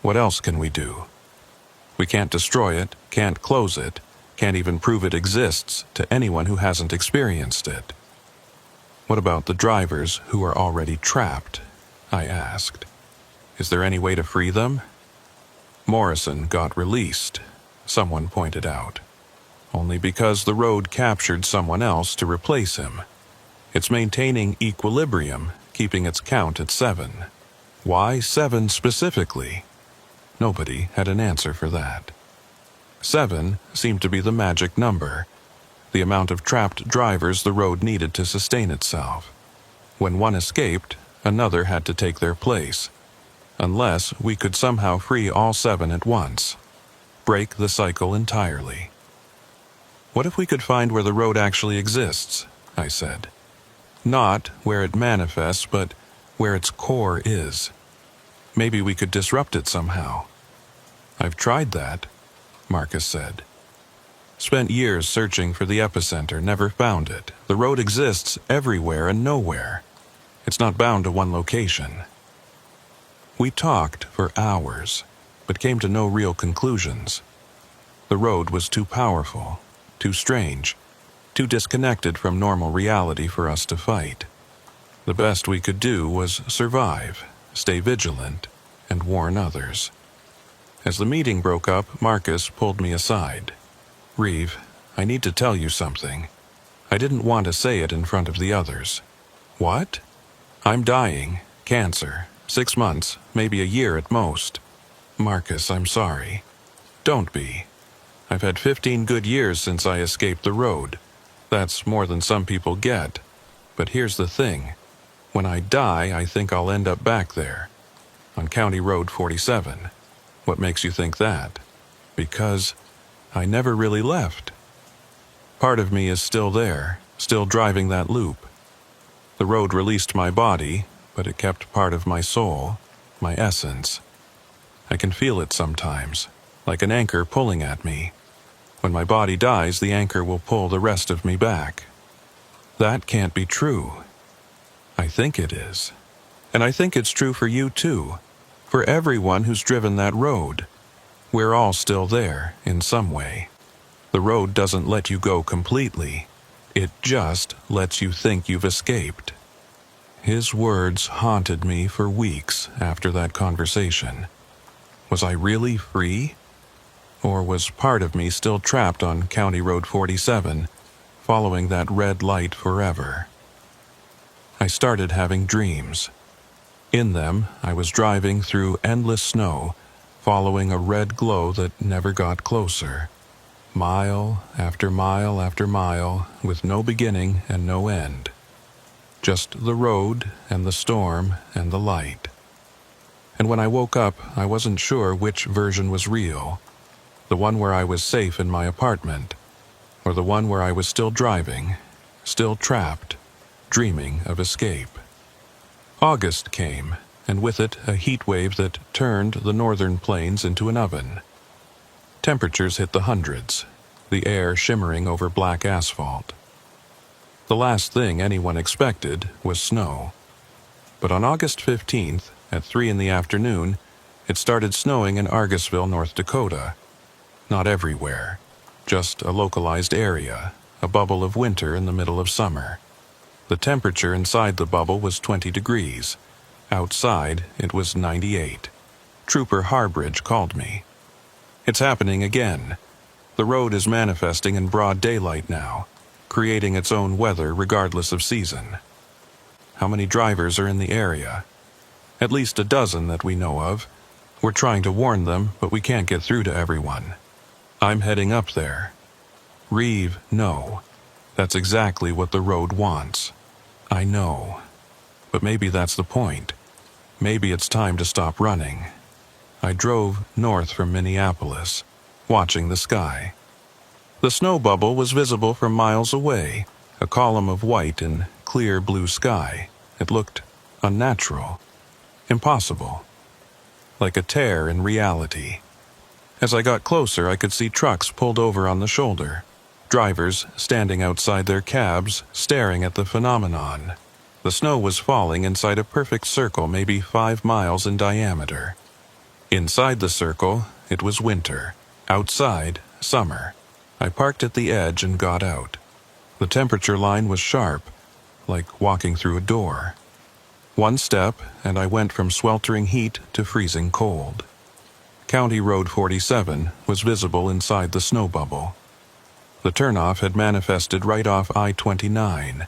What else can we do? We can't destroy it, can't close it, can't even prove it exists to anyone who hasn't experienced it. What about the drivers who are already trapped?" I asked. "Is there any way to free them?" "Morrison got released," someone pointed out. "Only because the road captured someone else to replace him. It's maintaining equilibrium, keeping its count at 7. Why 7 specifically? Nobody had an answer for that. 7 seemed to be the magic number, the amount of trapped drivers the road needed to sustain itself. When one escaped, another had to take their place, unless we could somehow free all 7 at once, break the cycle entirely. "What if we could find where the road actually exists?" I said. "Not where it manifests, but where its core is. Maybe we could disrupt it somehow." "I've tried that," Marcus said. "Spent years searching for the epicenter, never found it. The road exists everywhere and nowhere. It's not bound to one location." We talked for hours, but came to no real conclusions. The road was too powerful, too strange, too disconnected from normal reality for us to fight. The best we could do was survive, stay vigilant, and warn others. As the meeting broke up, Marcus pulled me aside. "Reeve, I need to tell you something. I didn't want to say it in front of the others." "What?" "I'm dying. Cancer. 6 months, maybe a year at most." "Marcus, I'm sorry." "Don't be. I've had 15 good years since I escaped the road. That's more than some people get. But here's the thing. When I die, I think I'll end up back there, on County Road 47. What makes you think that?" "Because I never really left. Part of me is still there, still driving that loop. The road released my body, but it kept part of my soul, my essence. I can feel it sometimes, like an anchor pulling at me. When my body dies, the anchor will pull the rest of me back. That can't be true." "I think it is. And I think it's true for you too, for everyone who's driven that road. We're all still there, in some way. The road doesn't let you go completely. It just lets you think you've escaped." His words haunted me for weeks after that conversation. Was I really free? Or was part of me still trapped on County Road 47, following that red light forever. I started having dreams. In them, I was driving through endless snow, following a red glow that never got closer. Mile after mile after mile, with no beginning and no end. Just the road and the storm and the light. And when I woke up, I wasn't sure which version was real. The one where I was safe in my apartment, or the one where I was still driving, still trapped, dreaming of escape. August came, and with it a heat wave that turned the northern plains into an oven. Temperatures hit the hundreds, the air shimmering over black asphalt. The last thing anyone expected was snow. But on August 15th, at 3 in the afternoon, it started snowing in Argusville, North Dakota. Not everywhere, just a localized area, a bubble of winter in the middle of summer. The temperature inside the bubble was 20 degrees. Outside, it was 98. Trooper Harbridge called me. It's happening again. The road is manifesting in broad daylight now, creating its own weather regardless of season. How many drivers are in the area? At least a dozen that we know of. We're trying to warn them, but we can't get through to everyone. I'm heading up there. Reeve, no. That's exactly what the road wants. I know. But maybe that's the point. Maybe it's time to stop running. I drove north from Minneapolis, watching the sky. The snow bubble was visible from miles away, a column of white in clear blue sky. It looked unnatural, impossible, like a tear in reality. As I got closer, I could see trucks pulled over on the shoulder, drivers standing outside their cabs, staring at the phenomenon. The snow was falling inside a perfect circle, maybe 5 miles in diameter. Inside the circle, it was winter. Outside, summer. I parked at the edge and got out. The temperature line was sharp, like walking through a door. One step, and I went from sweltering heat to freezing cold. County Road 47 was visible inside the snow bubble. The turnoff had manifested right off I-29,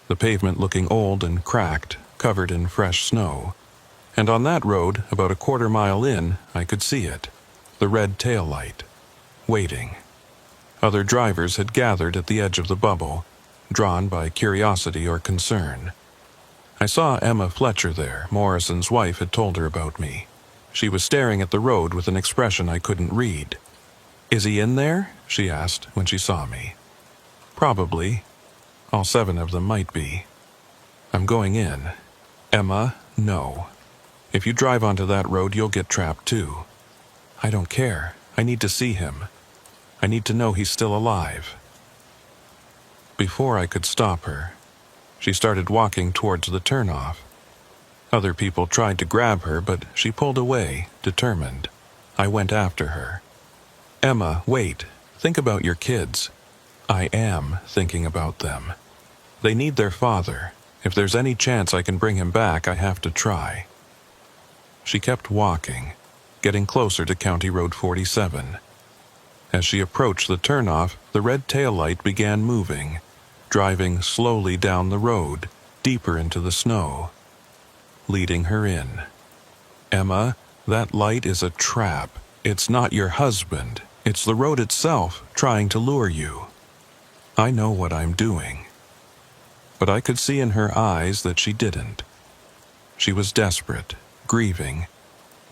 the pavement looking old and cracked, covered in fresh snow. And on that road, about a quarter-mile in, I could see it, the red taillight, waiting. Other drivers had gathered at the edge of the bubble, drawn by curiosity or concern. I saw Emma Fletcher there. Morrison's wife had told her about me. She was staring at the road with an expression I couldn't read. "Is he in there?" she asked when she saw me. "Probably. All 7 of them might be." "I'm going in." "Emma, no. If you drive onto that road, you'll get trapped too." "I don't care. I need to see him. I need to know he's still alive." Before I could stop her, she started walking towards the turnoff. Other people tried to grab her, but she pulled away, determined. I went after her. "Emma, wait. Think about your kids." "I am thinking about them. They need their father. If there's any chance I can bring him back, I have to try." She kept walking, getting closer to County Road 47. As she approached the turnoff, the red taillight began moving, driving slowly down the road, deeper into the snow, leading her in. "Emma, that light is a trap. It's not your husband. It's the road itself trying to lure you." I know what I'm doing. But I could see in her eyes that she didn't. She was desperate, grieving,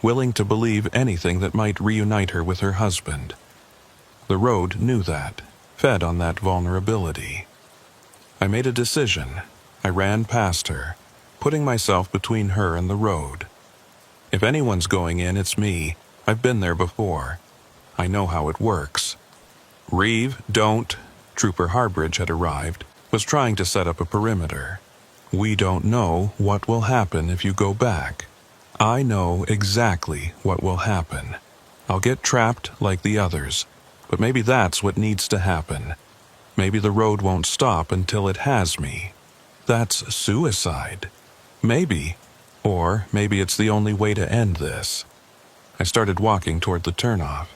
willing to believe anything that might reunite her with her husband. The road knew that, fed on that vulnerability. I made a decision. I ran past her, putting myself between her and the road. If anyone's going in, it's me. I've been there before. I know how it works. "Reeve, don't." Trooper Harbridge had arrived, was trying to set up a perimeter. "We don't know what will happen if you go back. I know exactly what will happen. I'll get trapped like the others, but maybe that's what needs to happen. Maybe the road won't stop until it has me. That's suicide. Maybe. Or maybe it's the only way to end this." I started walking toward the turnoff.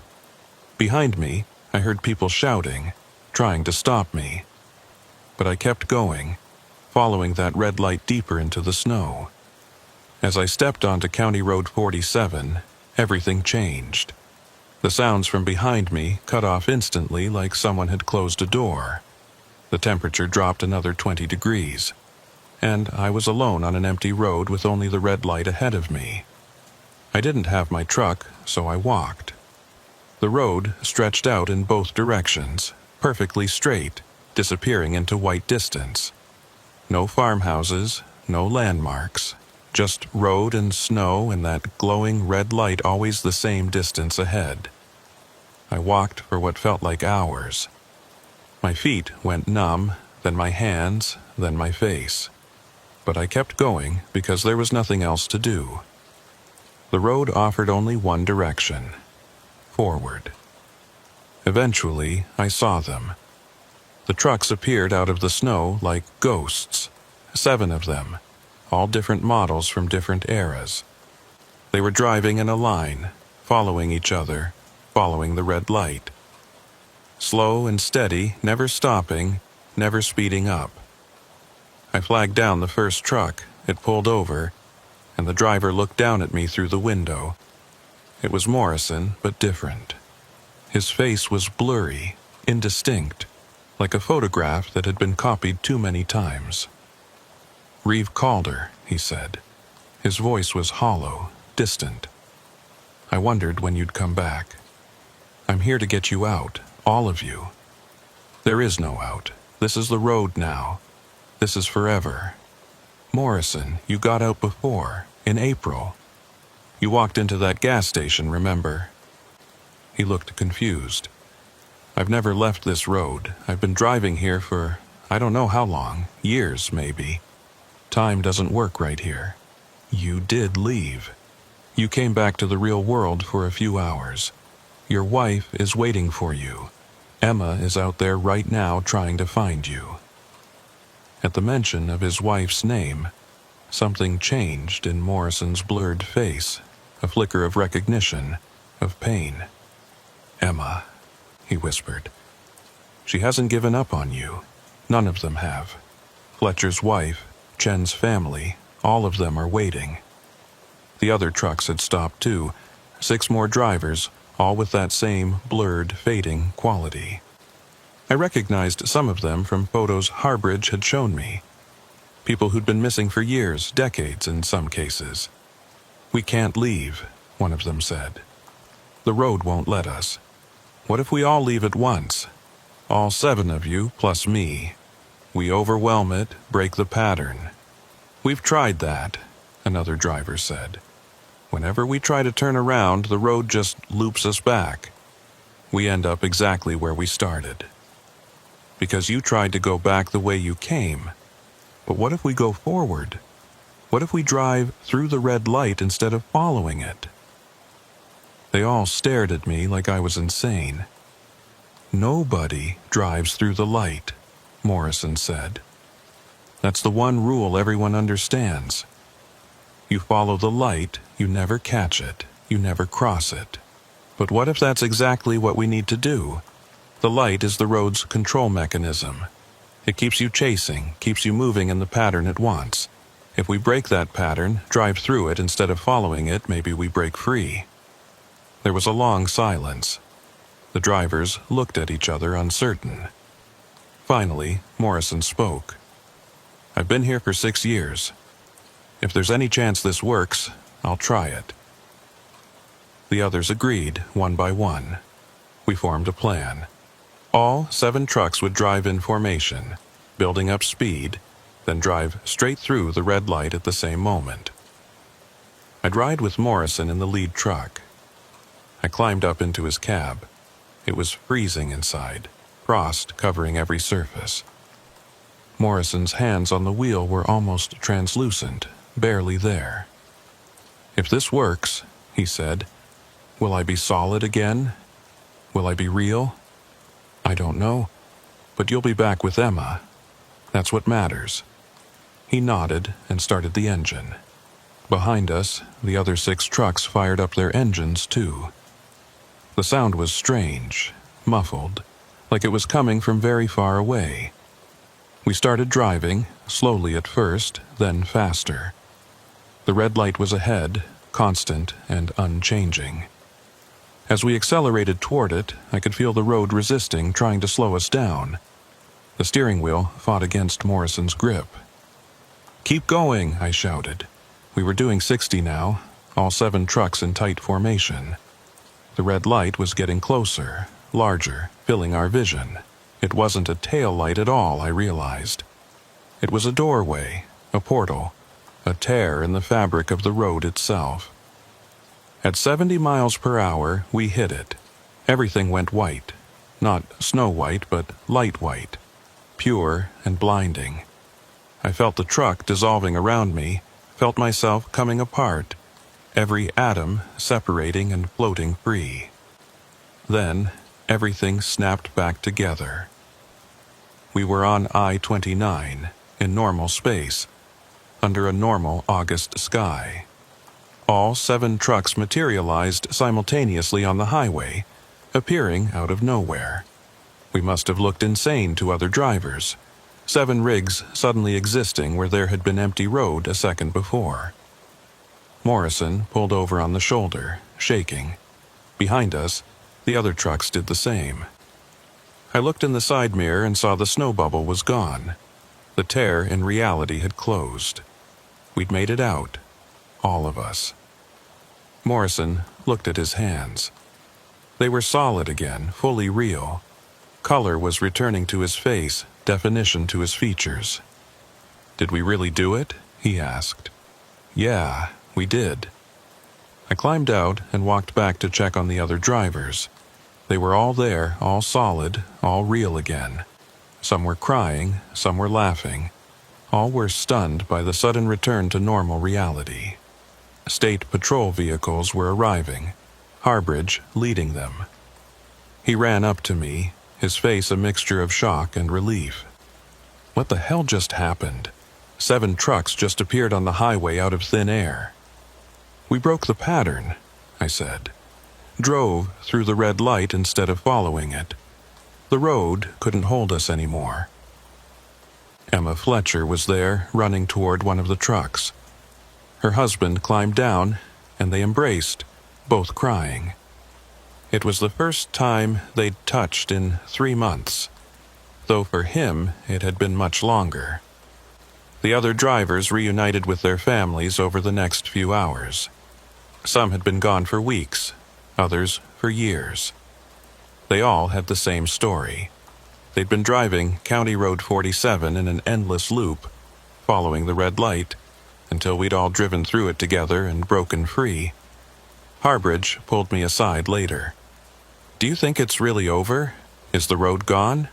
Behind me, I heard people shouting, trying to stop me. but I kept going, following that red light deeper into the snow. As I stepped onto County Road 47, everything changed. The sounds from behind me cut off instantly like someone had closed a door. The temperature dropped another 20 degrees, and I was alone on an empty road with only the red light ahead of me. I didn't have my truck, so I walked. The road stretched out in both directions, perfectly straight, disappearing into white distance. No farmhouses, no landmarks, just road and snow and that glowing red light always the same distance ahead. I walked for what felt like hours. My feet went numb, then my hands, then my face. But I kept going because there was nothing else to do. The road offered only one direction: forward. Eventually, I saw them. The trucks appeared out of the snow like ghosts, 7 of them, all different models from different eras. They were driving in a line, following each other, following the red light. Slow and steady, never stopping, never speeding up. I flagged down the first truck. It pulled over, and the driver looked down at me through the window. It was Morrison, but different. His face was blurry, indistinct, like a photograph that had been copied too many times. "Reeve Calder," he said. His voice was hollow, distant. "I wondered when you'd come back. I'm here to get you out, all of you. There is no out. This is the road now. This is forever. Morrison, you got out before, in April. You walked into that gas station, remember?" He looked confused. "I've never left this road. I've been driving here for, I don't know how long, years maybe. Time doesn't work right here. You did leave. You came back to the real world for a few hours. Your wife is waiting for you. Emma is out there right now trying to find you." At the mention of his wife's name, something changed in Morrison's blurred face, a flicker of recognition, of pain. "Emma," he whispered. "She hasn't given up on you. None of them have. Fletcher's wife, Chen's family, all of them are waiting." The other trucks had stopped too, 6 more drivers, all with that same blurred, fading quality. I recognized some of them from photos Harbridge had shown me. People who'd been missing for years, decades in some cases. "We can't leave," one of them said. "The road won't let us. What if we all leave at once? All 7 of you, plus me. We overwhelm it, break the pattern." "We've tried that," another driver said. "Whenever we try to turn around, the road just loops us back. We end up exactly where we started. Because you tried to go back the way you came. But what if we go forward? What if we drive through the red light instead of following it?" They all stared at me like I was insane. "Nobody drives through the light," Morrison said. "That's the one rule everyone understands. You follow the light, you never catch it, you never cross it. But what if that's exactly what we need to do? The light is the road's control mechanism. It keeps you chasing, keeps you moving in the pattern it wants. If we break that pattern, drive through it instead of following it, maybe we break free." There was a long silence. The drivers looked at each other uncertain. Finally, Morrison spoke. "I've been here for 6 years. If there's any chance this works, I'll try it." The others agreed, one by one. We formed a plan. All 7 trucks would drive in formation, building up speed, then drive straight through the red light at the same moment. I'd ride with Morrison in the lead truck. I climbed up into his cab. It was freezing inside, frost covering every surface. Morrison's hands on the wheel were almost translucent, barely there. "If this works," he said, "will I be solid again? Will I be real? I don't know, but you'll be back with Emma. That's what matters." He nodded and started the engine. Behind us, the other 6 trucks fired up their engines too. The sound was strange, muffled, like it was coming from very far away. We started driving, slowly at first, then faster. The red light was ahead, constant and unchanging. As we accelerated toward it, I could feel the road resisting, trying to slow us down. The steering wheel fought against Morrison's grip. "Keep going," I shouted. We were doing 60 now, all 7 trucks in tight formation. The red light was getting closer, larger, filling our vision. It wasn't a tail light at all, I realized. It was a doorway, a portal, a tear in the fabric of the road itself. At 70 miles per hour, we hit it. Everything went white. Not snow white, but light white. Pure and blinding. I felt the truck dissolving around me, felt myself coming apart, every atom separating and floating free. Then, everything snapped back together. We were on I-29, in normal space, under a normal August sky. All 7 trucks materialized simultaneously on the highway, appearing out of nowhere. We must have looked insane to other drivers. 7 rigs suddenly existing where there had been empty road a second before. Morrison pulled over on the shoulder, shaking. Behind us, the other trucks did the same. I looked in the side mirror and saw the snow bubble was gone. The tear in reality had closed. We'd made it out, all of us. Morrison looked at his hands. They were solid again, fully real. Color was returning to his face, definition to his features. "Did we really do it?" he asked. "Yeah, we did." I climbed out and walked back to check on the other drivers. They were all there, all solid, all real again. Some were crying, some were laughing. All were stunned by the sudden return to normal reality. State patrol vehicles were arriving, Harbridge leading them. He ran up to me, his face a mixture of shock and relief. What the hell just happened? 7 trucks just appeared on the highway out of thin air. "We broke the pattern," I said. "Drove through the red light instead of following it. The road couldn't hold us anymore." Emma Fletcher was there, running toward one of the trucks. Her husband climbed down, and they embraced, both crying. It was the first time they'd touched in 3 months, though for him it had been much longer. The other drivers reunited with their families over the next few hours. Some had been gone for weeks, others for years. They all had the same story. They'd been driving County Road 47 in an endless loop, following the red light, until we'd all driven through it together and broken free. Harbridge pulled me aside later. "Do you think it's really over? Is the road gone?"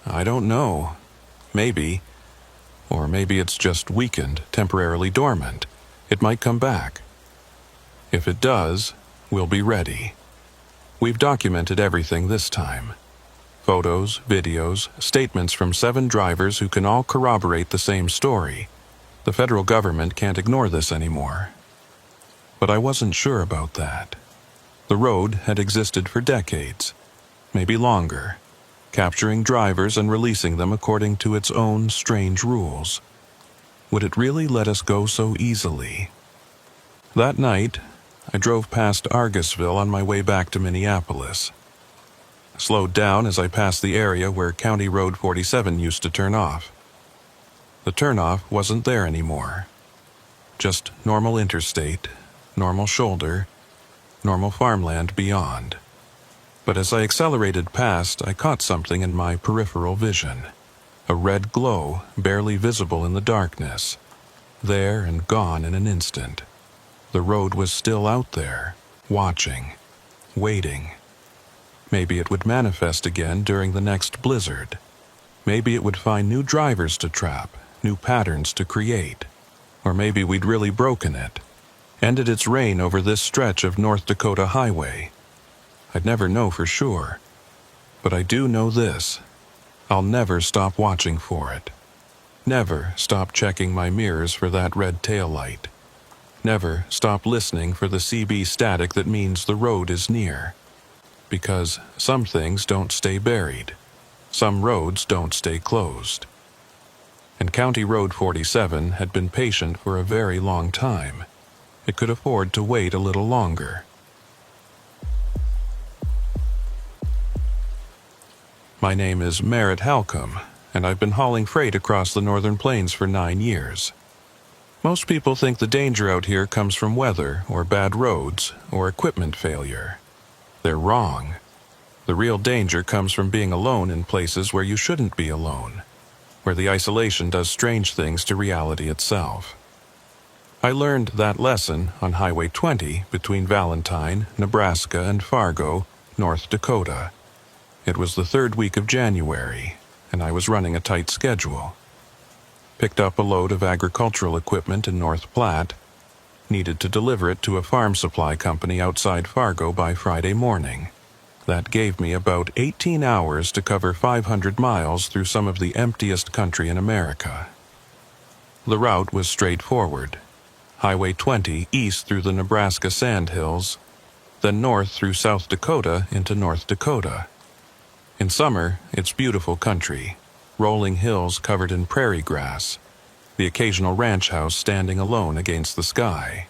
"I don't know. Maybe. Or maybe it's just weakened, temporarily dormant. It might come back. If it does, we'll be ready. We've documented everything this time. Photos, videos, statements from 7 drivers who can all corroborate the same story. The federal government can't ignore this anymore." But I wasn't sure about that. The road had existed for decades, maybe longer, capturing drivers and releasing them according to its own strange rules. Would it really let us go so easily? That night, I drove past Argusville on my way back to Minneapolis. Slowed down as I passed the area where County Road 47 used to turn off. The turnoff wasn't there anymore. Just normal interstate, normal shoulder, normal farmland beyond. But as I accelerated past, I caught something in my peripheral vision. A red glow, barely visible in the darkness. There and gone in an instant. The road was still out there, watching, waiting. Maybe it would manifest again during the next blizzard. Maybe it would find new drivers to trap, new patterns to create. Or maybe we'd really broken it, ended its reign over this stretch of North Dakota highway. I'd never know for sure. But I do know this. I'll never stop watching for it. Never stop checking my mirrors for that red taillight. Never stop listening for the CB static that means the road is near. Because some things don't stay buried. Some roads don't stay closed. and County Road 47 had been patient for a very long time. It could afford to wait a little longer. My name is Merritt Halcomb, and I've been hauling freight across the Northern Plains for 9 years. Most people think the danger out here comes from weather or bad roads or equipment failure. They're wrong. The real danger comes from being alone in places where you shouldn't be alone, where the isolation does strange things to reality itself. I learned that lesson on Highway 20 between Valentine, Nebraska, and Fargo, North Dakota. It was the third week of January, and I was running a tight schedule. Picked up a load of agricultural equipment in North Platte, needed to deliver it to a farm supply company outside Fargo by Friday morning. That gave me about 18 hours to cover 500 miles through some of the emptiest country in America. The route was straightforward. Highway 20 east through the Nebraska Sandhills, then north through South Dakota into North Dakota. In summer, it's beautiful country, rolling hills covered in prairie grass, the occasional ranch house standing alone against the sky.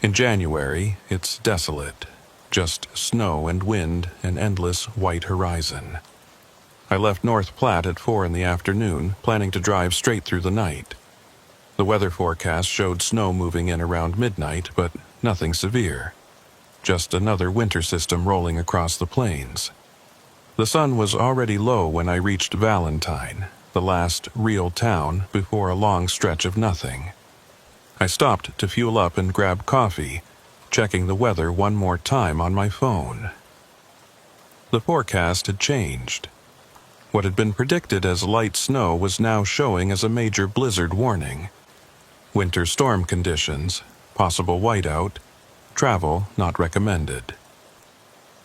In January, it's desolate, just snow and wind and endless white horizon. I left North Platte at 4 in the afternoon, planning to drive straight through the night. The weather forecast showed snow moving in around midnight, but nothing severe. Just another winter system rolling across the plains. The sun was already low when I reached Valentine, the last real town before a long stretch of nothing. I stopped to fuel up and grab coffee, checking the weather one more time on my phone. The forecast had changed. What had been predicted as light snow was now showing as a major blizzard warning. Winter storm conditions, possible whiteout, travel not recommended.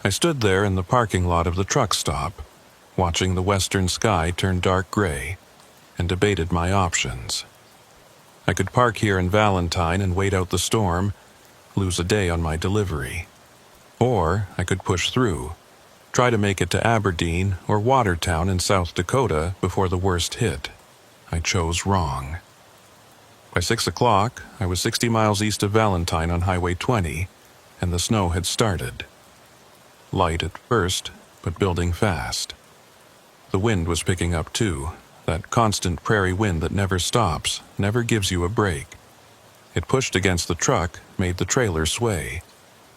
I stood there in the parking lot of the truck stop, watching the western sky turn dark gray, and debated my options. I could park here in Valentine and wait out the storm, lose a day on my delivery. Or I could push through, try to make it to Aberdeen or Watertown in South Dakota before the worst hit. I chose wrong. By 6 o'clock, I was 60 miles east of Valentine on Highway 20, and the snow had started. Light at first, but building fast. The wind was picking up too, that constant prairie wind that never stops, never gives you a break. It pushed against the truck, made the trailer sway.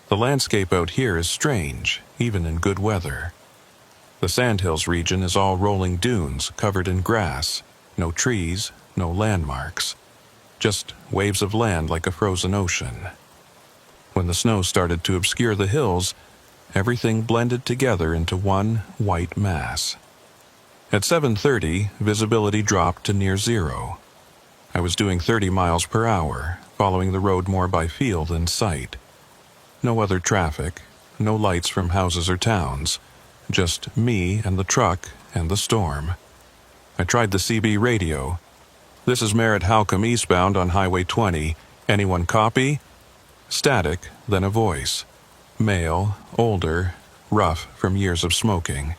The landscape out here is strange, even in good weather. The Sandhills region is all rolling dunes covered in grass, no trees, no landmarks. Just waves of land like a frozen ocean. When the snow started to obscure the hills, everything blended together into one white mass. At 7:30, visibility dropped to near zero. I was doing 30 miles per hour, following the road more by feel than sight. No other traffic, no lights from houses or towns, just me and the truck and the storm. I tried the CB radio. "This is Merritt Halcomb eastbound on Highway 20. Anyone copy?" Static, then a voice. Male, older, rough from years of smoking.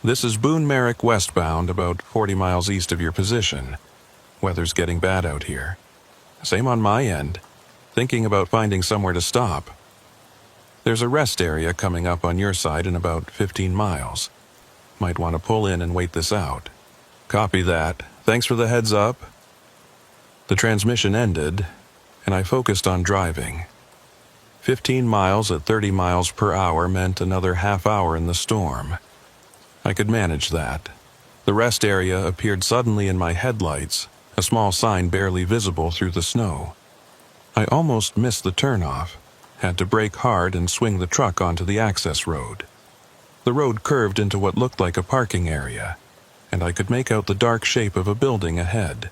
"This is Boone Merrick westbound, about 40 miles east of your position. Weather's getting bad out here." "Same on my end. Thinking about finding somewhere to stop. There's a rest area coming up on your side in about 15 miles. Might want to pull in and wait this out." "Copy that. Thanks for the heads up." The transmission ended, and I focused on driving. 15 miles at 30 miles per hour meant another half hour in the storm. I could manage that. The rest area appeared suddenly in my headlights, a small sign barely visible through the snow. I almost missed the turnoff, had to brake hard and swing the truck onto the access road. The road curved into what looked like a parking area, and I could make out the dark shape of a building ahead.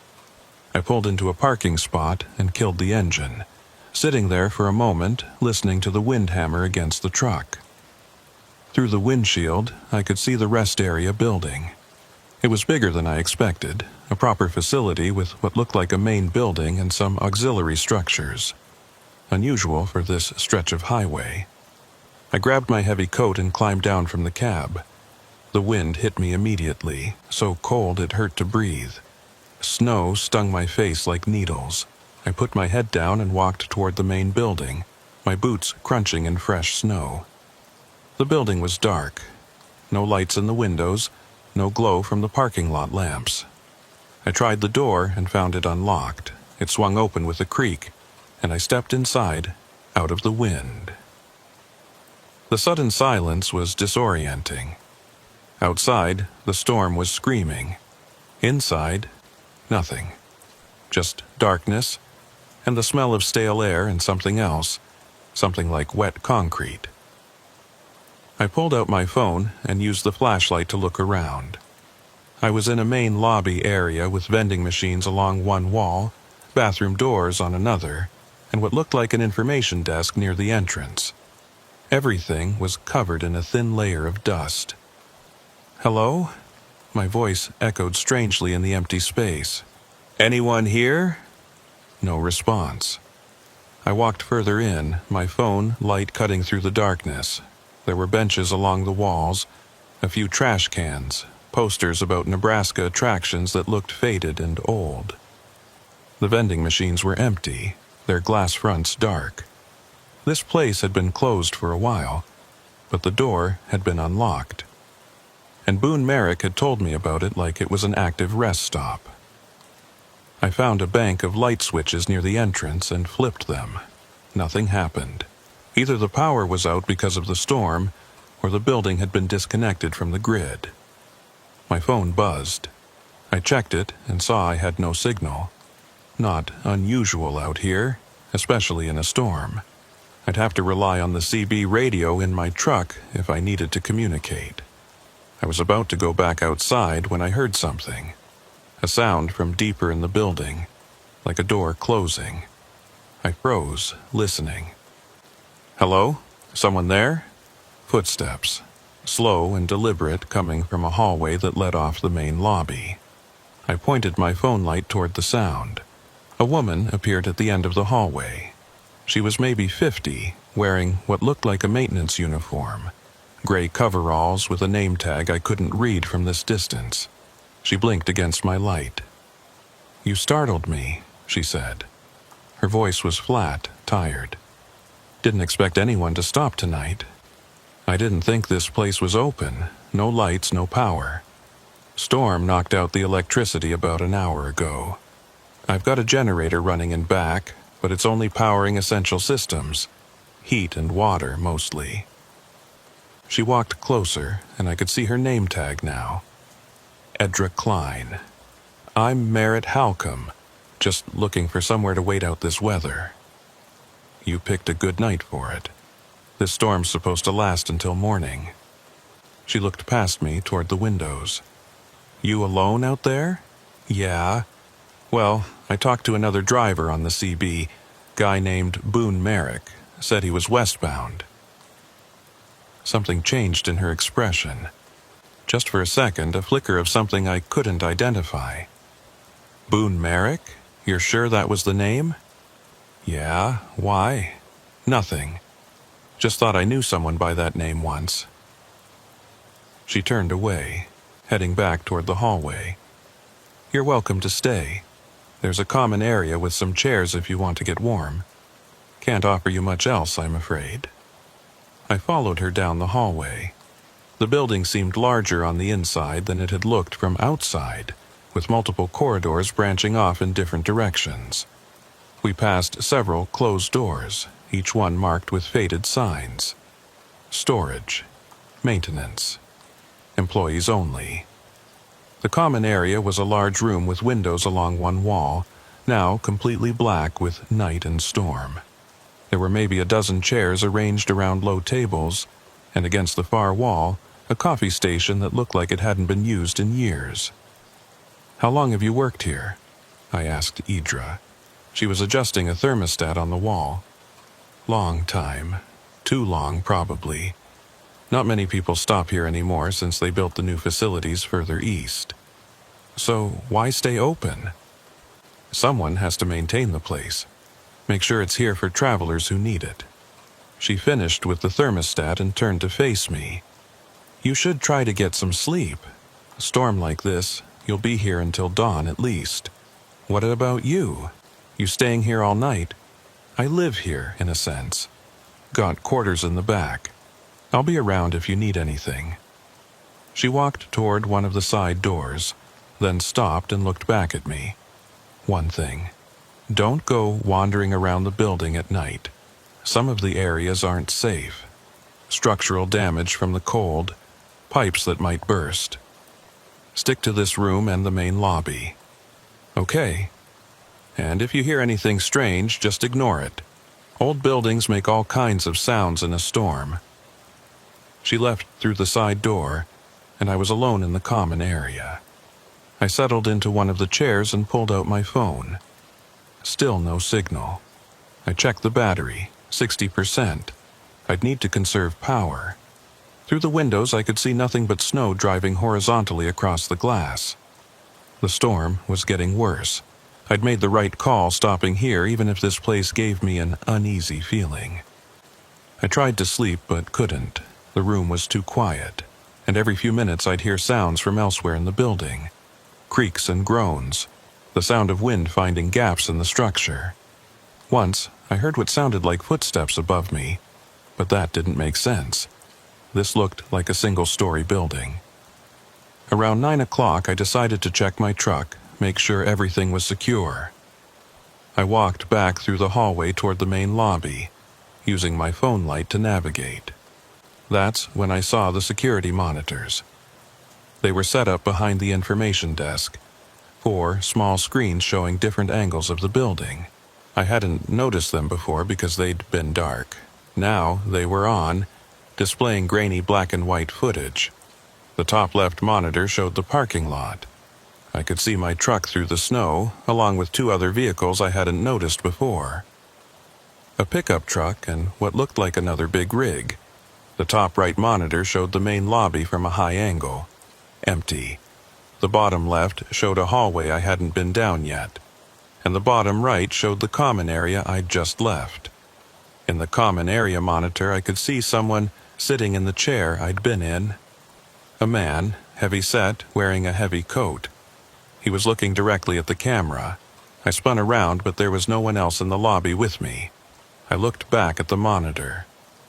I pulled into a parking spot and killed the engine, sitting there for a moment, listening to the wind hammer against the truck. Through the windshield, I could see the rest area building. It was bigger than I expected, a proper facility with what looked like a main building and some auxiliary structures. Unusual for this stretch of highway. I grabbed my heavy coat and climbed down from the cab. The wind hit me immediately, so cold it hurt to breathe. Snow stung my face like needles. I put my head down and walked toward the main building, my boots crunching in fresh snow. The building was dark. No lights in the windows, no glow from the parking lot lamps. I tried the door and found it unlocked. It swung open with a creak, and I stepped inside, out of the wind. The sudden silence was disorienting. Outside, the storm was screaming. Inside, nothing. Just darkness, and the smell of stale air and something else, something like wet concrete. I pulled out my phone and used the flashlight to look around. I was in a main lobby area with vending machines along one wall, bathroom doors on another, and what looked like an information desk near the entrance. Everything was covered in a thin layer of dust. "Hello?" My voice echoed strangely in the empty space. "Anyone here?" No response. I walked further in, my phone light cutting through the darkness. There were benches along the walls, a few trash cans, posters about Nebraska attractions that looked faded and old. The vending machines were empty, their glass fronts dark. This place had been closed for a while, but the door had been unlocked. And Boone Merrick had told me about it like it was an active rest stop. I found a bank of light switches near the entrance and flipped them. Nothing happened. Either the power was out because of the storm, or the building had been disconnected from the grid. My phone buzzed. I checked it and saw I had no signal. Not unusual out here, especially in a storm. I'd have to rely on the CB radio in my truck if I needed to communicate. I was about to go back outside when I heard something. A sound from deeper in the building, like a door closing. I froze, listening. "Hello? Someone there?" Footsteps, slow and deliberate, coming from a hallway that led off the main lobby. I pointed my phone light toward the sound. A woman appeared at the end of the hallway. She was maybe 50, wearing what looked like a maintenance uniform. Gray coveralls with a name tag I couldn't read from this distance. She blinked against my light. "You startled me," she said. Her voice was flat, tired. "Didn't expect anyone to stop tonight. I didn't think this place was open. No lights, no power. Storm knocked out the electricity about an hour ago. I've got a generator running in back, but it's only powering essential systems. Heat and water, mostly." She walked closer, and I could see her name tag now. Edra Klein. "I'm Merritt Halcomb, just looking for somewhere to wait out this weather." "You picked a good night for it. This storm's supposed to last until morning." She looked past me toward the windows. "You alone out there?" "Yeah. Well, I talked to another driver on the CB, guy named Boone Merrick, said he was westbound." Something changed in her expression. Just for a second, a flicker of something I couldn't identify. "Boone Merrick? You're sure that was the name?" "Yeah, why?" "Nothing. Just thought I knew someone by that name once." She turned away, heading back toward the hallway. "You're welcome to stay. There's a common area with some chairs if you want to get warm. Can't offer you much else, I'm afraid." I followed her down the hallway. The building seemed larger on the inside than it had looked from outside, with multiple corridors branching off in different directions. We passed several closed doors, each one marked with faded signs. Storage, maintenance, employees only. The common area was a large room with windows along one wall, now completely black with night and storm. There were maybe a dozen chairs arranged around low tables, and against the far wall, a coffee station that looked like it hadn't been used in years. "How long have you worked here?" I asked Idra. She was adjusting a thermostat on the wall. "Long time. Too long, probably. Not many people stop here anymore since they built the new facilities further east. So why stay open?" "Someone has to maintain the place. Make sure it's here for travelers who need it." She finished with the thermostat and turned to face me. "You should try to get some sleep. A storm like this, you'll be here until dawn at least." What about you? You staying here all night? I live here, in a sense. Got quarters in the back. I'll be around if you need anything." She walked toward one of the side doors, then stopped and looked back at me. "One thing. Don't go wandering around the building at night. Some of the areas aren't safe. Structural damage from the cold, pipes that might burst. Stick to this room and the main lobby. Okay? And if you hear anything strange, just ignore it. Old buildings make all kinds of sounds in a storm." She left through the side door, and I was alone in the common area. I settled into one of the chairs and pulled out my phone. Still no signal. I checked the battery, 60%. I'd need to conserve power. Through the windows I could see nothing but snow driving horizontally across the glass. The storm was getting worse. I'd made the right call stopping here, even if this place gave me an uneasy feeling. I tried to sleep but couldn't. The room was too quiet, and every few minutes I'd hear sounds from elsewhere in the building. Creaks and groans, the sound of wind finding gaps in the structure. Once, I heard what sounded like footsteps above me, but that didn't make sense. This looked like a single-story building. Around 9 o'clock, I decided to check my truck, make sure everything was secure. I walked back through the hallway toward the main lobby, using my phone light to navigate. That's when I saw the security monitors. They were set up behind the information desk, 4 small screens showing different angles of the building. I hadn't noticed them before because they'd been dark. Now they were on, displaying grainy black and white footage. The top left monitor showed the parking lot. I could see my truck through the snow, along with 2 other vehicles I hadn't noticed before. A pickup truck and what looked like another big rig. The top right monitor showed the main lobby from a high angle. Empty. The bottom left showed a hallway I hadn't been down yet, and the bottom right showed the common area I'd just left. In the common area monitor, I could see someone sitting in the chair I'd been in. A man, heavy-set, wearing a heavy coat. He was looking directly at the camera. I spun around, but there was no one else in the lobby with me. I looked back at the monitor.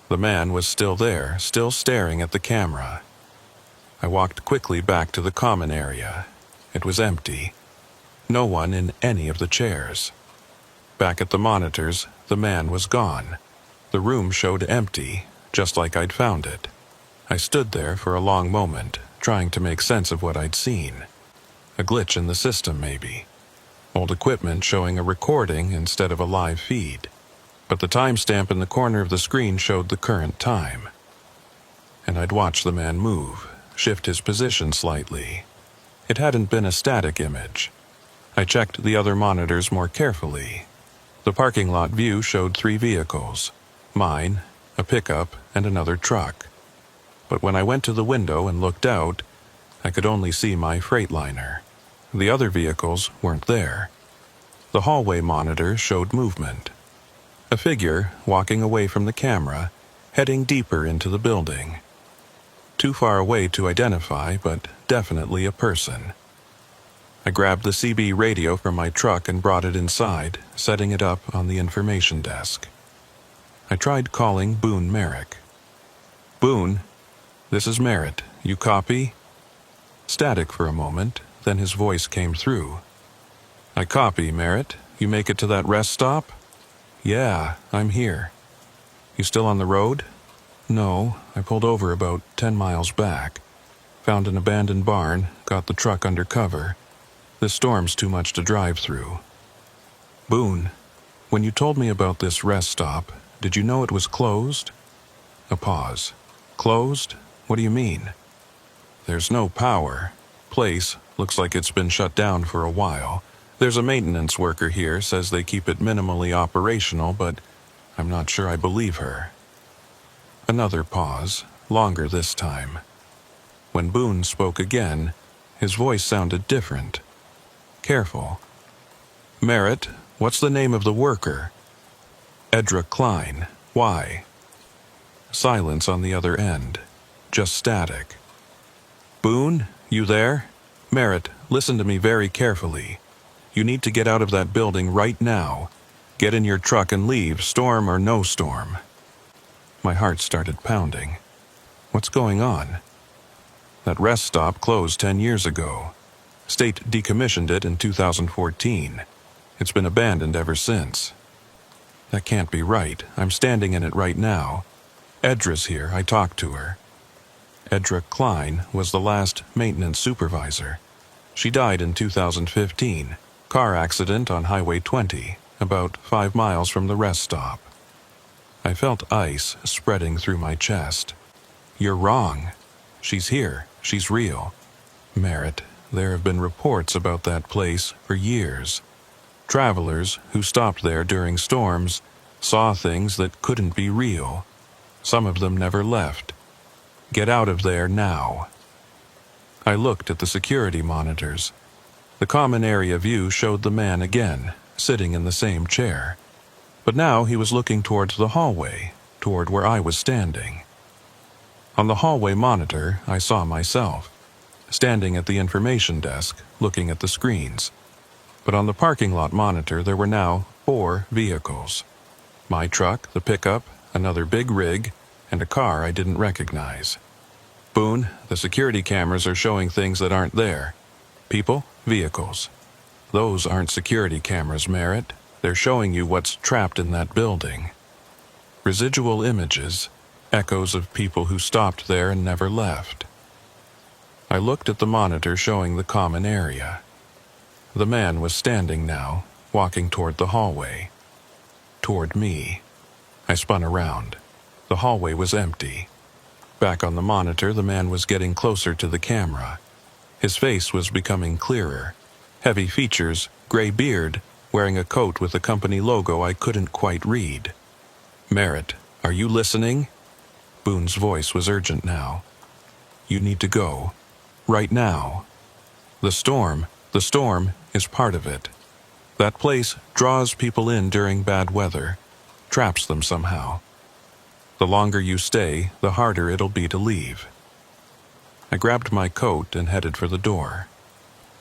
The man was still there, still staring at the camera. I walked quickly back to the common area. It was empty. No one in any of the chairs. Back at the monitors, the man was gone. The room showed empty, just like I'd found it. I stood there for a long moment, trying to make sense of what I'd seen. A glitch in the system, maybe. Old equipment showing a recording instead of a live feed. But the timestamp in the corner of the screen showed the current time. And I'd watched the man move, shift his position slightly. It hadn't been a static image. I checked the other monitors more carefully. The parking lot view showed 3 vehicles. Mine, a pickup, and another truck. But when I went to the window and looked out, I could only see my Freightliner. The other vehicles weren't there. The hallway monitor showed movement. A figure walking away from the camera, heading deeper into the building. Too far away to identify, but definitely a person. I grabbed the CB radio from my truck and brought it inside, setting it up on the information desk. I tried calling Boone Merrick. "Boone, this is Merritt. You copy?" Static for a moment, then his voice came through. "I copy, Merritt. You make it to that rest stop?" "Yeah, I'm here." "You still on the road?" "No, I pulled over about 10 miles back. Found an abandoned barn, got the truck under cover. This storm's too much to drive through." "Boone, when you told me about this rest stop, did you know it was closed?" A pause. "Closed? What do you mean?" "There's no power. Place looks like it's been shut down for a while. There's a maintenance worker here, says they keep it minimally operational, but I'm not sure I believe her." Another pause, longer this time. When Boone spoke again, his voice sounded different. Careful. "Merritt, what's the name of the worker?" "Edra Klein. Why?" Silence on the other end. Just static. "Boone, you there? Merritt, listen to me very carefully. You need to get out of that building right now. Get in your truck and leave, storm or no storm." My heart started pounding. What's going on? That rest stop closed 10 years ago. State decommissioned it in 2014. It's been abandoned ever since. That can't be right. I'm standing in it right now. Edra's here. I talked to her. Edra Klein was the last maintenance supervisor. She died in 2015. Car accident on Highway 20, about 5 miles from the rest stop. I felt ice spreading through my chest. You're wrong. She's here. She's real. Merritt, there have been reports about that place for years. Travelers who stopped there during storms saw things that couldn't be real. Some of them never left. Get out of there now. I looked at the security monitors. The common area view showed the man again, sitting in the same chair. But now he was looking towards the hallway, toward where I was standing. On the hallway monitor, I saw myself, standing at the information desk, looking at the screens. But on the parking lot monitor, there were now 4 vehicles. My truck, the pickup, another big rig, and a car I didn't recognize. Boone, the security cameras are showing things that aren't there. People, vehicles. Those aren't security cameras, Merritt. They're showing you what's trapped in that building. Residual images, echoes of people who stopped there and never left. I looked at the monitor showing the common area. The man was standing now, walking toward the hallway. Toward me. I spun around. The hallway was empty. Back on the monitor, the man was getting closer to the camera. His face was becoming clearer. Heavy features, gray beard, wearing a coat with a company logo I couldn't quite read. "Merritt, are you listening?" Boone's voice was urgent now. "You need to go. Right now. The storm is part of it. That place draws people in during bad weather, traps them somehow. The longer you stay, the harder it'll be to leave." I grabbed my coat and headed for the door.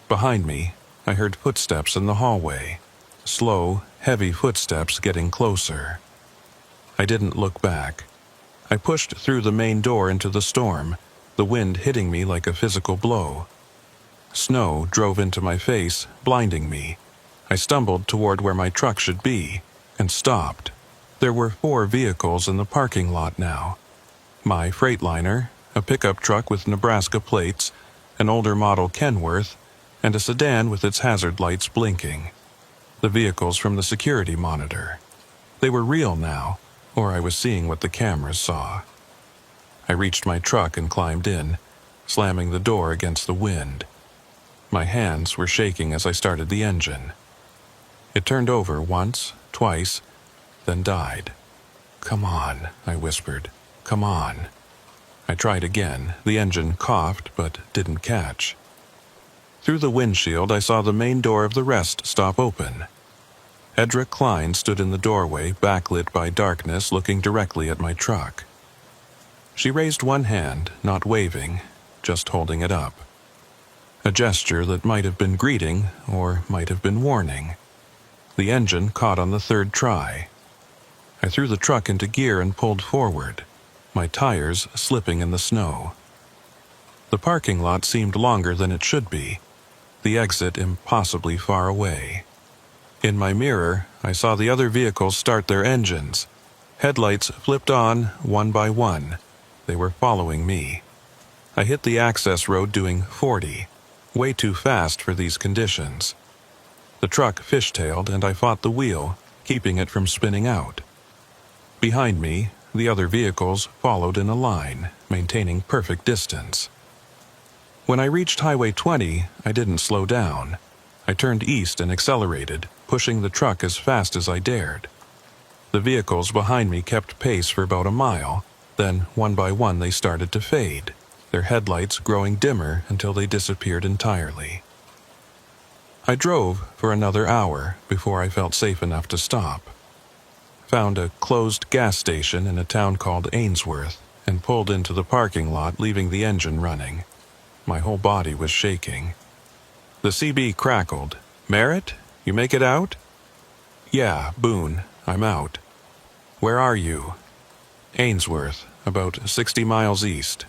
Behind me, I heard footsteps in the hallway. Slow, heavy footsteps getting closer. I didn't look back. I pushed through the main door into the storm, the wind hitting me like a physical blow. Snow drove into my face, blinding me. I stumbled toward where my truck should be, and stopped. There were 4 vehicles in the parking lot now. My Freightliner, a pickup truck with Nebraska plates, an older model Kenworth, and a sedan with its hazard lights blinking. The vehicles from the security monitor. They were real now, or I was seeing what the cameras saw. I reached my truck and climbed in, slamming the door against the wind. My hands were shaking as I started the engine. It turned over once, twice, then died. "Come on," I whispered. "Come on." I tried again. The engine coughed but didn't catch. Through the windshield, I saw the main door of the rest stop open. Edra Klein stood in the doorway, backlit by darkness, looking directly at my truck. She raised one hand, not waving, just holding it up. A gesture that might have been greeting or might have been warning. The engine caught on the 3rd try. I threw the truck into gear and pulled forward, my tires slipping in the snow. The parking lot seemed longer than it should be, the exit impossibly far away. In my mirror, I saw the other vehicles start their engines. Headlights flipped on, one by one. They were following me. I hit the access road doing 40, way too fast for these conditions. The truck fishtailed and I fought the wheel, keeping it from spinning out. Behind me, the other vehicles followed in a line, maintaining perfect distance. When I reached Highway 20, I didn't slow down. I turned east and accelerated, pushing the truck as fast as I dared. The vehicles behind me kept pace for about a mile, then one by one they started to fade, their headlights growing dimmer until they disappeared entirely. I drove for another hour before I felt safe enough to stop. Found a closed gas station in a town called Ainsworth and pulled into the parking lot, leaving the engine running. My whole body was shaking. The CB crackled. "Merritt, You make it out? Yeah, Boone, I'm out. Where are you? Ainsworth, about 60 miles east.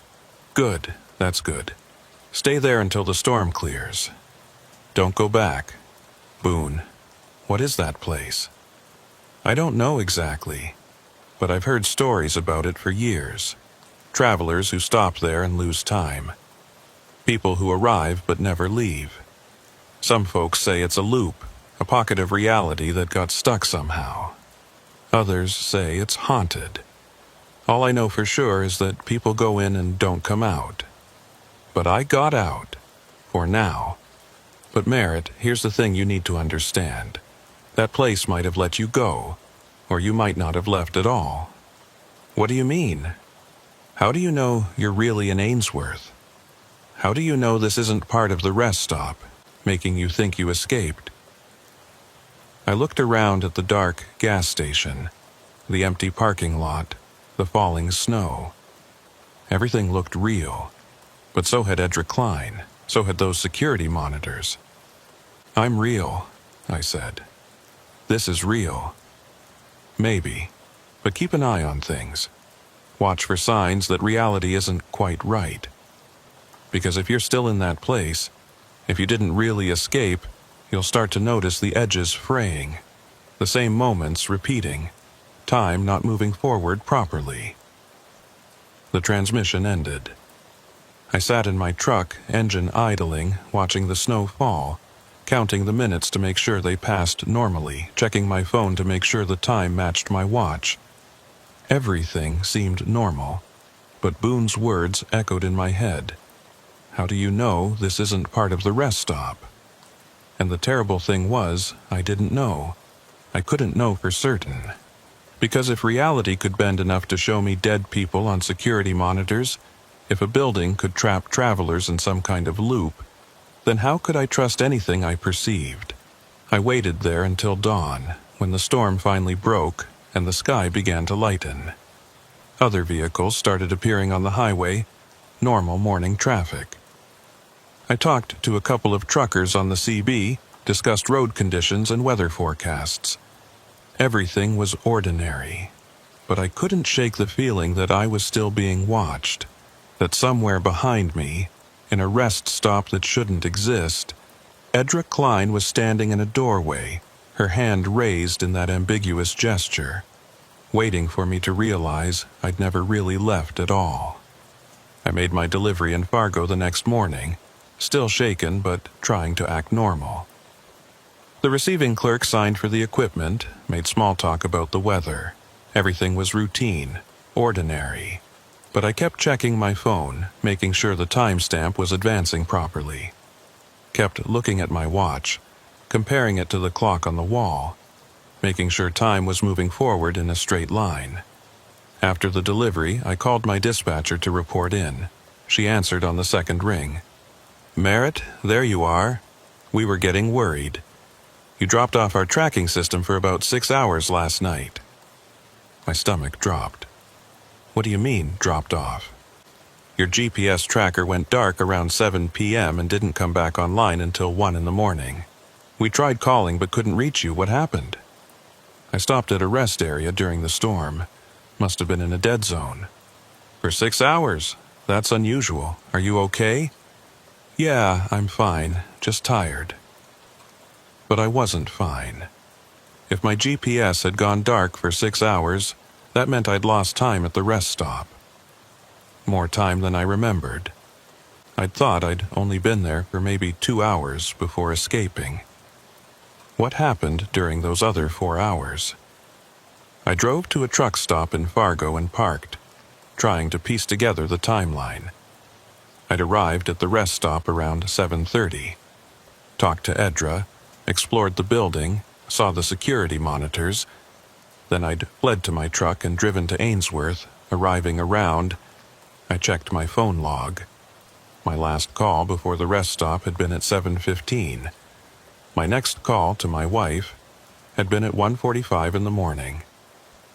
Good, that's good. Stay there until the storm clears. Don't go back. Boone, what is that place? I don't know exactly, but I've heard stories about it for years. Travelers who stop there and lose time. People who arrive but never leave. Some folks say it's a loop, a pocket of reality that got stuck somehow. Others say it's haunted. All I know for sure is that people go in and don't come out. But I got out. For now. But Merritt, here's the thing you need to understand. That place might have let you go, or you might not have left at all. What do you mean? How do you know you're really in Ainsworth? How do you know this isn't part of the rest stop, making you think you escaped? I looked around at the dark gas station, the empty parking lot, the falling snow. Everything looked real, but so had Edra Klein, so had those security monitors. I'm real, I said. This is real. Maybe, but keep an eye on things. Watch for signs that reality isn't quite right. Because if you're still in that place, if you didn't really escape, you'll start to notice the edges fraying, the same moments repeating, time not moving forward properly. The transmission ended. I sat in my truck, engine idling, watching the snow fall, counting the minutes to make sure they passed normally, checking my phone to make sure the time matched my watch. Everything seemed normal, but Boone's words echoed in my head. How do you know this isn't part of the rest stop? And the terrible thing was, I didn't know. I couldn't know for certain. Because if reality could bend enough to show me dead people on security monitors, if a building could trap travelers in some kind of loop, then how could I trust anything I perceived? I waited there until dawn, when the storm finally broke and the sky began to lighten. Other vehicles started appearing on the highway, normal morning traffic. I talked to a couple of truckers on the CB, discussed road conditions and weather forecasts. Everything was ordinary, but I couldn't shake the feeling that I was still being watched, that somewhere behind me, in a rest stop that shouldn't exist, Edra Klein was standing in a doorway, her hand raised in that ambiguous gesture, waiting for me to realize I'd never really left at all. I made my delivery in Fargo the next morning, still shaken but trying to act normal. The receiving clerk signed for the equipment, made small talk about the weather. Everything was routine, ordinary. But I kept checking my phone, making sure the timestamp was advancing properly. Kept looking at my watch, comparing it to the clock on the wall, making sure time was moving forward in a straight line. After the delivery, I called my dispatcher to report in. She answered on the second ring. Merritt, there you are. We were getting worried. You dropped off our tracking system for about 6 hours last night. My stomach dropped. What do you mean, dropped off? Your GPS tracker went dark around 7 p.m. and didn't come back online until 1 in the morning. We tried calling but couldn't reach you. What happened? I stopped at a rest area during the storm. Must have been in a dead zone. For 6 hours? That's unusual. Are you okay? Yeah, I'm fine. Just tired. But I wasn't fine. If my GPS had gone dark for 6 hours, that meant I'd lost time at the rest stop. More time than I remembered. I'd thought I'd only been there for maybe 2 hours before escaping. What happened during those other 4 hours? I drove to a truck stop in Fargo and parked, trying to piece together the timeline. I'd arrived at the rest stop around 7:30. Talked to Edra, explored the building, saw the security monitors. Then I'd fled to my truck and driven to Ainsworth. Arriving around, I checked my phone log. My last call before the rest stop had been at 7:15. My next call to my wife had been at 1:45 in the morning.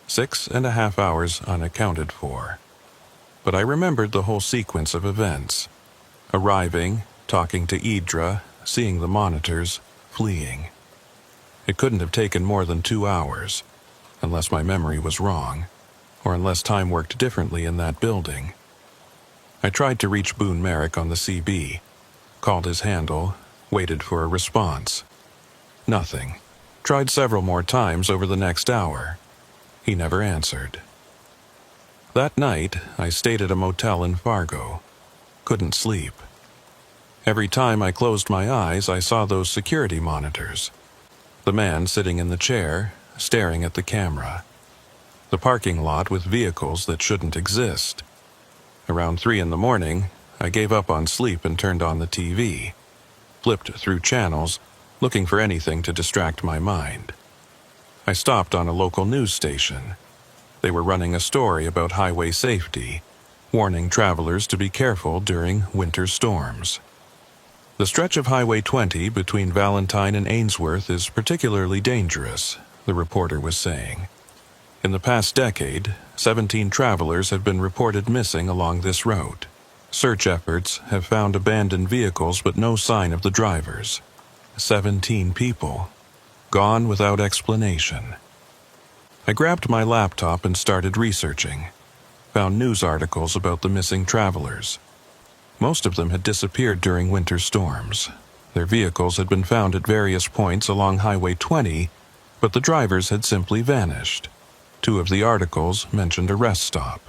6.5 hours unaccounted for. But I remembered the whole sequence of events. Arriving, talking to Edra, seeing the monitors, fleeing. It couldn't have taken more than 2 hours, unless my memory was wrong, or unless time worked differently in that building. I tried to reach Boone Merrick on the CB, called his handle, waited for a response. Nothing. Tried several more times over the next hour. He never answered. That night, I stayed at a motel in Fargo. Couldn't sleep. Every time I closed my eyes, I saw those security monitors. The man sitting in the chair, staring at the camera. The parking lot with vehicles that shouldn't exist. Around 3 in the morning, I gave up on sleep and turned on the TV. Flipped through channels, looking for anything to distract my mind. I stopped on a local news station. They were running a story about highway safety, warning travelers to be careful during winter storms. The stretch of Highway 20 between Valentine and Ainsworth is particularly dangerous, the reporter was saying. In the past decade, 17 travelers have been reported missing along this route. Search efforts have found abandoned vehicles but no sign of the drivers. 17 people, gone without explanation. I grabbed my laptop and started researching. Found news articles about the missing travelers. Most of them had disappeared during winter storms. Their vehicles had been found at various points along Highway 20, but the drivers had simply vanished. 2 of the articles mentioned a rest stop.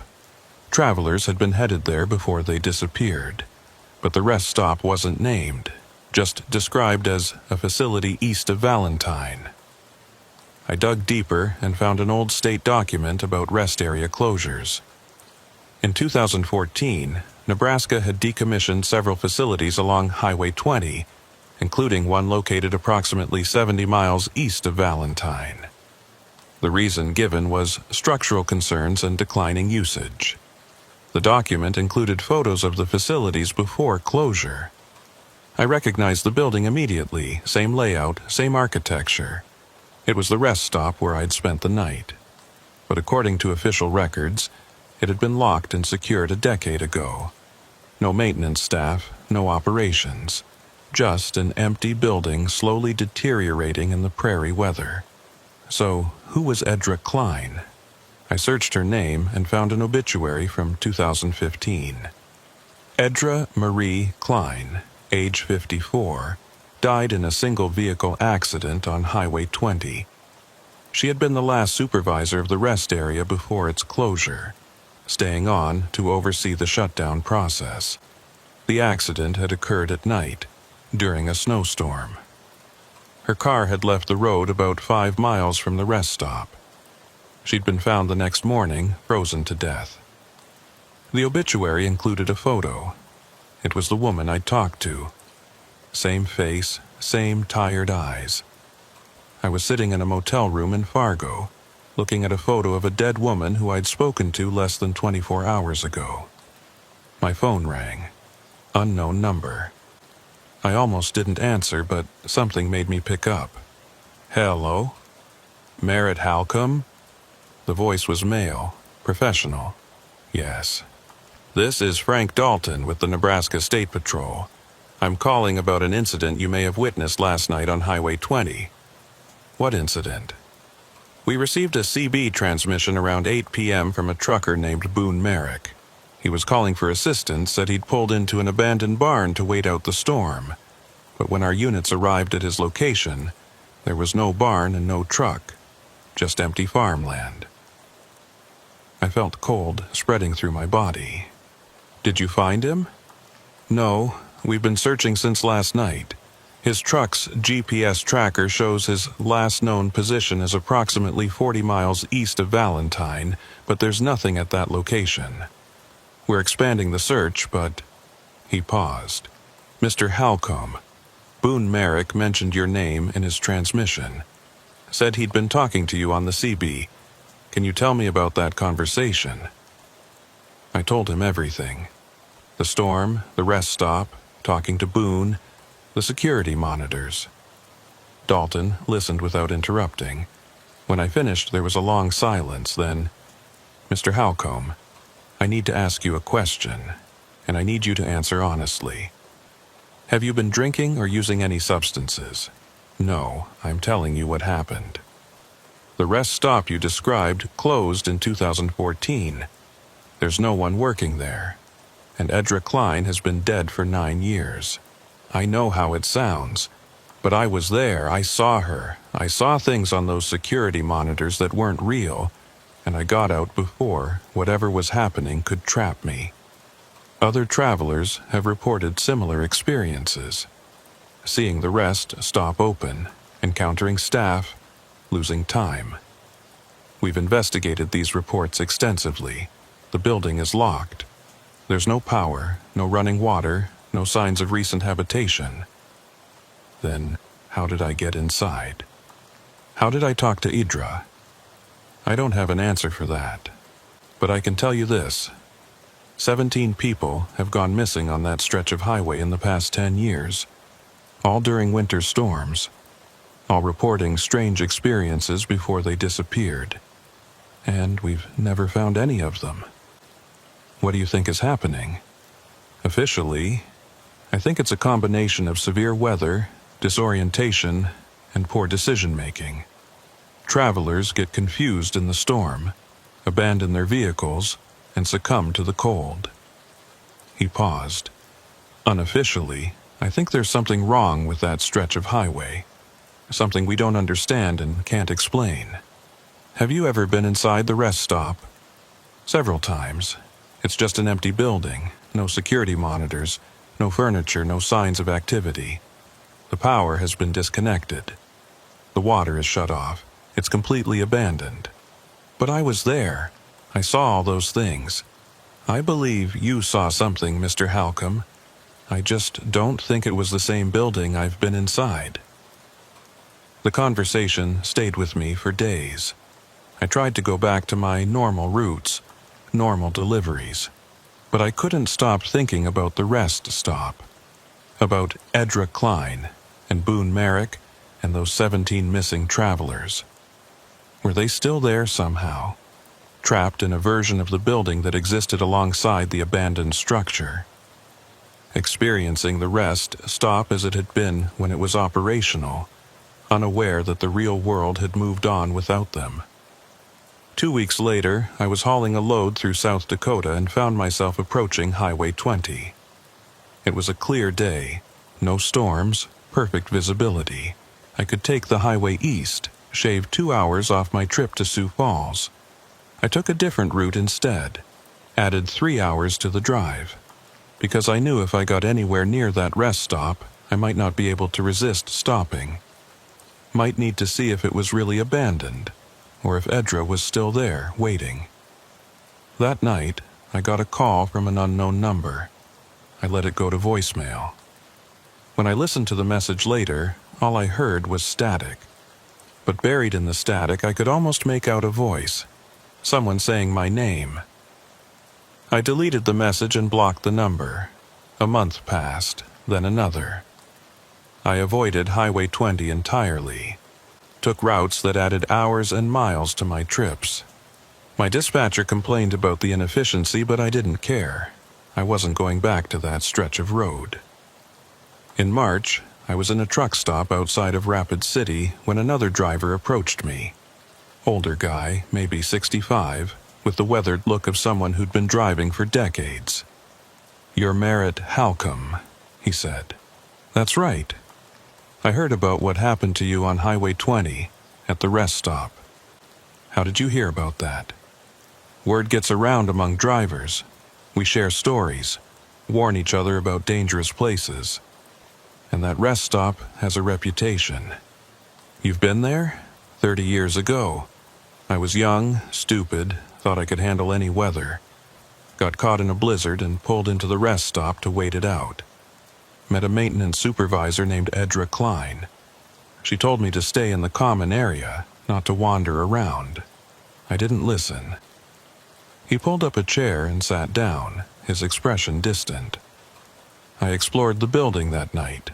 Travelers had been headed there before they disappeared, but the rest stop wasn't named, just described as a facility east of Valentine. I dug deeper and found an old state document about rest area closures. In 2014, Nebraska had decommissioned several facilities along Highway 20, including one located approximately 70 miles east of Valentine. The reason given was structural concerns and declining usage. The document included photos of the facilities before closure. I recognized the building immediately, same layout, same architecture. It was the rest stop where I'd spent the night. But according to official records, it had been locked and secured a decade ago. No maintenance staff, no operations. Just an empty building slowly deteriorating in the prairie weather. So, who was Edra Klein? I searched her name and found an obituary from 2015. Edra Marie Klein, age 54, died in a single-vehicle accident on Highway 20. She had been the last supervisor of the rest area before its closure, staying on to oversee the shutdown process. The accident had occurred at night, during a snowstorm. Her car had left the road about 5 miles from the rest stop. She'd been found the next morning, frozen to death. The obituary included a photo. It was the woman I'd talked to. Same face, same tired eyes. I was sitting in a motel room in Fargo, looking at a photo of a dead woman who I'd spoken to less than 24 hours ago. My phone rang. Unknown number. I almost didn't answer, but something made me pick up. Hello? Merritt Halcomb? The voice was male, professional. Yes. This is Frank Dalton with the Nebraska State Patrol. I'm calling about an incident you may have witnessed last night on Highway 20. What incident? We received a CB transmission around 8 p.m. from a trucker named Boone Merrick. He was calling for assistance, said he'd pulled into an abandoned barn to wait out the storm. But when our units arrived at his location, there was no barn and no truck, just empty farmland. I felt cold spreading through my body. Did you find him? No, we've been searching since last night. His truck's GPS tracker shows his last known position as approximately 40 miles east of Valentine, but there's nothing at that location. We're expanding the search, but... He paused. Mr. Halcomb. Boone Merrick mentioned your name in his transmission. Said he'd been talking to you on the CB. Can you tell me about that conversation? I told him everything. The storm, the rest stop, talking to Boone, the security monitors. Dalton listened without interrupting. When I finished, there was a long silence, then, Mr. Halcomb, I need to ask you a question, and I need you to answer honestly. Have you been drinking or using any substances? No, I'm telling you what happened. The rest stop you described closed in 2014. There's no one working there, and Edra Klein has been dead for 9 years. I know how it sounds, but I was there, I saw her. I saw things on those security monitors that weren't real, and I got out before whatever was happening could trap me. Other travelers have reported similar experiences. Seeing the rest stop open, encountering staff, losing time. We've investigated these reports extensively. The building is locked. There's no power, no running water, no signs of recent habitation. Then, how did I get inside? How did I talk to Idra? I don't have an answer for that. But I can tell you this. 17 people have gone missing on that stretch of highway in the past 10 years, all during winter storms, all reporting strange experiences before they disappeared. And we've never found any of them. What do you think is happening? Officially, I think it's a combination of severe weather, disorientation, and poor decision-making. Travelers get confused in the storm, abandon their vehicles, and succumb to the cold. He paused. Unofficially, I think there's something wrong with that stretch of highway, something we don't understand and can't explain. Have you ever been inside the rest stop? Several times. It's just an empty building, no security monitors, no furniture, no signs of activity. The power has been disconnected. The water is shut off. It's completely abandoned. But I was there. I saw all those things. I believe you saw something, Mr. Halcombe. I just don't think it was the same building I've been inside. The conversation stayed with me for days. I tried to go back to my normal routes, normal deliveries, but I couldn't stop thinking about the rest stop, about Edra Klein and Boone Merrick and those 17 missing travelers. Were they still there somehow, trapped in a version of the building that existed alongside the abandoned structure? Experiencing the rest stop as it had been when it was operational, unaware that the real world had moved on without them. 2 weeks later, I was hauling a load through South Dakota and found myself approaching Highway 20. It was a clear day, no storms, perfect visibility. I could take the highway east, shave 2 hours off my trip to Sioux Falls. I took a different route instead, added 3 hours to the drive, because I knew if I got anywhere near that rest stop, I might not be able to resist stopping. Might need to see if it was really abandoned, or if Edra was still there, waiting. That night, I got a call from an unknown number. I let it go to voicemail. When I listened to the message later, all I heard was static. But buried in the static, I could almost make out a voice, someone saying my name. I deleted the message and blocked the number. A month passed, then another. I avoided Highway 20 entirely. Took routes that added hours and miles to my trips. My dispatcher complained about the inefficiency, but I didn't care. I wasn't going back to that stretch of road. In March, I was in a truck stop outside of Rapid City when another driver approached me. Older guy, maybe 65, with the weathered look of someone who'd been driving for decades. "You're Merritt Halcombe," he said. "That's right. I heard about what happened to you on Highway 20 at the rest stop. How did you hear about that? Word gets around among drivers. We share stories, warn each other about dangerous places. And that rest stop has a reputation. You've been there? 30 years ago. I was young, stupid, thought I could handle any weather. Got caught in a blizzard and pulled into the rest stop to wait it out. Met a maintenance supervisor named Edra Klein. She told me to stay in the common area, not to wander around. I didn't listen." He pulled up a chair and sat down, his expression distant. "I explored the building that night.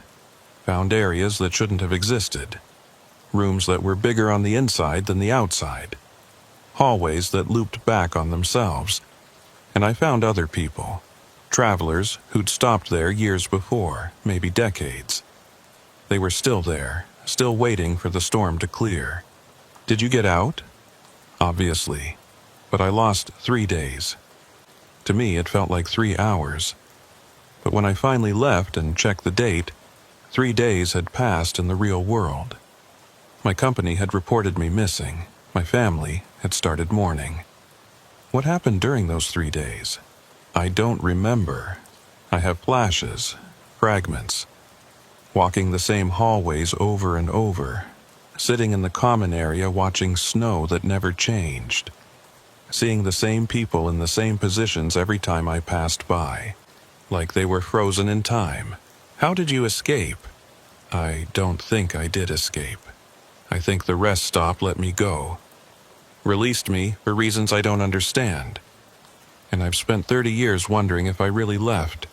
Found areas that shouldn't have existed. Rooms that were bigger on the inside than the outside. Hallways that looped back on themselves. And I found other people. Travelers who'd stopped there years before, maybe decades. They were still there, still waiting for the storm to clear. Did you get out? Obviously. But I lost 3 days. To me, it felt like 3 hours. But when I finally left and checked the date, 3 days had passed in the real world. My company had reported me missing. My family had started mourning. What happened during those 3 days? I don't remember. I have flashes, fragments. Walking the same hallways over and over, sitting in the common area watching snow that never changed, seeing the same people in the same positions every time I passed by, like they were frozen in time. How did you escape? I don't think I did escape. I think the rest stop let me go. Released me for reasons I don't understand. And I've spent 30 years wondering if I really left,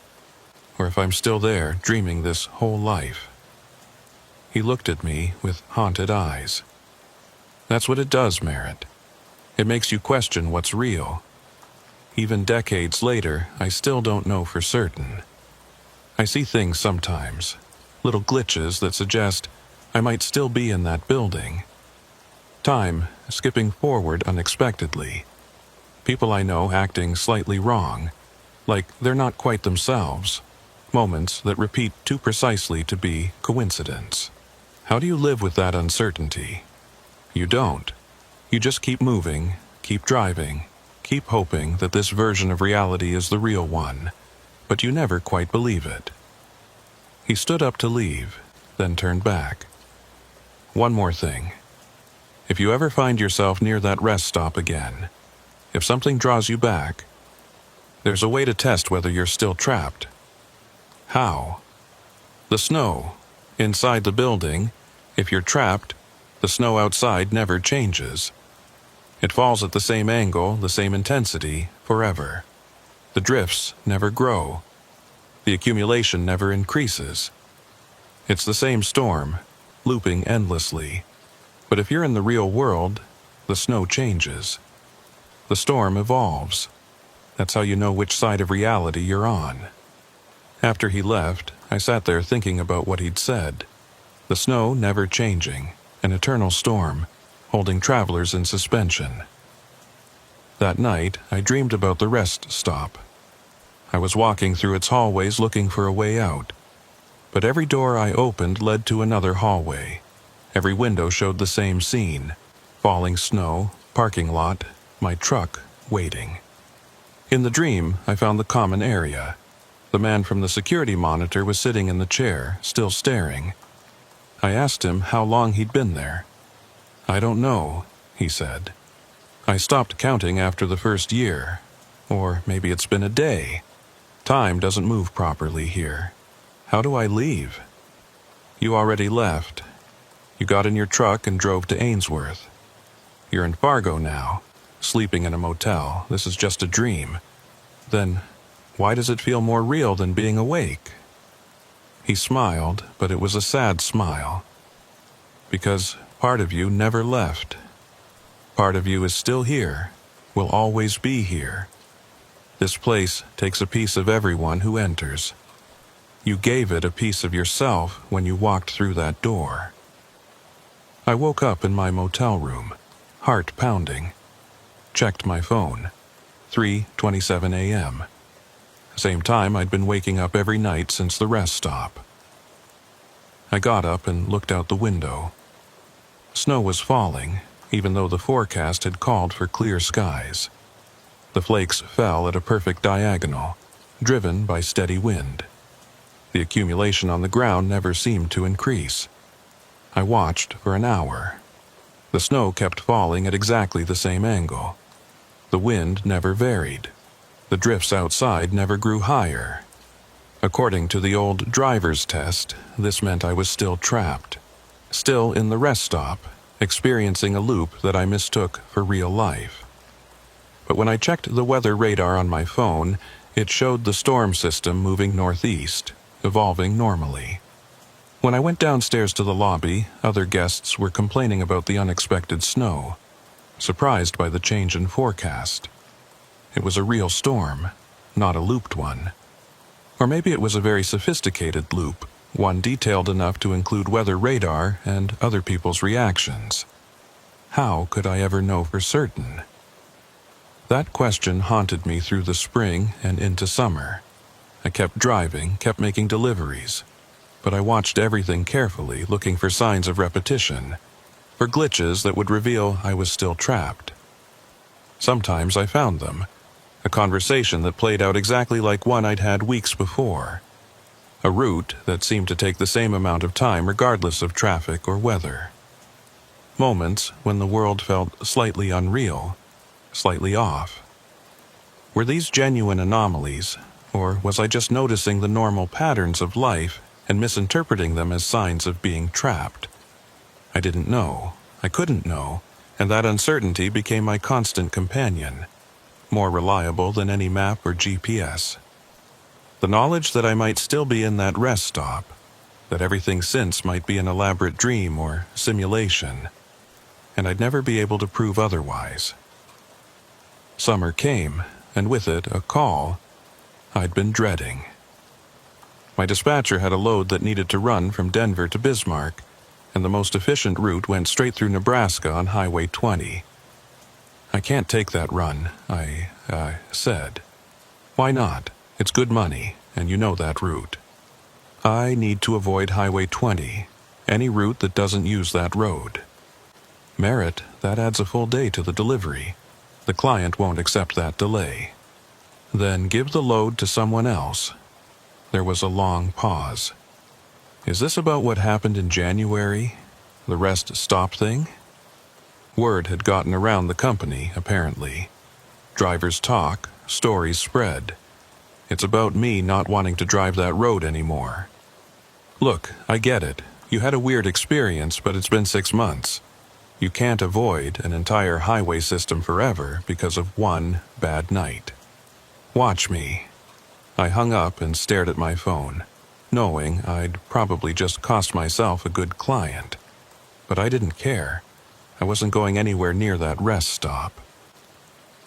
or if I'm still there dreaming this whole life. He looked at me with haunted eyes. That's what it does, Merritt. It makes you question what's real. Even decades later, I still don't know for certain. I see things sometimes, little glitches that suggest I might still be in that building. Time skipping forward unexpectedly. People I know acting slightly wrong, like they're not quite themselves. Moments that repeat too precisely to be coincidence. How do you live with that uncertainty? You don't. You just keep moving, keep driving, keep hoping that this version of reality is the real one, but you never quite believe it. He stood up to leave, then turned back. One more thing. If you ever find yourself near that rest stop again, if something draws you back, there's a way to test whether you're still trapped. How? The snow. Inside the building, if you're trapped, the snow outside never changes. It falls at the same angle, the same intensity, forever. The drifts never grow. The accumulation never increases. It's the same storm, looping endlessly. But if you're in the real world, the snow changes. The storm evolves. That's how you know which side of reality you're on. After he left, I sat there thinking about what he'd said. The snow never changing, an eternal storm, holding travelers in suspension. That night, I dreamed about the rest stop. I was walking through its hallways looking for a way out. But every door I opened led to another hallway. Every window showed the same scene. Falling snow, parking lot, my truck, waiting. In the dream, I found the common area. The man from the security monitor was sitting in the chair, still staring. I asked him how long he'd been there. I don't know, he said. I stopped counting after the first year. Or maybe it's been a day. Time doesn't move properly here. How do I leave? You already left. You got in your truck and drove to Ainsworth. You're in Fargo now, sleeping in a motel. This is just a dream. Then, why does it feel more real than being awake? He smiled, but it was a sad smile. Because part of you never left. Part of you is still here, will always be here. This place takes a piece of everyone who enters. You gave it a piece of yourself when you walked through that door. I woke up in my motel room, heart pounding. Checked my phone. 3:27 a.m. Same time I'd been waking up every night since the rest stop. I got up and looked out the window. Snow was falling, even though the forecast had called for clear skies. The flakes fell at a perfect diagonal, driven by steady wind. The accumulation on the ground never seemed to increase. I watched for an hour. The snow kept falling at exactly the same angle. The wind never varied. The drifts outside never grew higher. According to the old driver's test, this meant I was still trapped. Still in the rest stop, experiencing a loop that I mistook for real life. But when I checked the weather radar on my phone, it showed the storm system moving northeast, evolving normally. When I went downstairs to the lobby, other guests were complaining about the unexpected snow, surprised by the change in forecast. It was a real storm, not a looped one. Or maybe it was a very sophisticated loop, one detailed enough to include weather radar and other people's reactions. How could I ever know for certain? That question haunted me through the spring and into summer. I kept driving, kept making deliveries, but I watched everything carefully, looking for signs of repetition, for glitches that would reveal I was still trapped. Sometimes I found them, a conversation that played out exactly like one I'd had weeks before, a route that seemed to take the same amount of time regardless of traffic or weather. Moments when the world felt slightly unreal, slightly off. Were these genuine anomalies, or was I just noticing the normal patterns of life and misinterpreting them as signs of being trapped? I didn't know. I couldn't know, and that uncertainty became my constant companion, more reliable than any map or GPS. The knowledge that I might still be in that rest stop, that everything since might be an elaborate dream or simulation, and I'd never be able to prove otherwise. Summer came, and with it a call I'd been dreading. My dispatcher had a load that needed to run from Denver to Bismarck, and the most efficient route went straight through Nebraska on Highway 20. I can't take that run, I said. Why not? It's good money, and you know that route. I need to avoid Highway 20, any route that doesn't use that road. Merritt, that adds a full day to the delivery. The client won't accept that delay. Then give the load to someone else. There was a long pause. Is this about what happened in January? The rest stop thing? Word had gotten around the company, apparently. Drivers talk, stories spread. It's about me not wanting to drive that road anymore. Look, I get it. You had a weird experience, but it's been 6 months. You can't avoid an entire highway system forever because of one bad night. Watch me. I hung up and stared at my phone, knowing I'd probably just cost myself a good client. But I didn't care. I wasn't going anywhere near that rest stop.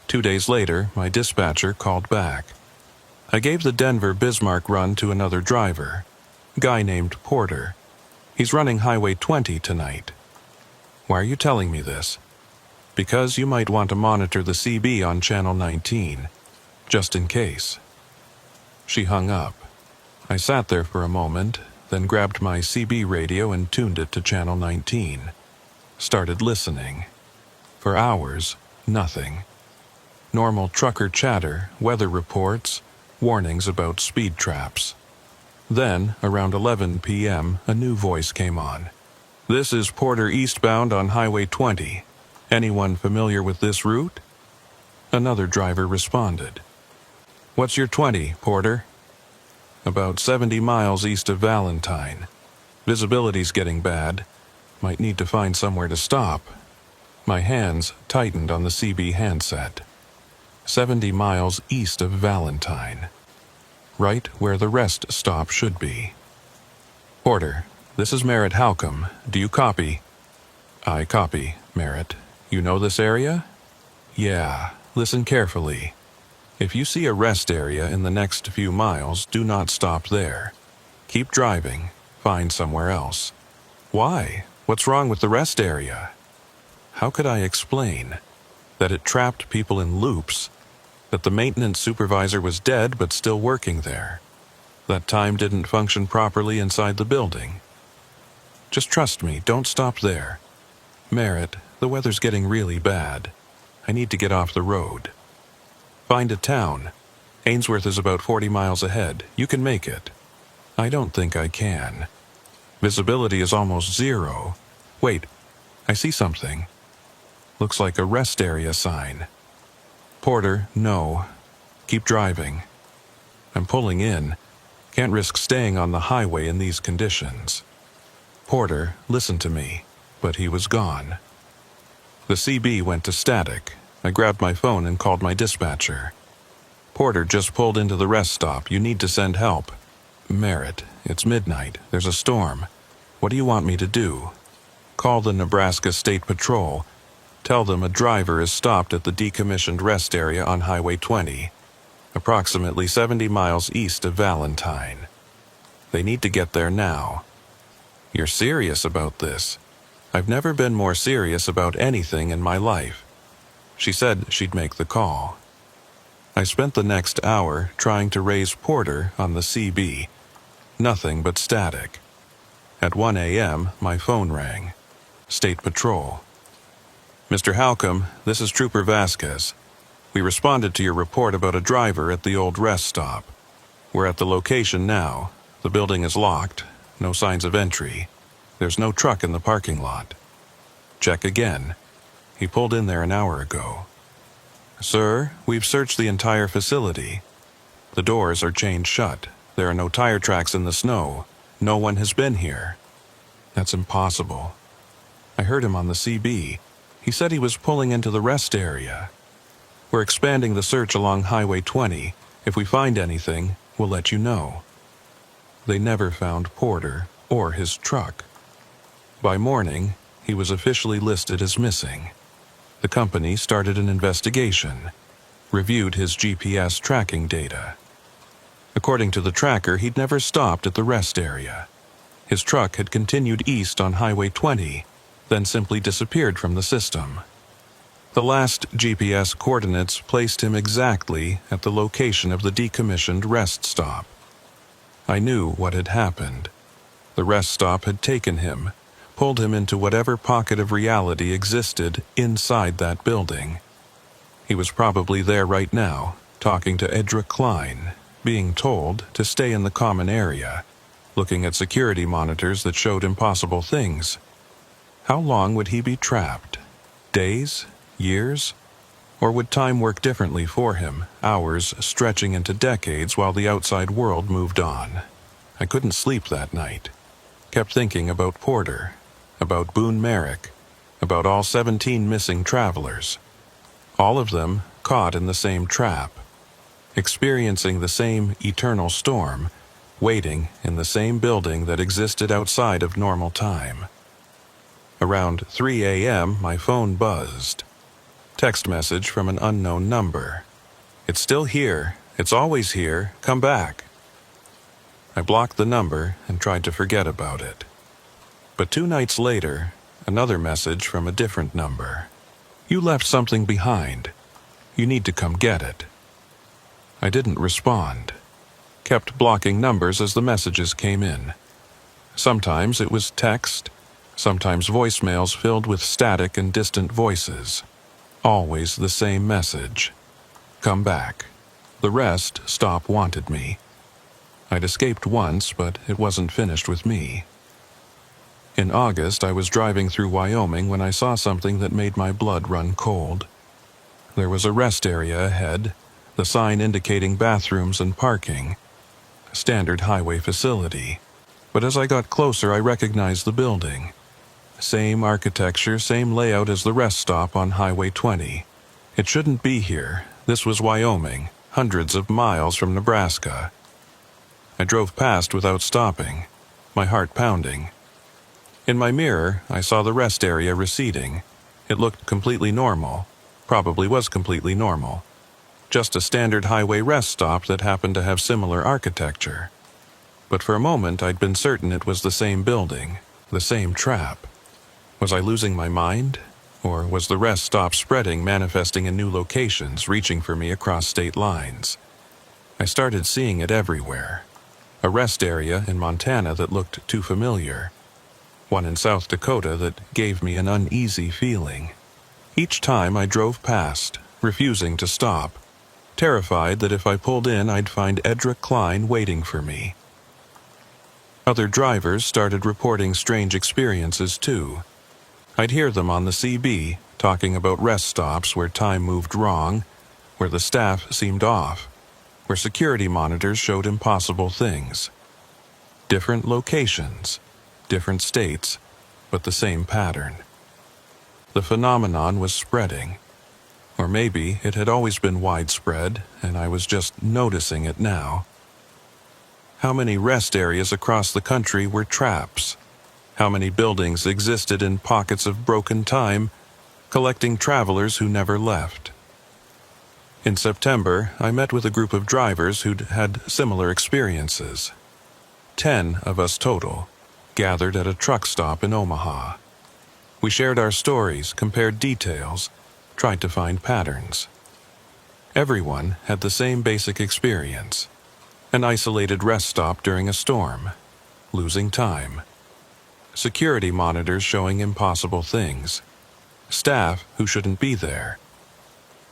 2 days later, my dispatcher called back. I gave the Denver-Bismarck run to another driver, a guy named Porter. He's running Highway 20 tonight. Why are you telling me this? Because you might want to monitor the CB on Channel 19, just in case. She hung up. I sat there for a moment, then grabbed my CB radio and tuned it to Channel 19. Started listening. For hours, nothing. Normal trucker chatter, weather reports, warnings about speed traps. Then, around 11 p.m., a new voice came on. This is Porter eastbound on Highway 20. Anyone familiar with this route? Another driver responded. What's your 20, Porter? About 70 miles east of Valentine. Visibility's getting bad. Might need to find somewhere to stop. My hands tightened on the CB handset. 70 miles east of Valentine. Right where the rest stop should be. Porter, this is Merritt Halcomb. Do you copy? I copy, Merritt. You know this area? Yeah. Listen carefully. If you see a rest area in the next few miles, do not stop there. Keep driving. Find somewhere else. Why? What's wrong with the rest area? How could I explain? That it trapped people in loops? That the maintenance supervisor was dead but still working there? That time didn't function properly inside the building? Just trust me, don't stop there. Merritt, the weather's getting really bad. I need to get off the road. Find a town. Ainsworth is about 40 miles ahead. You can make it. I don't think I can. Visibility is almost zero. Wait, I see something. Looks like a rest area sign. Porter, no. Keep driving. I'm pulling in. Can't risk staying on the highway in these conditions. Porter, listen to me. But he was gone. The CB went to static. I grabbed my phone and called my dispatcher. Porter just pulled into the rest stop. You need to send help. Merritt, it's midnight. There's a storm. What do you want me to do? Call the Nebraska State Patrol. Tell them a driver is stopped at the decommissioned rest area on Highway 20, approximately 70 miles east of Valentine. They need to get there now. You're serious about this? I've never been more serious about anything in my life. She said she'd make the call. I spent the next hour trying to raise Porter on the CB. Nothing but static. At 1 a.m., my phone rang. State Patrol. Mr. Halcomb, this is Trooper Vasquez. We responded to your report about a driver at the old rest stop. We're at the location now. The building is locked. No signs of entry. There's no truck in the parking lot. Check again. He pulled in there an hour ago. Sir, we've searched the entire facility. The doors are chained shut. There are no tire tracks in the snow. No one has been here. That's impossible. I heard him on the CB. He said he was pulling into the rest area. We're expanding the search along Highway 20. If we find anything, we'll let you know. They never found Porter or his truck. By morning, he was officially listed as missing. The company started an investigation, reviewed his GPS tracking data. According to the tracker, he'd never stopped at the rest area. His truck had continued east on Highway 20, then simply disappeared from the system. The last GPS coordinates placed him exactly at the location of the decommissioned rest stop. I knew what had happened. The rest stop had taken him, pulled him into whatever pocket of reality existed inside that building. He was probably there right now, talking to Edra Klein, being told to stay in the common area, looking at security monitors that showed impossible things. How long would he be trapped? Days? Years? Or would time work differently for him, hours stretching into decades while the outside world moved on? I couldn't sleep that night. Kept thinking about Porter, about Boone Merrick, about all 17 missing travelers. All of them caught in the same trap, experiencing the same eternal storm, waiting in the same building that existed outside of normal time. Around 3 a.m., my phone buzzed. Text message from an unknown number. It's still here. It's always here. Come back. I blocked the number and tried to forget about it. But 2 nights later, another message from a different number. You left something behind. You need to come get it. I didn't respond. Kept blocking numbers as the messages came in. Sometimes it was text, sometimes voicemails filled with static and distant voices. Always the same message. Come back. The rest stop wanted me. I'd escaped once, but it wasn't finished with me. In August, I was driving through Wyoming when I saw something that made my blood run cold. There was a rest area ahead, the sign indicating bathrooms and parking. A standard highway facility. But as I got closer, I recognized the building. Same architecture, same layout as the rest stop on Highway 20. It shouldn't be here. This was Wyoming, hundreds of miles from Nebraska. I drove past without stopping, my heart pounding. In my mirror, I saw the rest area receding. It looked completely normal. Probably was completely normal. Just a standard highway rest stop that happened to have similar architecture. But for a moment, I'd been certain it was the same building, the same trap. Was I losing my mind? Or was the rest stop spreading, manifesting in new locations, reaching for me across state lines? I started seeing it everywhere. A rest area in Montana that looked too familiar. One in South Dakota that gave me an uneasy feeling. Each time I drove past, refusing to stop, terrified that if I pulled in I'd find Edra Klein waiting for me. Other drivers started reporting strange experiences too. I'd hear them on the CB, talking about rest stops where time moved wrong, where the staff seemed off, where security monitors showed impossible things. Different locations, different states, but the same pattern. The phenomenon was spreading. Or maybe it had always been widespread, and I was just noticing it now. How many rest areas across the country were traps? How many buildings existed in pockets of broken time, collecting travelers who never left? In September, I met with a group of drivers who'd had similar experiences. 10 of us total, gathered at a truck stop in Omaha. We shared our stories, compared details, tried to find patterns. Everyone had the same basic experience: an isolated rest stop during a storm, losing time, security monitors showing impossible things, staff who shouldn't be there,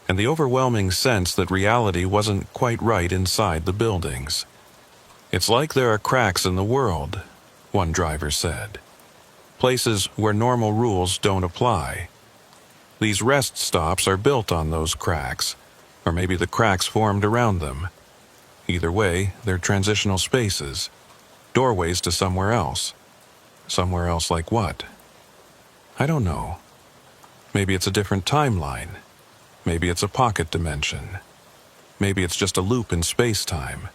and the overwhelming sense that reality wasn't quite right inside the buildings. "It's like there are cracks in the world," one driver said. "Places where normal rules don't apply. These rest stops are built on those cracks, or maybe the cracks formed around them. Either way, they're transitional spaces, doorways to somewhere else. Somewhere else like what? I don't know. Maybe it's a different timeline. Maybe it's a pocket dimension. Maybe it's just a loop in space-time.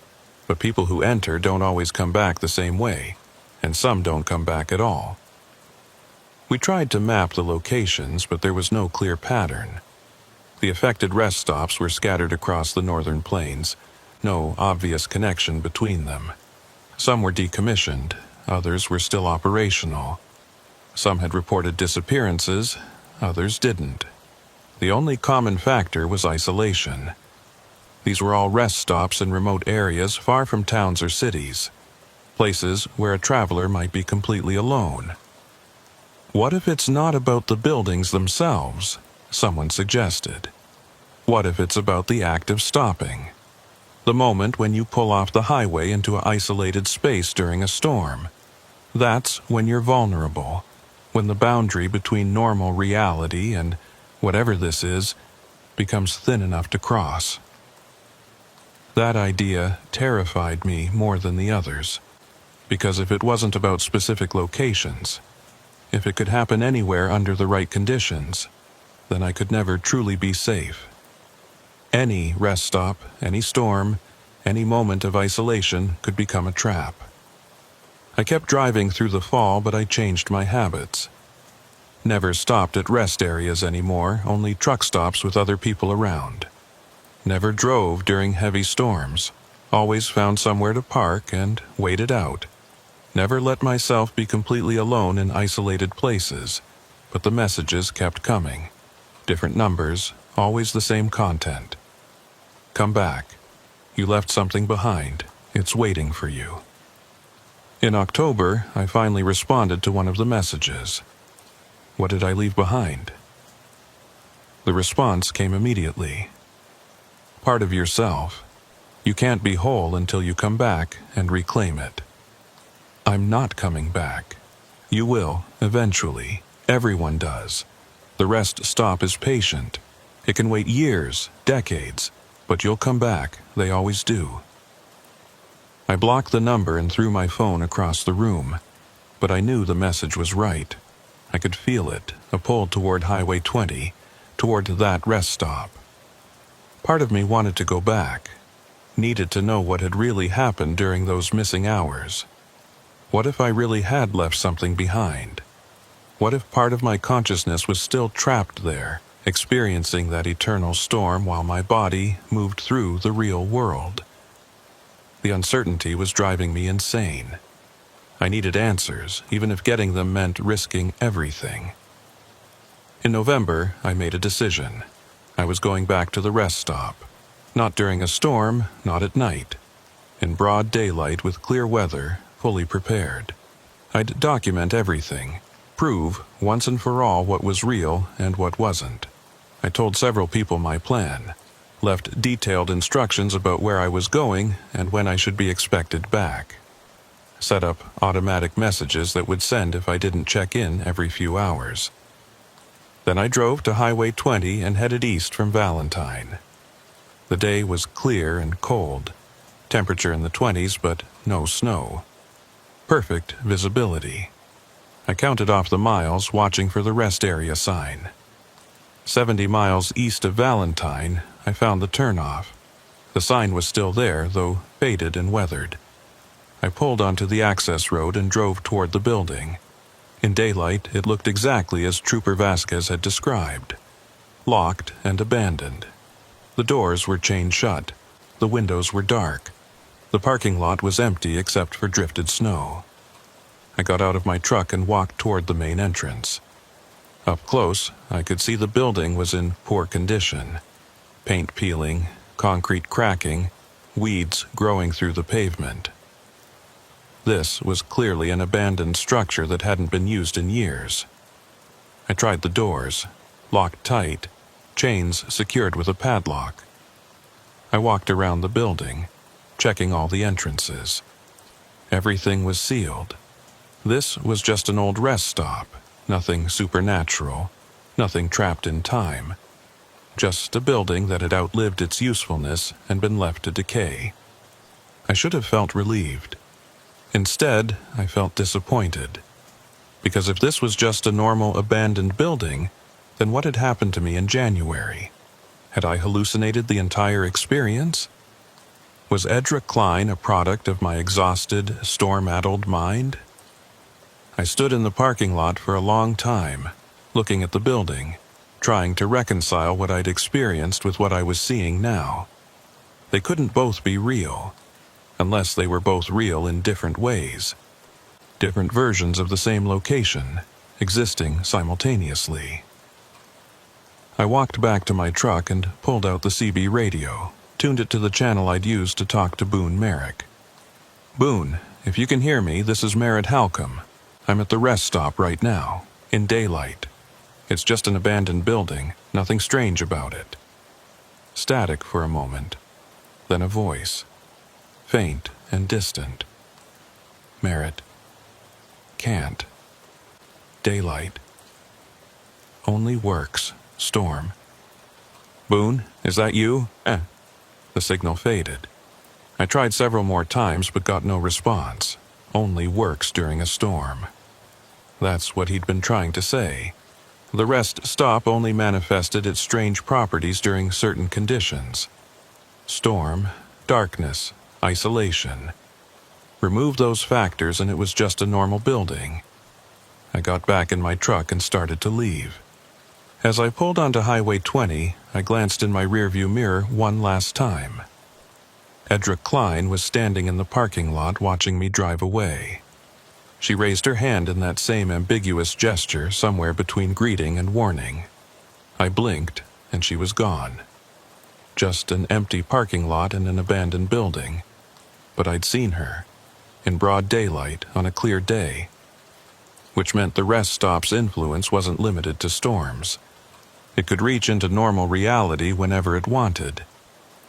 But people who enter don't always come back the same way, and some don't come back at all." We tried to map the locations, but there was no clear pattern. The affected rest stops were scattered across the northern plains, no obvious connection between them. Some were decommissioned, others were still operational. Some had reported disappearances, others didn't. The only common factor was isolation. These were all rest stops in remote areas far from towns or cities, places where a traveler might be completely alone. "What if it's not about the buildings themselves?" someone suggested. "What if it's about the act of stopping? The moment when you pull off the highway into an isolated space during a storm. That's when you're vulnerable, when the boundary between normal reality and whatever this is becomes thin enough to cross." That idea terrified me more than the others, because if it wasn't about specific locations, if it could happen anywhere under the right conditions, then I could never truly be safe. Any rest stop, any storm, any moment of isolation could become a trap. I kept driving through the fall, but I changed my habits. Never stopped at rest areas anymore, only truck stops with other people around. Never drove during heavy storms, always found somewhere to park and waited out. Never let myself be completely alone in isolated places, but the messages kept coming. Different numbers, always the same content. "Come back. You left something behind. It's waiting for you." In October, I finally responded to one of the messages. What did I leave behind? The response came immediately. "Part of yourself. You can't be whole until you come back and reclaim it." I'm not coming back. You will, eventually. Everyone does. The rest stop is patient. It can wait years, decades, but you'll come back. They always do. I blocked the number and threw my phone across the room, but I knew the message was right. I could feel it, a pull toward Highway 20, toward that rest stop. Part of me wanted to go back, needed to know what had really happened during those missing hours. What if I really had left something behind? What if part of my consciousness was still trapped there, experiencing that eternal storm while my body moved through the real world? The uncertainty was driving me insane. I needed answers, even if getting them meant risking everything. In November, I made a decision. I was going back to the rest stop. Not during a storm, not at night. In broad daylight with clear weather, fully prepared. I'd document everything, prove once and for all what was real and what wasn't. I told several people my plan, left detailed instructions about where I was going and when I should be expected back. Set up automatic messages that would send if I didn't check in every few hours. Then I drove to Highway 20 and headed east from Valentine. The day was clear and cold, temperature in the 20s but no snow. Perfect visibility. I counted off the miles, watching for the rest area sign. 70 miles east of Valentine, I found the turnoff. The sign was still there, though faded and weathered. I pulled onto the access road and drove toward the building. In daylight, it looked exactly as Trooper Vasquez had described. Locked and abandoned. The doors were chained shut. The windows were dark. The parking lot was empty except for drifted snow. I got out of my truck and walked toward the main entrance. Up close, I could see the building was in poor condition. Paint peeling, concrete cracking, weeds growing through the pavement. This was clearly an abandoned structure that hadn't been used in years. I tried the doors, locked tight, chains secured with a padlock. I walked around the building, checking all the entrances. Everything was sealed. This was just an old rest stop, nothing supernatural, nothing trapped in time. Just a building that had outlived its usefulness and been left to decay. I should have felt relieved. Instead, I felt disappointed. Because if this was just a normal abandoned building, then what had happened to me in January? Had I hallucinated the entire experience? Was Edra Klein a product of my exhausted, storm-addled mind? I stood in the parking lot for a long time, looking at the building, trying to reconcile what I'd experienced with what I was seeing now. They couldn't both be real, unless they were both real in different ways. Different versions of the same location, existing simultaneously. I walked back to my truck and pulled out the CB radio, tuned it to the channel I'd used to talk to Boone Merrick. "Boone, if you can hear me, this is Merritt Halcomb. I'm at the rest stop right now, in daylight. It's just an abandoned building, nothing strange about it." Static for a moment, then a voice, faint and distant. "Merritt. Can't. Daylight. Only works. Storm." "Boone, is that you?" The signal faded. I tried several more times but got no response. Only works during a storm. That's what he'd been trying to say. The rest stop only manifested its strange properties during certain conditions. Storm, darkness, isolation. Remove those factors and it was just a normal building. I got back in my truck and started to leave. As I pulled onto Highway 20, I glanced in my rearview mirror one last time. Edra Klein was standing in the parking lot watching me drive away. She raised her hand in that same ambiguous gesture somewhere between greeting and warning. I blinked, and she was gone. Just an empty parking lot in an abandoned building. But I'd seen her, in broad daylight on a clear day. Which meant the rest stop's influence wasn't limited to storms. It could reach into normal reality whenever it wanted.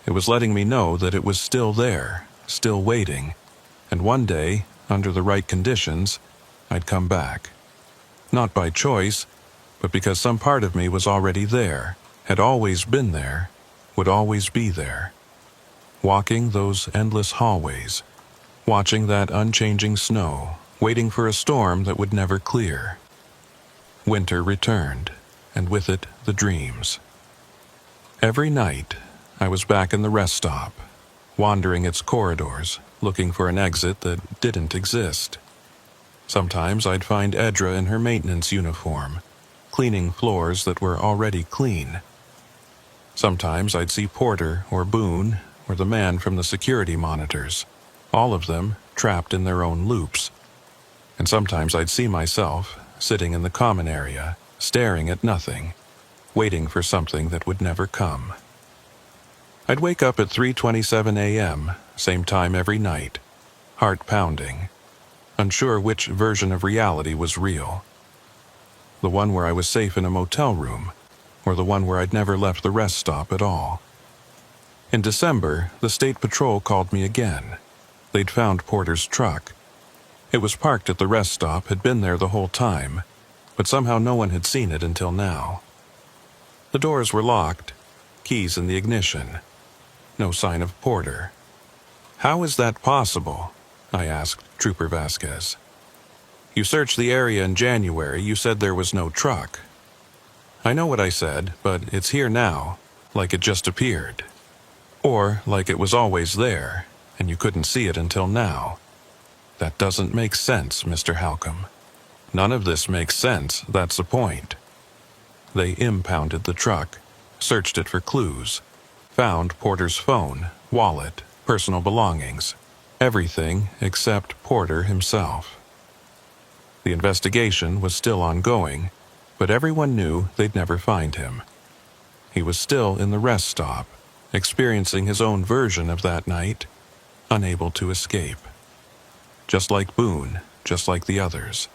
It was letting me know that it was still there, still waiting, and one day, under the right conditions, I'd come back. Not by choice, but because some part of me was already there, had always been there, would always be there. Walking those endless hallways, watching that unchanging snow, waiting for a storm that would never clear. Winter returned, and with it the dreams. Every night, I was back in the rest stop, wandering its corridors, looking for an exit that didn't exist. Sometimes I'd find Edra in her maintenance uniform, cleaning floors that were already clean. Sometimes I'd see Porter or Boone or the man from the security monitors, all of them trapped in their own loops. And sometimes I'd see myself, sitting in the common area, staring at nothing, waiting for something that would never come. I'd wake up at 3:27 a.m., same time every night, heart pounding, unsure which version of reality was real. The one where I was safe in a motel room, or the one where I'd never left the rest stop at all. In December, the State Patrol called me again. They'd found Porter's truck. It was parked at the rest stop, had been there the whole time, but somehow no one had seen it until now. The doors were locked, keys in the ignition. No sign of Porter. "How is that possible?" I asked Trooper Vasquez. "You searched the area in January, you said there was no truck." "I know what I said, but it's here now, like it just appeared. Or like it was always there, and you couldn't see it until now. That doesn't make sense, Mr. Halcomb. None of this makes sense, that's the point." They impounded the truck, searched it for clues, found Porter's phone, wallet, personal belongings, Everything except Porter himself. The investigation was still ongoing, but everyone knew they'd never find him. He was still in the rest stop, experiencing his own version of that night, unable to escape. Just like Boone, just like the others.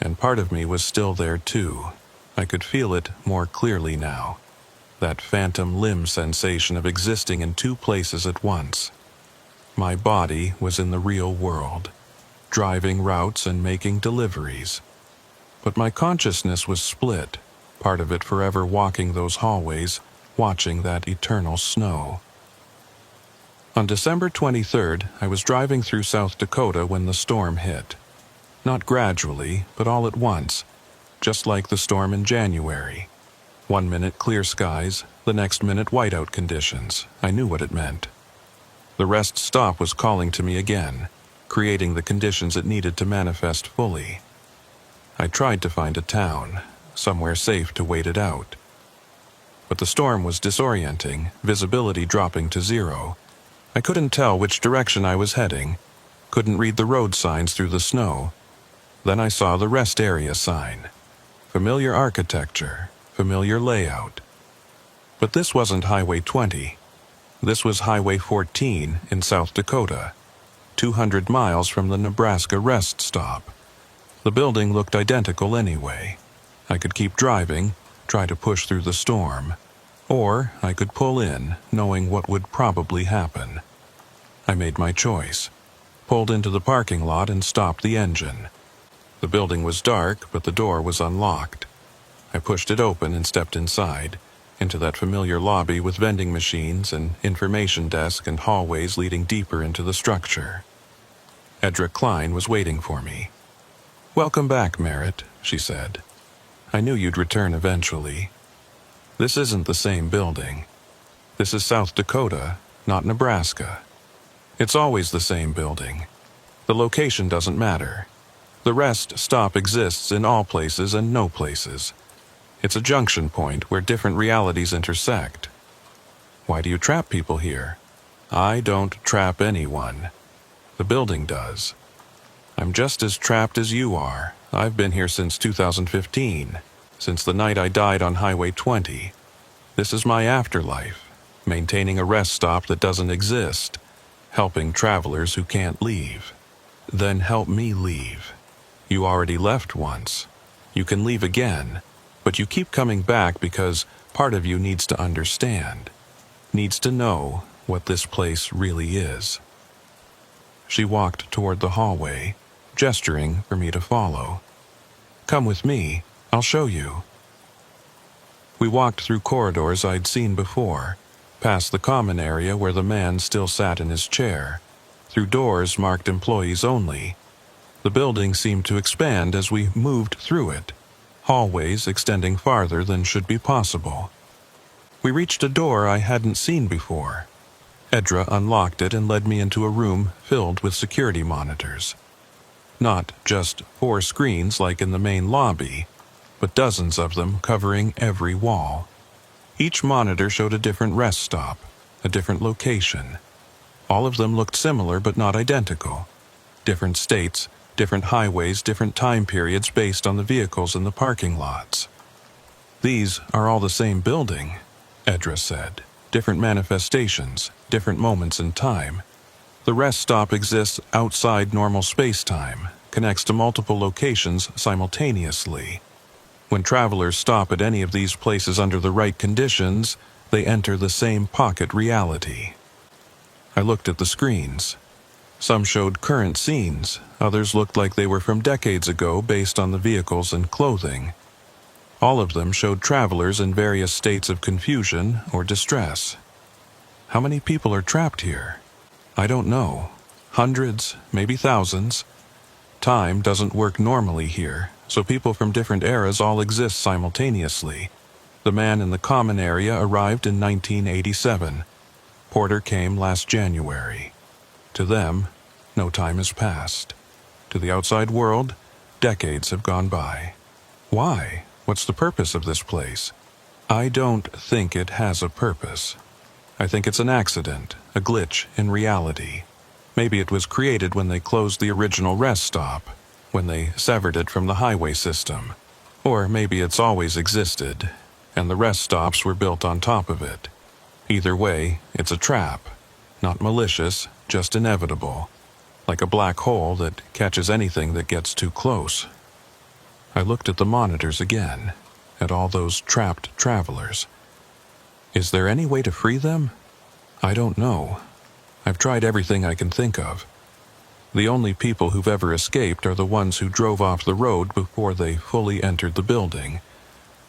And part of me was still there too. I could feel it more clearly now. That phantom limb sensation of existing in two places at once. My body was in the real world, driving routes and making deliveries. But my consciousness was split, part of it forever walking those hallways, watching that eternal snow. On December 23rd, I was driving through South Dakota when the storm hit. Not gradually, but all at once, just like the storm in January. 1 minute clear skies, the next minute whiteout conditions. I knew what it meant. The rest stop was calling to me again, creating the conditions it needed to manifest fully. I tried to find a town, somewhere safe to wait it out. But the storm was disorienting, visibility dropping to zero. I couldn't tell which direction I was heading, couldn't read the road signs through the snow. Then I saw the rest area sign. Familiar architecture, familiar layout. But this wasn't Highway 20. This was Highway 14 in South Dakota, 200 miles from the Nebraska rest stop. The building looked identical anyway. I could keep driving, try to push through the storm, or I could pull in, knowing what would probably happen. I made my choice, pulled into the parking lot and stopped the engine. The building was dark, but the door was unlocked. I pushed it open and stepped inside, into that familiar lobby with vending machines and information desk and hallways leading deeper into the structure. Edra Klein was waiting for me. "Welcome back, Merritt," she said. "I knew you'd return eventually. This isn't the same building. This is South Dakota, not Nebraska. It's always the same building. The location doesn't matter. The rest stop exists in all places and no places. It's a junction point where different realities intersect. Why do you trap people here? I don't trap anyone. The building does. I'm just as trapped as you are. I've been here since 2015, since the night I died on Highway 20. This is my afterlife, maintaining a rest stop that doesn't exist, helping travelers who can't leave. Then help me leave. You already left once. You can leave again, but you keep coming back because part of you needs to understand, needs to know what this place really is." She walked toward the hallway, gesturing for me to follow. "Come with me, I'll show you." We walked through corridors I'd seen before, past the common area where the man still sat in his chair, through doors marked employees only. The building seemed to expand as we moved through it, hallways extending farther than should be possible. We reached a door I hadn't seen before. Edra unlocked it and led me into a room filled with security monitors. Not just 4 screens like in the main lobby, but dozens of them covering every wall. Each monitor showed a different rest stop, a different location. All of them looked similar but not identical. Different states, different highways, different time periods based on the vehicles in the parking lots. "These are all the same building," Edra said. "Different manifestations, different moments in time. The rest stop exists outside normal space-time, connects to multiple locations simultaneously. When travelers stop at any of these places under the right conditions, they enter the same pocket reality." I looked at the screens. Some showed current scenes, others looked like they were from decades ago based on the vehicles and clothing. All of them showed travelers in various states of confusion or distress. How many people are trapped here? I don't know. Hundreds, maybe thousands. Time doesn't work normally here, so people from different eras all exist simultaneously. The man in the common area arrived in 1987. Porter came last January. To them, no time has passed. To the outside world, decades have gone by. Why? What's the purpose of this place? I don't think it has a purpose. I think it's an accident, a glitch in reality. Maybe it was created when they closed the original rest stop, when they severed it from the highway system. Or maybe it's always existed, and the rest stops were built on top of it. Either way, it's a trap. Not malicious, just inevitable. Like a black hole that catches anything that gets too close. I looked at the monitors again, at all those trapped travelers. Is there any way to free them? I don't know. I've tried everything I can think of. The only people who've ever escaped are the ones who drove off the road before they fully entered the building.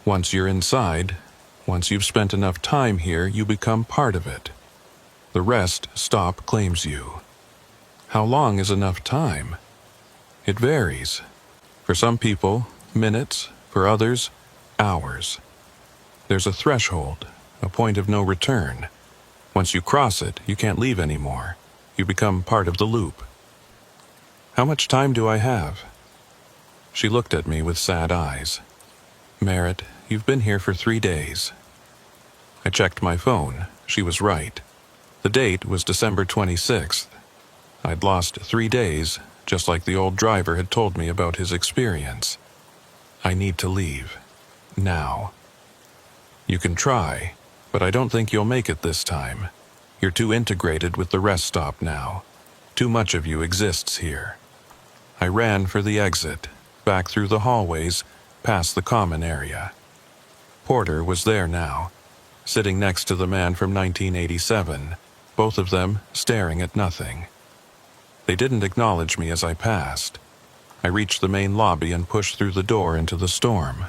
Once you're inside, once you've spent enough time here, you become part of it. The rest stop claims you. How long is enough time? It varies. For some people, minutes. For others, hours. There's a threshold, a point of no return. Once you cross it, you can't leave anymore. You become part of the loop. How much time do I have? She looked at me with sad eyes. Merritt, you've been here for 3 days. I checked my phone. She was right. The date was December 26th. I'd lost 3 days, just like the old driver had told me about his experience. I need to leave. Now. You can try, but I don't think you'll make it this time. You're too integrated with the rest stop now. Too much of you exists here. I ran for the exit, back through the hallways, past the common area. Porter was there now, sitting next to the man from 1987, both of them staring at nothing. They didn't acknowledge me as I passed. I reached the main lobby and pushed through the door into the storm.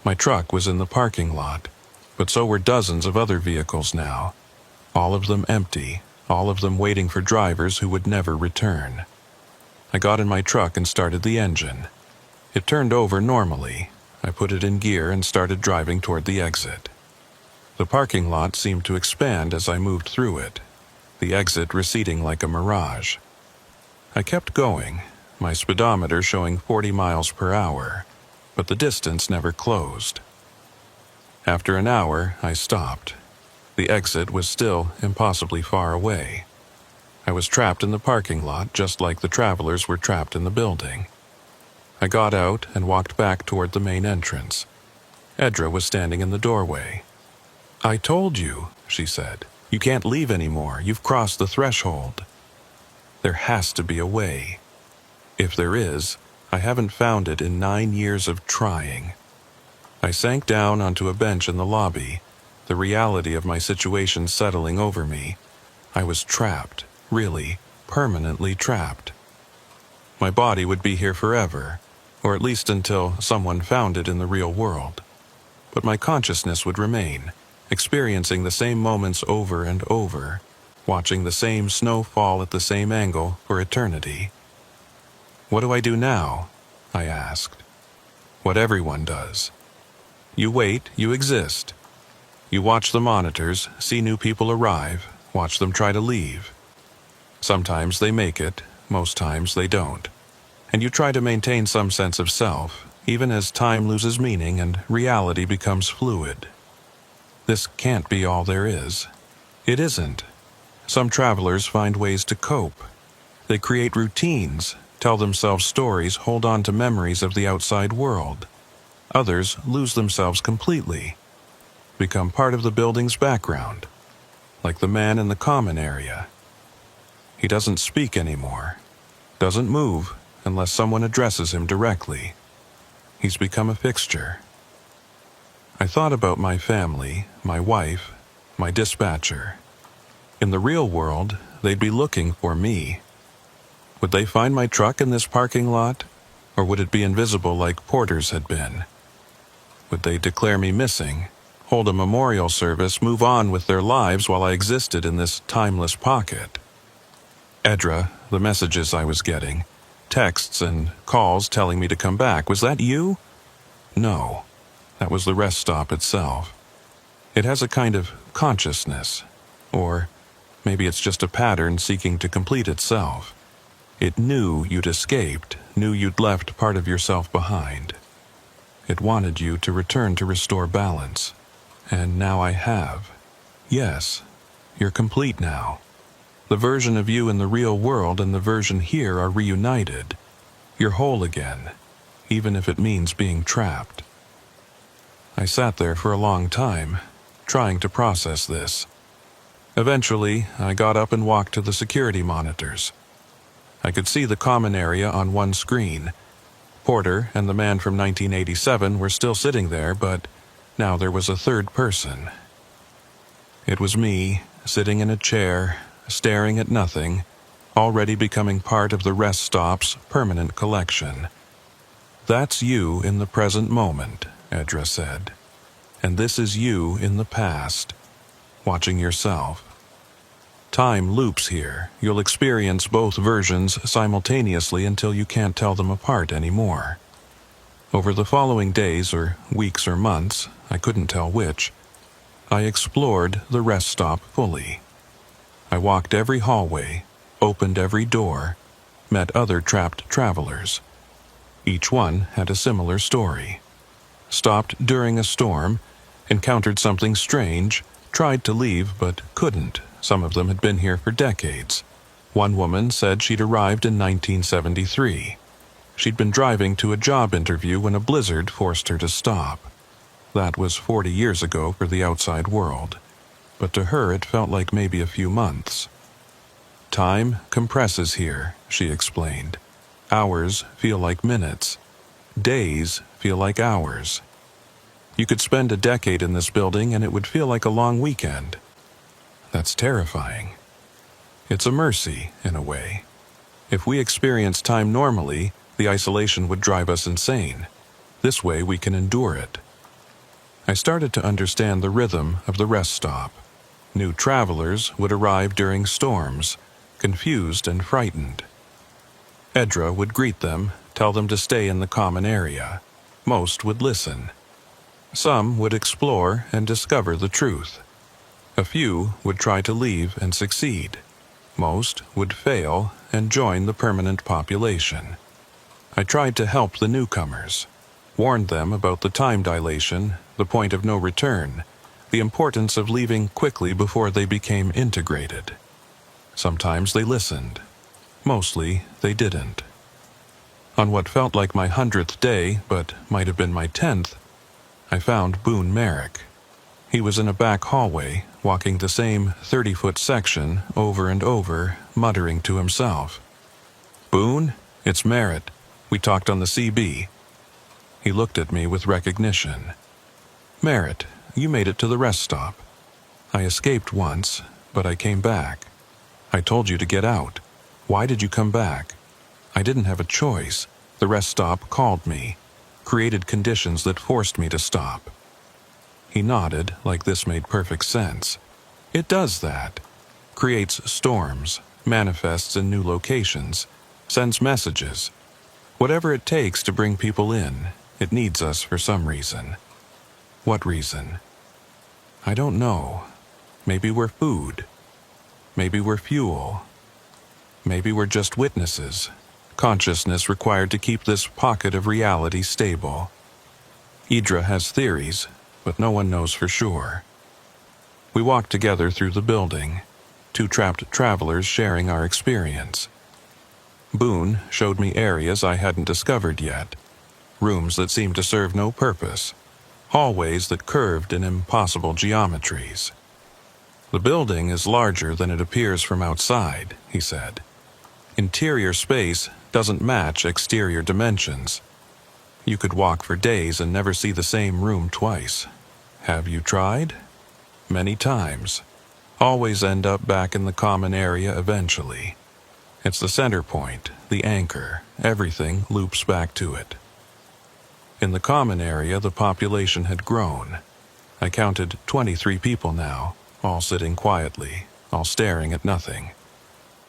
My truck was in the parking lot, but so were dozens of other vehicles now, all of them empty, all of them waiting for drivers who would never return. I got in my truck and started the engine. It turned over normally. I put it in gear and started driving toward the exit. The parking lot seemed to expand as I moved through it, the exit receding like a mirage. I kept going, my speedometer showing 40 miles per hour, but the distance never closed. After an hour, I stopped. The exit was still impossibly far away. I was trapped in the parking lot just like the travelers were trapped in the building. I got out and walked back toward the main entrance. Edra was standing in the doorway. I told you, she said. You can't leave anymore. You've crossed the threshold. There has to be a way. If there is, I haven't found it in 9 years of trying. I sank down onto a bench in the lobby, the reality of my situation settling over me. I was trapped, really, permanently trapped. My body would be here forever, or at least until someone found it in the real world. But my consciousness would remain, experiencing the same moments over and over, watching the same snow fall at the same angle for eternity. What do I do now? I asked. What everyone does. You wait, you exist. You watch the monitors, see new people arrive, watch them try to leave. Sometimes they make it, most times they don't. And you try to maintain some sense of self, even as time loses meaning and reality becomes fluid. This can't be all there is. It isn't. Some travelers find ways to cope. They create routines, tell themselves stories, hold on to memories of the outside world. Others lose themselves completely, become part of the building's background, like the man in the common area. He doesn't speak anymore, doesn't move unless someone addresses him directly. He's become a fixture. I thought about my family, my wife, my dispatcher. In the real world, they'd be looking for me. Would they find my truck in this parking lot, or would it be invisible like Porter's had been? Would they declare me missing, hold a memorial service, move on with their lives while I existed in this timeless pocket? Edra, the messages I was getting, texts and calls telling me to come back, was that you? No, that was the rest stop itself. It has a kind of consciousness, or maybe it's just a pattern seeking to complete itself. It knew you'd escaped, knew you'd left part of yourself behind. It wanted you to return to restore balance. And now I have. Yes, you're complete now. The version of you in the real world and the version here are reunited. You're whole again, even if it means being trapped. I sat there for a long time, trying to process this. Eventually, I got up and walked to the security monitors. I could see the common area on one screen. Porter and the man from 1987 were still sitting there, but now there was a third person. It was me, sitting in a chair, staring at nothing, already becoming part of the rest stop's permanent collection. That's you in the present moment, Edra said. And this is you in the past, watching yourself. Time loops here. You'll experience both versions simultaneously until you can't tell them apart anymore. Over the following days or weeks or months, I couldn't tell which, I explored the rest stop fully. I walked every hallway, opened every door, met other trapped travelers. Each one had a similar story. Stopped during a storm, encountered something strange, tried to leave but couldn't. Some of them had been here for decades. One woman said she'd arrived in 1973. She'd been driving to a job interview when a blizzard forced her to stop. That was 40 years ago for the outside world, but to her it felt like maybe a few months. Time compresses here, she explained. Hours feel like minutes. Days feel like hours. You could spend a decade in this building and it would feel like a long weekend. That's terrifying. It's a mercy, in a way. If we experience time normally, the isolation would drive us insane. This way we can endure it. I started to understand the rhythm of the rest stop. New travelers would arrive during storms, confused and frightened. Edra would greet them, tell them to stay in the common area. Most would listen. Some would explore and discover the truth. A few would try to leave and succeed. Most would fail and join the permanent population. I tried to help the newcomers, warned them about the time dilation, the point of no return, the importance of leaving quickly before they became integrated. Sometimes they listened. Mostly they didn't. On what felt like my 100th day, but might have been my 10th, I found Boone Merrick. He was in a back hallway, walking the same 30-foot section over and over, muttering to himself. "Boone, it's Merritt. We talked on the CB." He looked at me with recognition. "Merritt, you made it to the rest stop. I escaped once, but I came back. I told you to get out. Why did you come back? I didn't have a choice. The rest stop called me, created conditions that forced me to stop." He nodded like this made perfect sense. It does that. Creates storms, manifests in new locations, sends messages. Whatever it takes to bring people in, it needs us for some reason. What reason? I don't know. Maybe we're food. Maybe we're fuel. Maybe we're just witnesses, consciousness required to keep this pocket of reality stable. Idra has theories, but no one knows for sure. We walked together through the building, two trapped travelers sharing our experience. Boone showed me areas I hadn't discovered yet, rooms that seemed to serve no purpose, hallways that curved in impossible geometries. "The building is larger than it appears from outside," he said. "Interior space doesn't match exterior dimensions. You could walk for days and never see the same room twice. Have you tried?" "Many times. Always end up back in the common area eventually. It's the center point, the anchor. Everything loops back to it." In the common area, the population had grown. I counted 23 people now, all sitting quietly, all staring at nothing.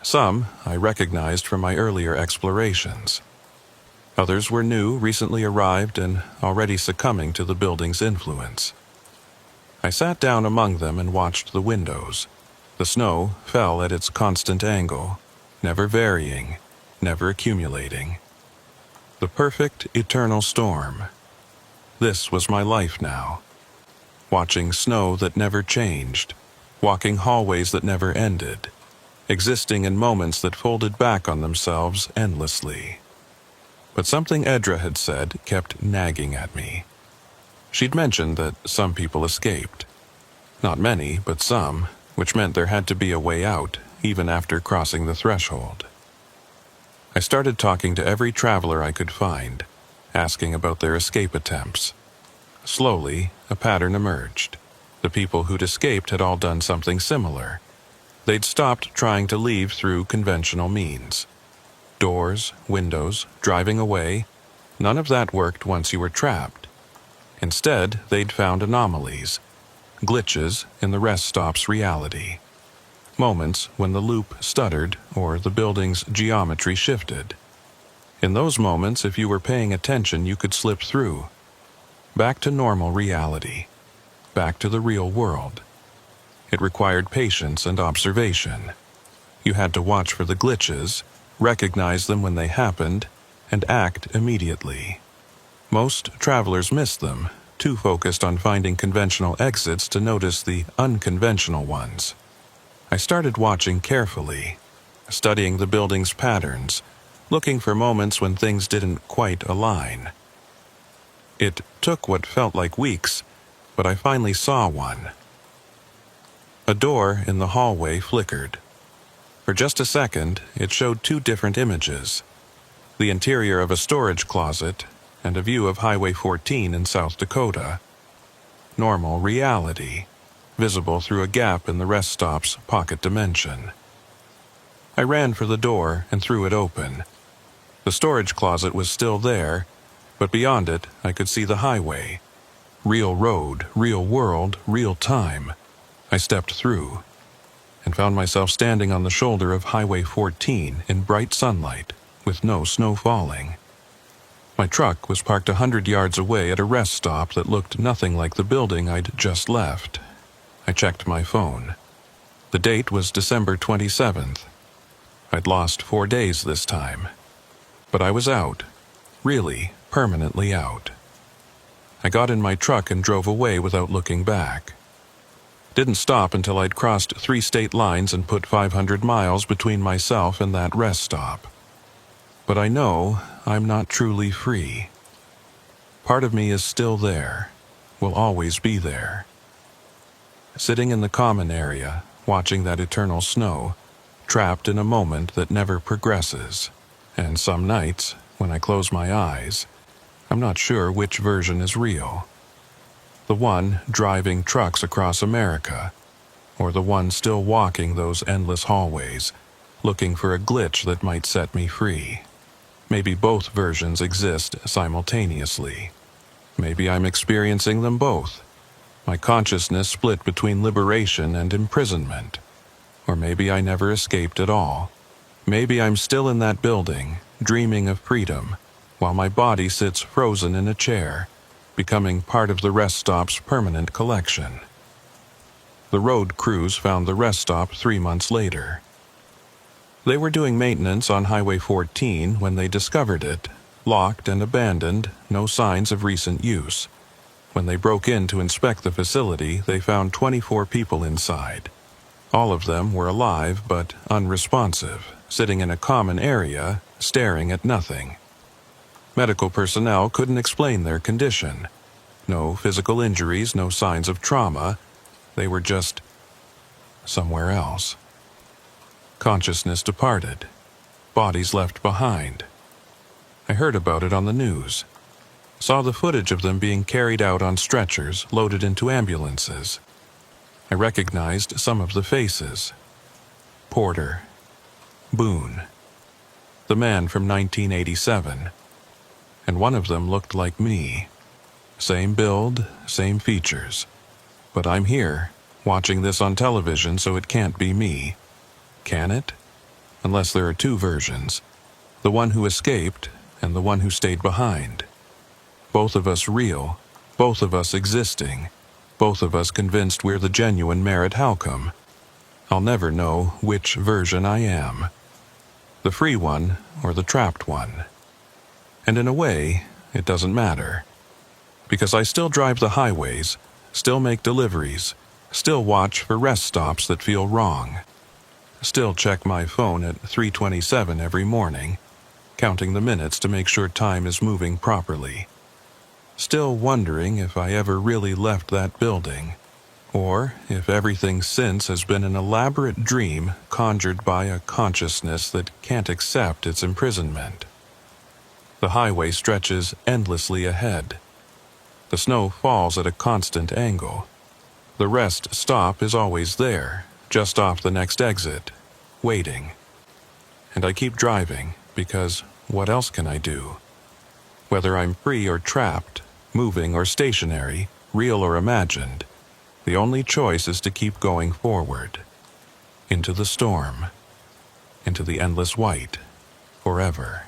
Some I recognized from my earlier explorations. Others were new, recently arrived, and already succumbing to the building's influence. I sat down among them and watched the windows. The snow fell at its constant angle, never varying, never accumulating. The perfect eternal storm. This was my life now. Watching snow that never changed, walking hallways that never ended, existing in moments that folded back on themselves endlessly. But something Edra had said kept nagging at me. She'd mentioned that some people escaped. Not many, but some, which meant there had to be a way out, even after crossing the threshold. I started talking to every traveler I could find, asking about their escape attempts. Slowly, a pattern emerged. The people who'd escaped had all done something similar. They'd stopped trying to leave through conventional means. Doors, windows, driving away, none of that worked once you were trapped. Instead, they'd found anomalies, glitches in the rest stop's reality. Moments when the loop stuttered or the building's geometry shifted. In those moments, if you were paying attention, you could slip through. Back to normal reality. Back to the real world. It required patience and observation. You had to watch for the glitches, recognize them when they happened, and act immediately. Most travelers missed them, too focused on finding conventional exits to notice the unconventional ones. I started watching carefully, studying the building's patterns, looking for moments when things didn't quite align. It took what felt like weeks, but I finally saw one. A door in the hallway flickered. For just a second, it showed two different images: the interior of a storage closet and a view of Highway 14 in South Dakota. Normal reality, visible through a gap in the rest stop's pocket dimension. I ran for the door and threw it open. The storage closet was still there, but beyond it I could see the highway. Real road, real world, real time. I stepped through and found myself standing on the shoulder of Highway 14 in bright sunlight, with no snow falling. My truck was parked 100 yards away at a rest stop that looked nothing like the building I'd just left. I checked my phone. The date was December 27th. I'd lost 4 days this time. But I was out. Really, permanently out. I got in my truck and drove away without looking back. Didn't stop until I'd crossed 3 state lines and put 500 miles between myself and that rest stop. But I know I'm not truly free. Part of me is still there, will always be there. Sitting in the common area, watching that eternal snow, trapped in a moment that never progresses. And some nights, when I close my eyes, I'm not sure which version is real. The one driving trucks across America, or the one still walking those endless hallways, looking for a glitch that might set me free. Maybe both versions exist simultaneously. Maybe I'm experiencing them both. My consciousness split between liberation and imprisonment. Or maybe I never escaped at all. Maybe I'm still in that building, dreaming of freedom, while my body sits frozen in a chair, becoming part of the rest stop's permanent collection. The road crews found the rest stop 3 months later. They were doing maintenance on Highway 14 when they discovered it, locked and abandoned, no signs of recent use. When they broke in to inspect the facility, they found 24 people inside. All of them were alive but unresponsive, sitting in a common area, staring at nothing. Medical personnel couldn't explain their condition. No physical injuries, no signs of trauma. They were just somewhere else. Consciousness departed. Bodies left behind. I heard about it on the news. Saw the footage of them being carried out on stretchers loaded into ambulances. I recognized some of the faces. Porter. Boone. The man from 1987. And one of them looked like me. Same build, same features. But I'm here, watching this on television, so it can't be me. Can it? Unless there are 2 versions. The one who escaped and the one who stayed behind. Both of us real, both of us existing, both of us convinced we're the genuine Merritt Halcombe. I'll never know which version I am. The free one or the trapped one. And in a way, it doesn't matter. Because I still drive the highways, still make deliveries, still watch for rest stops that feel wrong. Still check my phone at 3:27 every morning, counting the minutes to make sure time is moving properly. Still wondering if I ever really left that building, or if everything since has been an elaborate dream conjured by a consciousness that can't accept its imprisonment. The highway stretches endlessly ahead. The snow falls at a constant angle. The rest stop is always there, just off the next exit, waiting. And I keep driving because what else can I do? Whether I'm free or trapped, moving or stationary, real or imagined, the only choice is to keep going forward. Into the storm. Into the endless white. Forever.